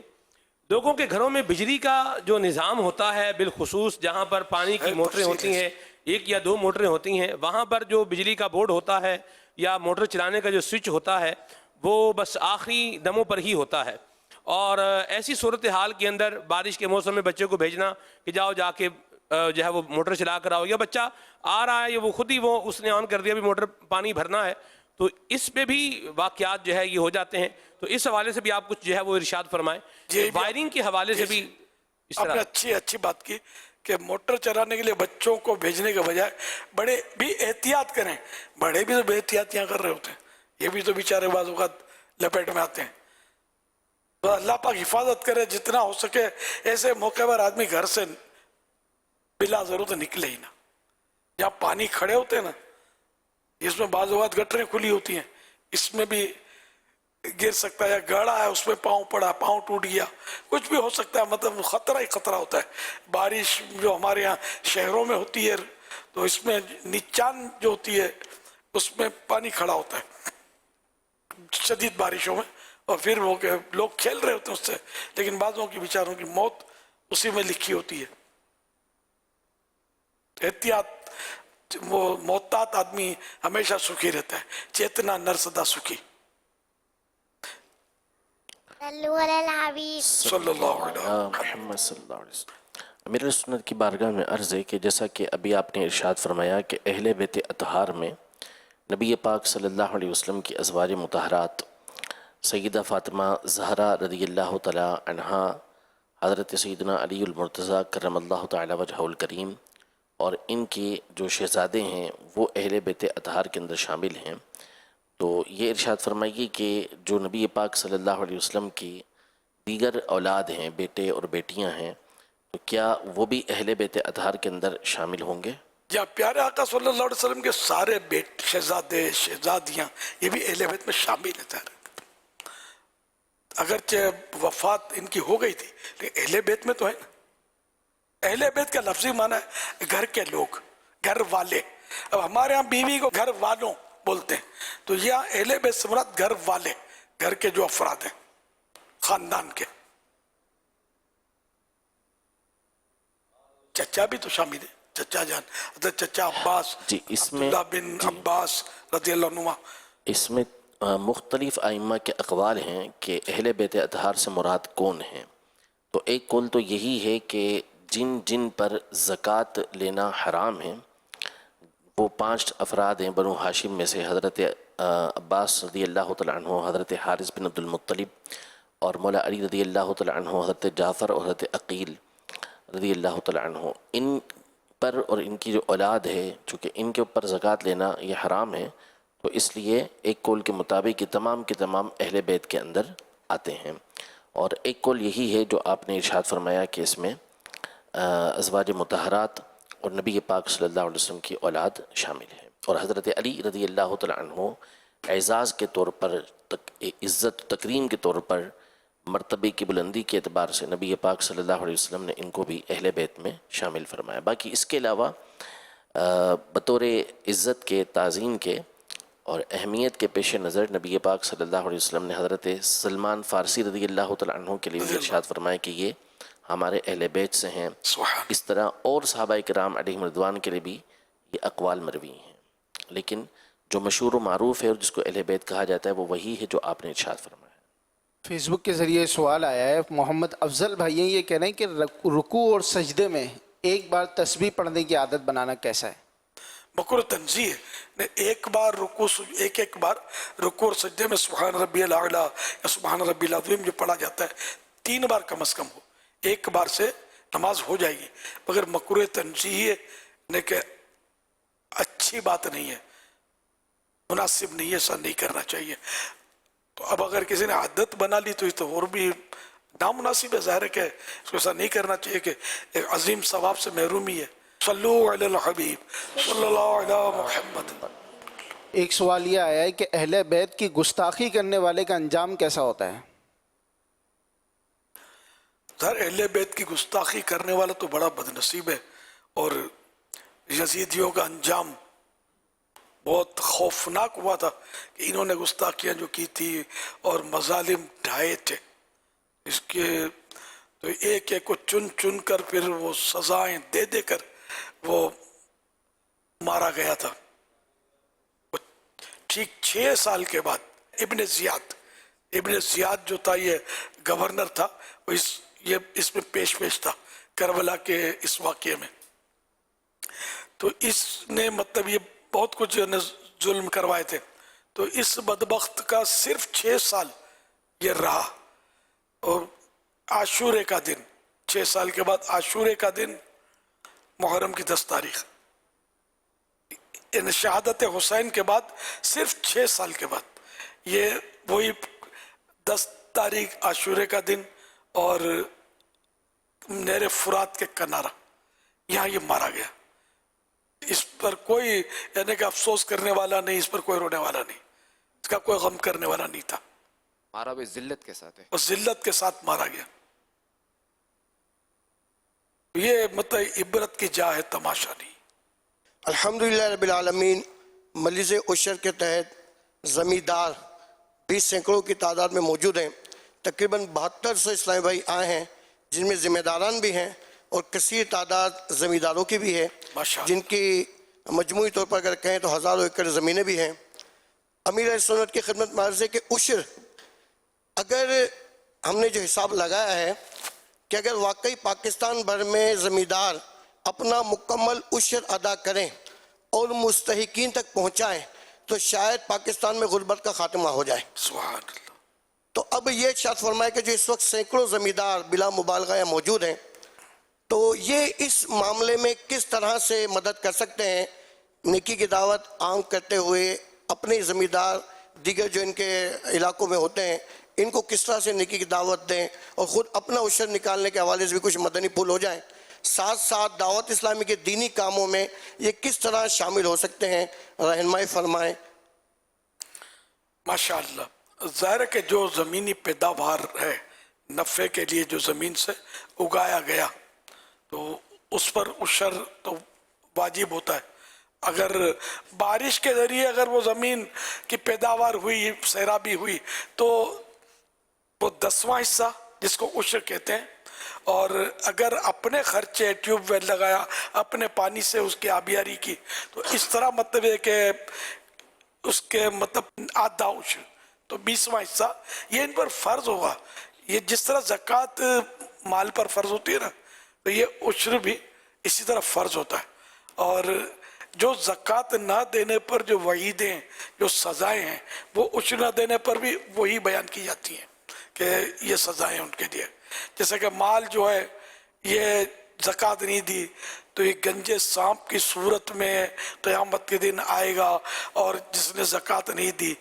لوگوں کے گھروں میں بجلی کا جو نظام ہوتا ہے, بالخصوص جہاں پر پانی کی موٹریں ہوتی ہیں, 1 یا 2 موٹریں ہوتی ہیں, وہاں پر جو بجلی کا بورڈ ہوتا ہے یا موٹر چلانے کا جو سوئچ ہوتا ہے وہ بس آخری دموں پر ہی ہوتا ہے. اور ایسی صورتحال کے اندر بارش کے موسم میں بچے کو بھیجنا کہ جاؤ جا کے جو ہے وہ موٹر چلا کر آؤ, یا بچہ آ رہا ہے یا وہ خود ہی وہ اس نے آن کر دیا بھی موٹر پانی بھرنا ہے, تو اس پہ بھی واقعات جو ہے یہ ہو جاتے ہیں. تو اس حوالے سے بھی آپ کچھ جو ہے وہ ارشاد فرمائیں. وائرنگ کے حوالے سے بھی اس طرح آپ نے اچھی بات کی کہ موٹر چلانے کے لیے بچوں کو بھیجنے کے بجائے بڑے بھی احتیاط کریں. بڑے بھی تو بے احتیاطیاں کر رہے ہوتے ہیں, یہ بھی تو بیچارے بعض اوقات لپیٹ میں آتے ہیں. تو اللہ پاک حفاظت کرے جتنا ہو سکے. ایسے موقع پر آدمی گھر سے بلا ضرورت نکلے ہی نہ. جہاں پانی کھڑے ہوتے ہیں نا, اس میں بعض اوقات گٹریں کھلی ہوتی ہیں, اس میں بھی گر سکتا ہے, یا گاڑا ہے اس میں پاؤں پڑا, پاؤں ٹوٹ گیا, کچھ بھی ہو سکتا ہے. مطلب خطرہ ہی خطرہ ہوتا ہے. بارش جو ہمارے یہاں شہروں میں ہوتی ہے تو اس میں نیچان جو ہوتی ہے اس میں پانی کھڑا ہوتا ہے شدید بارشوں میں, اور پھر وہ کہ لوگ کھیل رہے ہوتے ہیں اس سے, لیکن بعضوں کی بیچاروں کی موت اسی میں لکھی ہوتی ہے. احتیاط, وہ محتاط آدمی ہمیشہ سکھی رہتا ہے. چیتنا نر سدا سکھی. صلو علی الحبیب صلی اللہ علیہ محمد صلی اللہ علیہ وسلم. امیر سنت کی بارگاہ میں عرض ہے کہ جیسا کہ ابھی آپ نے ارشاد فرمایا کہ اہل بیت اطہار میں نبی پاک صلی اللہ علیہ وسلم کی ازواج مطہرات سیدہ فاطمہ زہرا رضی اللہ تعالی عنہا، حضرت سیدنا علی المرتضیٰ کرم اللہ تعالی وجہہ الکریم اور ان کے جو شہزادے ہیں وہ اہل بیت اطہار کے اندر شامل ہیں. تو یہ ارشاد فرمائیے کہ جو نبی پاک صلی اللہ علیہ وسلم کی دیگر اولاد ہیں، بیٹے اور بیٹیاں ہیں، تو کیا وہ بھی اہل بیت اطہار کے اندر شامل ہوں گے؟ یا پیارے آقا صلی اللہ علیہ وسلم کے سارے شہزادے شہزادیاں یہ بھی اہل بیت میں شامل ہیں. اگرچہ وفات ان کی ہو گئی تھی لیکن اہل بیت میں تو ہے نا. اہل بیت کا لفظی معنی ہے گھر کے لوگ، گھر والے. اب ہمارے ہاں بیوی کو گھر والوں بولتے ہیں، تو یہاں اہل بیت سے مراد گھر والے، گھر کے جو افراد ہیں خاندان کے. چچا بھی تو شامل ہے، چچا جان حضرت چچا عباس جی، اس میں عبداللہ بن عباس رضی اللہ عنہ. اس میں مختلف ائمہ کے اقوال ہیں کہ اہل بیت اطہار سے مراد کون ہیں. تو ایک قول تو یہی ہے کہ جن جن پر زکوٰۃ لینا حرام ہے وہ 5 افراد ہیں بنو ہاشم میں سے، حضرت عباس رضی اللہ تعالیٰ عنہ، حضرت حارث بن عبد المطلب اور مولا علی رضی اللہ تعالیٰ عنہ، حضرت جعفر اور حضرت عقیل رضی اللہ تعالیٰ عنہ. ان پر اور ان کی جو اولاد ہے چونکہ ان کے اوپر زکوٰۃ لینا یہ حرام ہے، تو اس لیے ایک قول کے مطابق یہ تمام کے تمام اہل بیت کے اندر آتے ہیں. اور ایک قول یہی ہے جو آپ نے ارشاد فرمایا کہ اس میں ازواج مطہرات اور نبی پاک صلی اللہ علیہ وسلم کی اولاد شامل ہے. اور حضرت علی رضی اللہ تعالیٰ عنہ اعزاز کے طور پر، عزت تکریم کے طور پر، مرتبے کی بلندی کے اعتبار سے نبی پاک صلی اللہ علیہ وسلم نے ان کو بھی اہل بیت میں شامل فرمایا. باقی اس کے علاوہ بطور عزت کے، تعظیم کے اور اہمیت کے پیش نظر نبی پاک صلی اللہ علیہ وسلم نے حضرت سلمان فارسی رضی اللہ تعالیٰ عنہ کے لیے ارشاد فرمایا کہ یہ ہمارے اہل بیت سے ہیں. اس طرح اور صحابہ کرام علیہم رضوان کے لیے بھی یہ اقوال مروی ہیں، لیکن جو مشہور و معروف ہے اور جس کو اہل بیت کہا جاتا ہے وہ وہی ہے جو آپ نے ارشاد فرمایا. فیس بک کے ذریعے سوال آیا ہے، محمد افضل بھائی یہ کہہ رہے ہیں کہ رکوع اور سجدے میں ایک بار تسبیح پڑھنے کی عادت بنانا کیسا ہے؟ مکروہ تنزیہ ہے. ایک بار رکوع اور سجدے میں سبحان ربی الاعلیٰ یا سبحان ربی العظیم جو پڑھا جاتا ہے 3 بار کم از کم ہو، ایک بار سے نماز ہو جائے گی. مگر مکروہ تنزیہ نے کہ اچھی بات نہیں ہے، مناسب نہیں ہے، ایسا نہیں کرنا چاہیے. تو اب اگر کسی نے عادت بنا لی تو یہ تو اور بھی نامناسب ہے. ظاہر ہے کہ اس کو ایسا نہیں کرنا چاہیے کہ ایک عظیم ثواب سے محرومی ہے. صلو علی الحبیب صلی اللہ علی محمد. ایک سوال یہ آیا ہے کہ اہل بیت کی گستاخی کرنے والے کا انجام کیسا ہوتا ہے؟ ظاہر اہل بیت کی گستاخی کرنے والا تو بڑا بدنصیب ہے، اور یزیدیوں کا انجام بہت خوفناک ہوا تھا کہ انہوں نے گستاخیاں جو کی تھی اور مظالم ڈھائے تھے. اس کے تو ایک ایک کو چن چن کر پھر وہ سزائیں دے دے کر وہ مارا گیا تھا. ٹھیک 6 سال کے بعد ابن زیاد جو تھا یہ گورنر تھا، یہ اس میں پیش تھا کربلا کے اس واقعے میں. تو اس نے مطلب یہ بہت کچھ ظلم کروائے تھے. تو اس بدبخت کا صرف 6 سال یہ رہا. اور عاشورے کا دن 6 سال کے بعد عاشورے کا دن محرم کی 10 تاریخ، شہادت حسین کے بعد صرف 6 سال کے بعد یہ وہی 10 تاریخ عاشورے کا دن اور نہر فرات کے کنارہ یہاں یہ مارا گیا. اس پر کوئی یعنی کہ افسوس کرنے والا نہیں، اس پر کوئی رونے والا نہیں، اس کا کوئی غم کرنے والا نہیں تھا. مارا بھی ذلت کے ساتھ ہے، اور ذلت کے ساتھ مارا گیا. یہ مطلب عبرت کی جا ہے، تماشا نہیں. الحمدللہ رب العالمین. مجلس عشر کے تحت زمیندار 20 سینکڑوں کی تعداد میں موجود ہیں. تقریباً 7200 اسلامی بھائی آئے ہیں، جن میں ذمہ داران بھی ہیں اور کثیر تعداد زمینداروں کی بھی ہے، جن کی مجموعی طور پر اگر کہیں تو ہزاروں ایکڑ زمینیں بھی ہیں. امیر اہل سنت کی خدمت میں عرض ہے کہ عشر اگر ہم نے جو حساب لگایا ہے کہ اگر واقعی پاکستان بھر میں زمیندار اپنا مکمل عشر ادا کریں اور مستحقین تک پہنچائیں تو شاید پاکستان میں غربت کا خاتمہ ہو جائے. سبحان اللہ. تو اب یہ ارشاد فرمائے کہ جو اس وقت سینکڑوں زمیندار بلا مبالغہ یا موجود ہیں تو یہ اس معاملے میں کس طرح سے مدد کر سکتے ہیں, نیکی کی دعوت عام کرتے ہوئے اپنے زمیندار دیگر جو ان کے علاقوں میں ہوتے ہیں ان کو کس طرح سے نیکی کی دعوت دیں اور خود اپنا عشر نکالنے کے حوالے سے بھی کچھ مدنی پھول ہو جائیں, ساتھ ساتھ دعوت اسلامی کے دینی کاموں میں یہ کس طرح شامل ہو سکتے ہیں, رہنمائی فرمائیں. ماشاءاللہ. ظاہر ہے کہ جو زمینی پیداوار ہے نفع کے لیے جو زمین سے اگایا گیا تو اس پر عشر تو واجب ہوتا ہے. اگر بارش کے ذریعے اگر وہ زمین کی پیداوار ہوئی, سیرابی ہوئی, تو وہ 10واں حصہ جس کو عشر کہتے ہیں, اور اگر اپنے خرچے ٹیوب ویل لگایا اپنے پانی سے اس کی آبیاری کی تو اس طرح مطلب ہے کہ اس کے مطلب آدھا عشر تو 20واں حصہ یہ ان پر فرض ہوگا. یہ جس طرح زکوٰۃ مال پر فرض ہوتی ہے نا تو یہ عشر بھی اسی طرح فرض ہوتا ہے. اور جو زکوٰۃ نہ دینے پر جو وعیدیں جو سزائیں ہیں وہ عشر نہ دینے پر بھی وہی بیان کی جاتی ہیں کہ یہ سزائیں ان کے لیے. جیسے کہ مال جو ہے یہ زکوٰۃ نہیں دی تو یہ گنجے سانپ کی صورت میں قیامت کے دن آئے گا, اور جس نے زکوٰۃ نہیں دی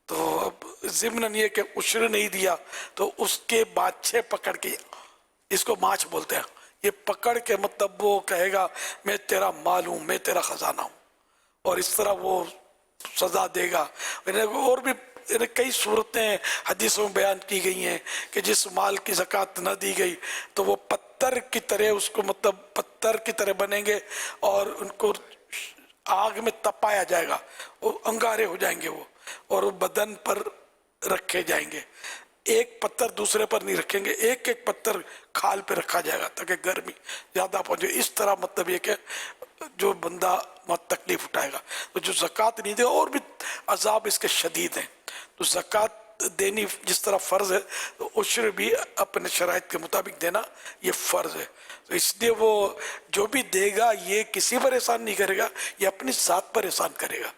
تو اب ضمن یہ کہ عشر نہیں دیا تو اس کے باچھے پکڑ کے, اس کو ماچھ بولتے ہیں, یہ پکڑ کے مطلب وہ کہے گا میں تیرا مال ہوں, میں تیرا خزانہ ہوں, اور اس طرح وہ سزا دے گا. اور بھی کئی صورتیں حدیثوں میں بیان کی گئی ہیں کہ جس مال کی زکوٰۃ نہ دی گئی تو وہ پتھر کی طرح اس کو مطلب پتھر کی طرح بنیں گے اور ان کو آگ میں تپایا جائے گا, وہ انگارے ہو جائیں گے وہ, اور وہ بدن پر رکھے جائیں گے. ایک پتھر دوسرے پر نہیں رکھیں گے, ایک ایک پتھر کھال پہ رکھا جائے گا تاکہ گرمی زیادہ پہنچے. اس طرح مطلب یہ کہ جو بندہ بہت تکلیف اٹھائے گا. تو جو زکوٰۃ نہیں دے اور بھی عذاب اس کے شدید ہیں. تو زکوٰۃ دینی جس طرح فرض ہے تو عشر بھی اپنے شرائط کے مطابق دینا یہ فرض ہے. تو اس لیے وہ جو بھی دے گا یہ کسی پر احسان نہیں کرے گا, یہ اپنی ذات پر احسان کرے گا,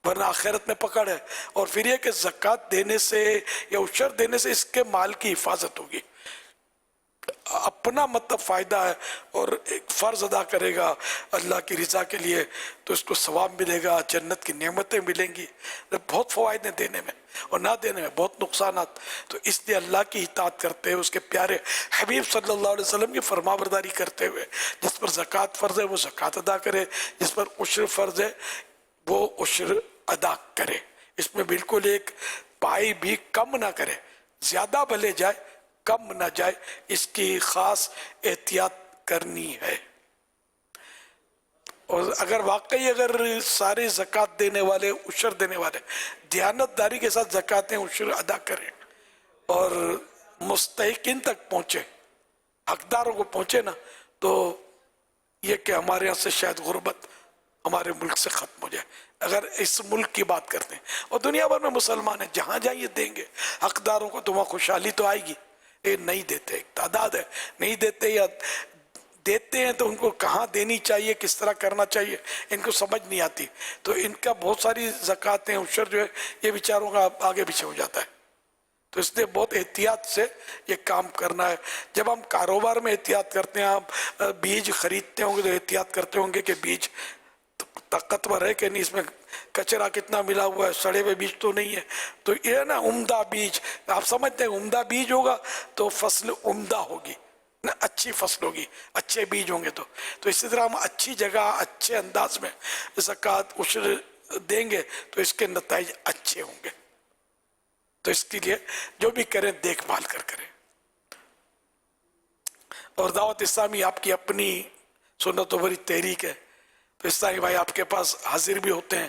ورنہ آخرت میں پکڑ ہے. اور پھر یہ کہ زکوٰۃ دینے سے یا عشر دینے سے اس کے مال کی حفاظت ہوگی, اپنا مطلب فائدہ ہے اور ایک فرض ادا کرے گا اللہ کی رضا کے لیے تو اس کو ثواب ملے گا, جنت کی نعمتیں ملیں گی. بہت فوائد ہیں دینے میں, اور نہ دینے میں بہت نقصانات. تو اس لیے اللہ کی اطاعت کرتے ہوئے, اس کے پیارے حبیب صلی اللہ علیہ وسلم کی فرما برداری کرتے ہوئے, جس پر زکوٰۃ فرض ہے وہ زکوٰۃ ادا کرے, جس پر عشر فرض ہے وہ عشر ادا کرے. اس میں بالکل ایک پائی بھی کم نہ کرے, زیادہ بھلے جائے کم نہ جائے, اس کی خاص احتیاط کرنی ہے. اور اگر واقعی اگر سارے زکوٰۃ دینے والے عشر دینے والے دیانت داری کے ساتھ زکوٰۃیں عشر ادا کریں اور مستحقین تک پہنچے, حقداروں کو پہنچے نا, تو یہ کہ ہمارے یہاں سے شاید غربت ہمارے ملک سے ختم ہو جائے. اگر اس ملک کی بات کرتے ہیں اور دنیا بھر میں مسلمان ہیں جہاں جائیں یہ دیں گے حقداروں کو, تو وہاں خوشحالی تو آئے گی. یہ نہیں دیتے, ایک تعداد ہے نہیں دیتے, یا دیتے ہیں تو ان کو کہاں دینی چاہیے, کس طرح کرنا چاہیے ان کو سمجھ نہیں آتی. تو ان کا بہت ساری زکوٰۃیں عشر جو ہے یہ بیچاروں کا آگے پیچھے ہو جاتا ہے. تو اس لیے بہت احتیاط سے یہ کام کرنا ہے. جب ہم کاروبار میں احتیاط کرتے ہیں, آپ بیج خریدتے ہوں گے تو احتیاط کرتے ہوں گے کہ بیج طاقتور ہے کہ نہیں, اس میں کچرا کتنا ملا ہوا ہے, سڑے ہوئے بیج تو نہیں ہے. تو یہ نا عمدہ بیج, آپ سمجھتے ہیں عمدہ بیج ہوگا تو فصل عمدہ ہوگی, اچھی فصل ہوگی, اچھے بیج ہوں گے. تو اسی طرح ہم اچھی جگہ اچھے انداز میں زکوٰۃ عشر دیں گے تو اس کے نتائج اچھے ہوں گے. تو اس کے لیے جو بھی کریں دیکھ بھال کر کریں. اور دعوت اسلامی آپ کی اپنی سنت و بری تحریک ہے, تو اسلامی بھائی آپ کے پاس حاضر بھی ہوتے ہیں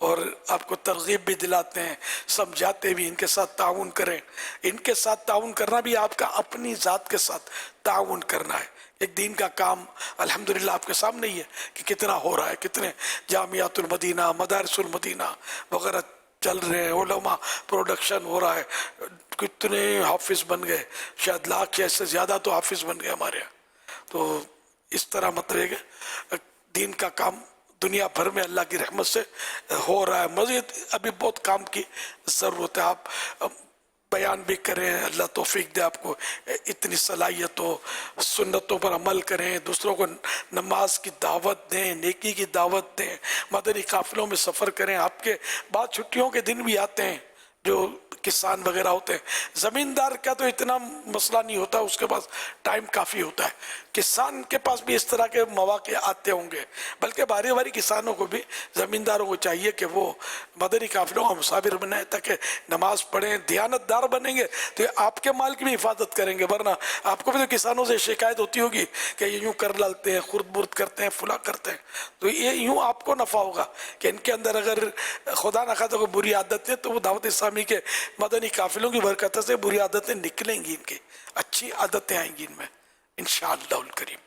اور آپ کو ترغیب بھی دلاتے ہیں, سمجھاتے بھی, ان کے ساتھ تعاون کریں. ان کے ساتھ تعاون کرنا بھی آپ کا اپنی ذات کے ساتھ تعاون کرنا ہے. ایک دین کا کام الحمدللہ آپ کے سامنے ہی ہے کہ کتنا ہو رہا ہے, کتنے جامعات المدینہ, مدارس المدینہ وغیرہ चल रहे हैं, उलमा प्रोडक्शन हो रहा है, कितने हाफिज बन गए, शायद लाख या इससे ज़्यादा तो हाफिज बन गए हमारे यहाँ। तो इस तरह मतलब है कि दीन का काम दुनिया भर में अल्लाह की रहमत से हो रहा है। मज़ीद अभी बहुत काम की ज़रूरत है। आप बयान भी करें, अल्लाह तौफीक दे आपको, इतनी सलाहियत हो, सुन्नतों पर अमल करें, दूसरों को नमाज की दावत दें, नेकी की दावत दें, मदनी काफिलों में सफ़र करें। आपके बाद छुट्टियों के दिन भी आते हैं, जो किसान वगैरह होते हैं। ज़मींदार का तो इतना मसला नहीं होता, उसके पास टाइम काफ़ी होता है। किसान के पास भी इस तरह के मौके आते होंगे, बल्कि बारी बारी किसानों को भी, ज़मींदारों को चाहिए कि वो मदनी काफिलों का मुसाफिर बनाए, ताकि नमाज पढ़ें, दियानतदार बनेंगे तो ये आपके माल की भी हिफाजत करेंगे। वरना आपको भी तो किसानों से शिकायत होती होगी कि ये यूँ कर डालते हैं, खुर्द बुर्द करते हैं, फुला करते हैं, तो ये यूँ आपको नफ़ा होगा कि इनके अंदर अगर खुदा न खास्ता कोई बुरी आदतें, तो वो दावत इस्लामी के मदनी काफिलों की बरकत से बुरी आदतें निकलेंगी, इनकी अच्छी आदतें आएंगी इनमें इंशाअल्लाहुल करीम।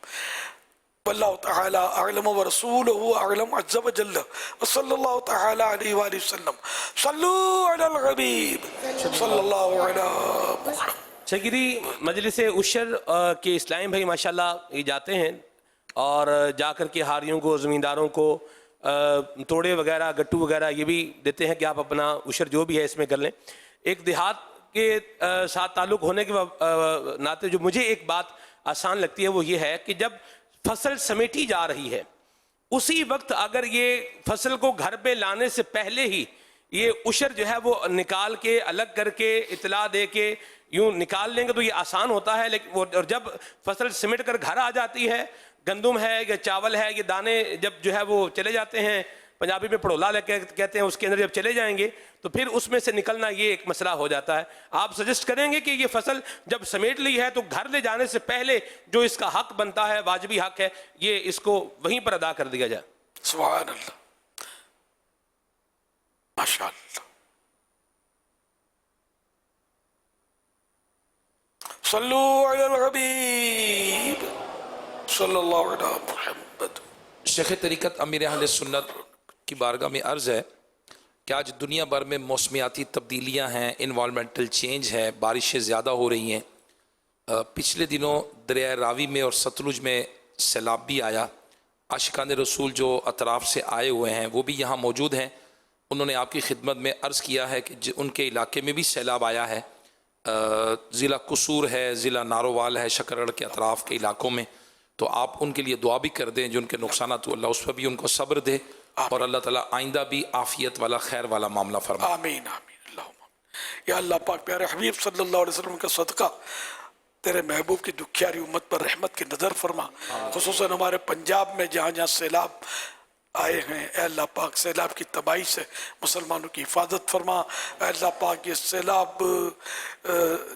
वल्लाहु तआला अअलम व रसूलुहु अअलम अज़्ज़ व जल्ल व सल्लल्लाहु तआला अलैहि व सल्लम। सल्लू अलल हबीब सल्लल्लाहु अलैहि मुहम्मद। शकीरी मजलिस उशर के इस्लामी भाई माशाल्लाह ये जाते हैं और जाकर के हारियों को, ज़मींदारों को तोड़े वगैरह, गट्टू वगैरह ये भी देते हैं कि आप अपना उशर जो भी है इसमें कर लें। एक देहात के साथ ताल्लुक़ होने के नाते जो मुझे एक बात आसान लगती है वो ये है कि जब फसल समेटी जा रही है, उसी वक्त अगर ये फसल को घर पे लाने से पहले ही ये उशर जो है वो निकाल के, अलग करके, इतला दे के यूँ निकाल लेंगे तो ये आसान होता है। लेकिन वो, और जब फसल सिमट कर घर आ जाती है, गंदुम है या चावल है, ये दाने जब जो है वो चले जाते हैं, पंजाबी में पड़ोला कहते हैं, उसके अंदर जब चले जाएंगे तो फिर उसमें से निकलना ये एक मसला हो जाता है। आप सजेस्ट करेंगे कि ये फसल जब समेट ली है तो घर ले जाने से पहले जो इसका हक बनता है, वाजिबी हक है, ये इसको वहीं पर अदा कर दिया जाए। सुभान अल्लाह, माशाअल्लाह। सल्लू अलल हबीब सल्लल्लाहु अलैहि मुहम्मद। शेख तरीक़त अमीर अहले सुन्नत की बारगाह में अर्ज़ है कि आज दुनिया भर में मौसमियाती तब्दीलियाँ हैं, इन्वायरमेंटल चेंज है, बारिशें ज़्यादा हो रही हैं। पिछले दिनों दरिया रावी में और सतलुज में सैलाब भी आया। आशिकान रसूल जो अतराफ़ से आए हुए हैं वो भी यहाँ मौजूद हैं। उन्होंने आपकी खिदमत में अर्ज़ किया है कि उनके इलाके में भी सैलाब आया है। ज़िला कसूर है, ज़िला नारोवाल है, शकरड़ के अतराफ़ के इलाकों में। तो आप उनके लिए दुआ भी कर दें, जो उनके नुकसान तो अल्लाह उस पर भी उनको सब्र दे और अल्लाह ताला आइंदा भी आफियत वाला, खैर वाला मामला फरमाए। आमीन आमीन अल्लाहुम्मा। या अल्लाह पाक प्यारे हबीब सल्लल्लाहु अलैहि वसल्लम का सदका तेरे महबूब की दुखियारी उम्मत पर रहमत की नज़र फरमा। खुसूसन हमारे पंजाब में जहाँ जहाँ सैलाब आए हैं, अल्लाह पाक सैलाब की तबाही से मुसलमानों की हिफाजत फरमा। अल्लाह पाक ये सैलाब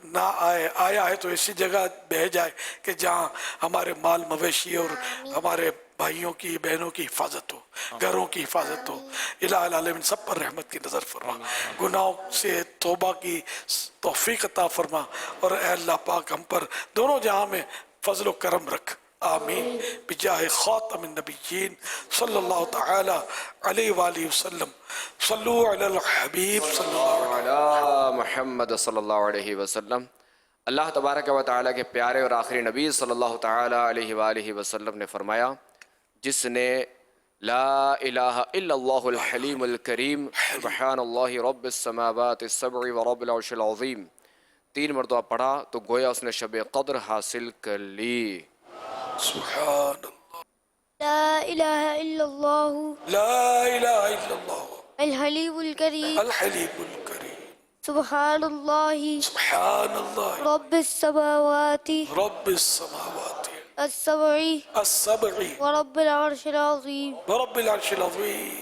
ना आया है तो ऐसी जगह बह जाए कि जहाँ हमारे माल मवेशी और हमारे भाइयों की, बहनों की हिफाजत हो, घरों की हिफाजत हो। इलाहुल आलमीन सब पर रहमत की नज़र फरमा, गुनाहों से तौबा की तौफीक अता फरमा और अल्लाह पाक हम पर दोनों जहाँ में फजल व करम रख। आमीन बिजाहे खातमिन नबिय्यीन सल्लल्लाहु तआला अलैहि वसल्लम। सल्लू अलल हबीब सल्लल्लाहु अलैहि मुहम्मद सल्लल्लाहु अलैहि वसल्लम। अल्लाह तबारक व तआला के प्यारे और आखिरी नबी सल्लल्लाहु तआला अलैहि वसल्लम ने फरमाया, जिसने ला इलाहा इल्लल्लाहुल हलीमुल करीम सुब्हानल्लाहि रब्बिस समावाति सब'i व रब्बिल अर्शिल अज़ीम 3 मरतबा पढ़ा तो गोया उसने शब क़द्र हासिल कर ली। सुभान ला इलाहा इल्लल्लाहु अल हलीमुल करीम सुब्हानल्लाहि रब्बिस समावाति السبع ورب العرش العظيم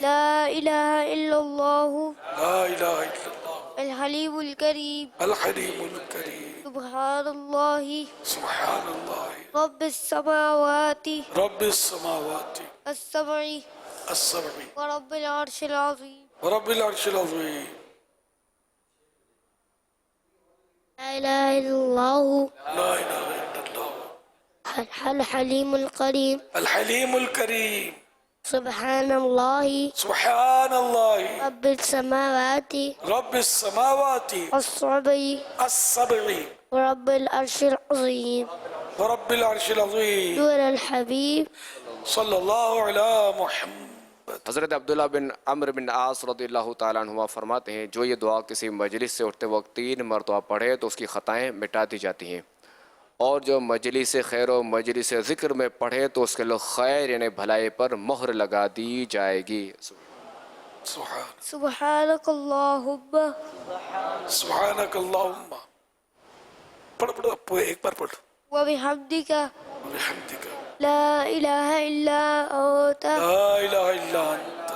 لا إله إلا الله الحليم الكريم سبحان الله رب السماوات السبع ورب العرش العظيم لا إله إلا الله الحليم الكريم سبحان اللہ سبحان اللہ رب السماوات رب السماوات السبع ورب العرش العظیم ورب العرش العظیم نور الحبیب صلی اللہ علی محمد۔ حضرت عبداللہ بن عمرو بن عاص رضی اللہ تعالیٰ عنہ فرماتے ہیں جو یہ دعا کسی مجلس سے اٹھتے وقت 3 مرتبہ پڑھے تو اس کی خطائیں مٹا دی جاتی ہیں، اور جو مجلس خیر و مجلس ذکر میں پڑھے تو اس کے لوگ خیر یعنی بھلائی پر مہر لگا دی جائے گی۔ سبحانک اللہم سبحانک اللہم پڑھ ایک بار پڑھ وبحمدک لا الہ الا انت لا الہ الا انت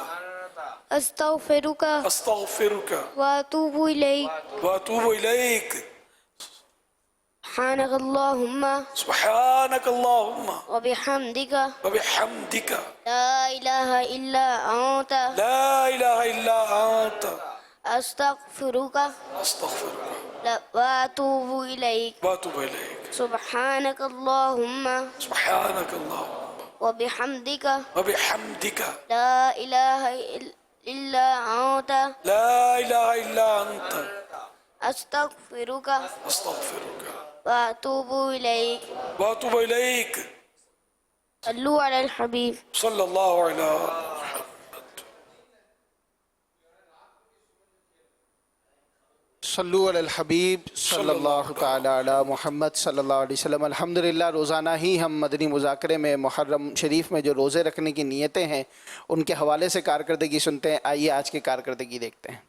استغفرک استغفرک واتوب الیک واتوب الیک سبحانک اللہم سبحانک اللہم وبحمدک وبحمدک لا الہ الا انت لا الہ الا انت استغفرک استغفرک واتوب الیک واتوب الیک سبحانک اللہم سبحانک اللہم وبحمدک وبحمدک لا الہ الا انت لا الہ الا انت استغفرک استغفرک واتوب الیک واتوب الیک صلو علی الحبیب صلی اللہ علیہ صلو علی الحبیب صلی اللہ تعالی علی محمد صلی اللہ علیہ وسلم۔ الحمدللہ روزانہ ہی ہم مدنی مذاکرے میں محرم شریف میں جو روزے رکھنے کی نیتیں ہیں ان کے حوالے سے کارکردگی سنتے ہیں۔ آئیے آج کی کارکردگی دیکھتے ہیں۔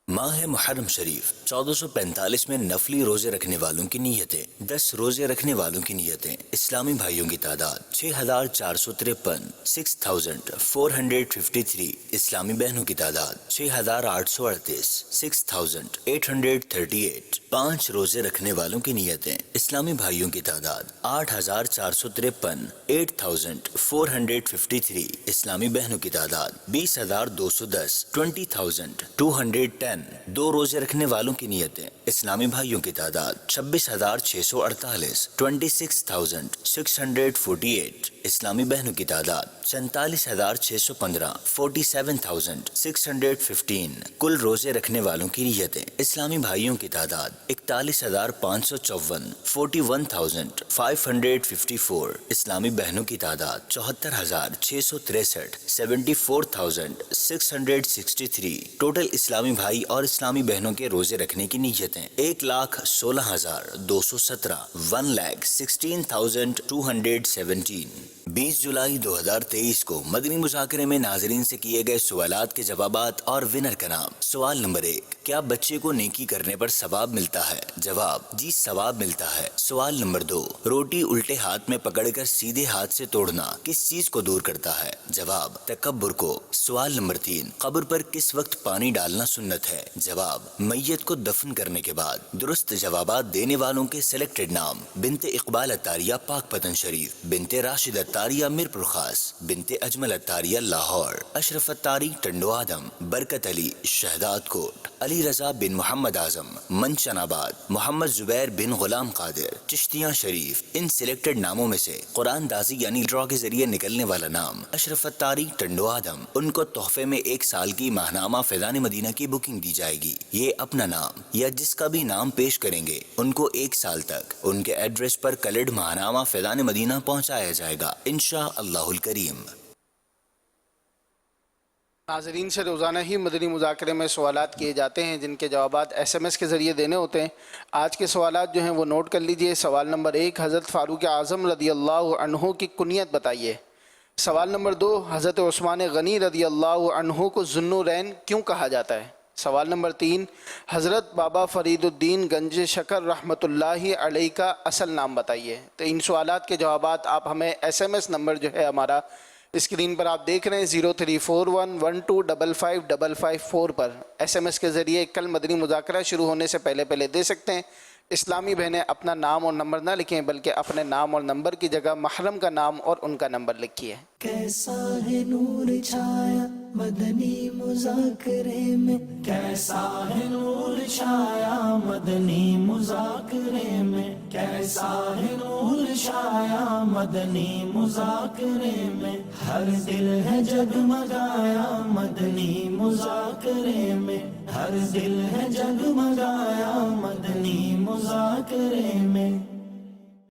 ماہ محرم شریف 1445 میں نفلی روزے رکھنے والوں کی نیتیں، 10 روزے رکھنے والوں کی نیتیں۔ اسلامی بھائیوں کی تعداد 6453 6453۔ اسلامی بہنوں کی تعداد 6838 6838۔ 5 روزے رکھنے والوں کی نیتیں۔ اسلامی بھائیوں کی تعداد 8453 8453۔ اسلامی بہنوں کی تعداد 20210 20210۔ 2 روزے رکھنے والوں کی نیتیں۔ اسلامی بھائیوں کی تعداد 26648 26648۔ اسلامی بہنوں کی تعداد 47615 47615۔ کل روزے رکھنے والوں کی نیتیں۔ اسلامی بھائیوں کی تعداد 41554 41554۔ اسلامی بہنوں کی تعداد 74663 74663۔ ٹوٹل اسلامی بھائی اور اسلامی بہنوں کے روزے رکھنے کی نیتیں 1,16,217 1,16,217۔ 20 جولائی 2023 کو مدنی مذاکرے میں ناظرین سے کیے گئے سوالات کے جوابات اور ونر کا نام۔ سوال نمبر 1، کیا بچے کو نیکی کرنے پر ثواب ملتا ہے؟ جواب، جی ثواب ملتا ہے۔ سوال نمبر 2، روٹی الٹے ہاتھ میں پکڑ کر سیدھے ہاتھ سے توڑنا کس چیز کو دور کرتا ہے؟ جواب، تکبر کو۔ سوال نمبر 3، قبر پر کس وقت پانی ڈالنا سنت ہے؟ جواب، میت کو دفن کرنے کے بعد۔ درست جوابات دینے والوں کے سلیکٹڈ نام: بنت اقبال اتاریہ پاک پتن شریف، بنت راشد اتاریہ میرپور خاص، بنت اجمل اتاریہ لاہور، اشرف اتاری ٹنڈو آدم، برکت علی شہداد کوٹ، علی رضا بن محمد اعظم منچن آباد، محمد زبیر بن غلام قادر چشتیاں شریف۔ ان سلیکٹڈ ناموں میں سے قرآن دازی یعنی ڈرا کے ذریعے نکلنے والا نام اشرف اتاری ٹنڈو آدم، ان کو تحفے میں 1 سال کی ماہنامہ فیضان مدینہ کی بکنگ دی جائے گی۔ یہ اپنا نام یا جس کا بھی نام پیش کریں گے ان کو 1 سال تک ان کے ایڈریس پر کلرڈ ماہنامہ فیضان مدینہ پہنچایا جائے گا انشاءاللہ الکریم۔ ناظرین سے روزانہ ہی مدنی مذاکرے میں سوالات کیے جاتے ہیں جن کے جوابات SMS کے ذریعے دینے ہوتے ہیں۔ آج کے سوالات جو ہیں وہ نوٹ کر لیجئے۔ سوال نمبر 1، حضرت فاروق اعظم رضی اللہ عنہ کی کنیت بتائیے۔ سوال نمبر 2، حضرت عثمان غنی رضی اللہ عنہ کو ذو النورین کیوں کہا جاتا ہے؟ سوال نمبر 3، حضرت بابا فرید الدین گنج شکر رحمۃ اللہ علیہ کا اصل نام بتائیے۔ تو ان سوالات کے جوابات آپ ہمیں SMS نمبر جو ہے ہمارا اسکرین پر آپ دیکھ رہے ہیں 0341125555 پر SMS کے ذریعے کل مدنی مذاکرہ شروع ہونے سے پہلے دے سکتے ہیں۔ اسلامی بہنیں اپنا نام اور نمبر نہ لکھیں بلکہ اپنے نام اور نمبر کی جگہ محرم کا نام اور ان کا نمبر لکھیے۔ کیسا ہے نور چھایا مدنی مذاکرے میں کیسا ہے نور چھایا مدنی مذاکرے میں کیسا ہے نور چھایا مدنی مذاکرے میں ہر دل ہے جگمگایا مدنی مذاکرے میں ہر دل ہے جگمگایا مدنی مذاکرے میں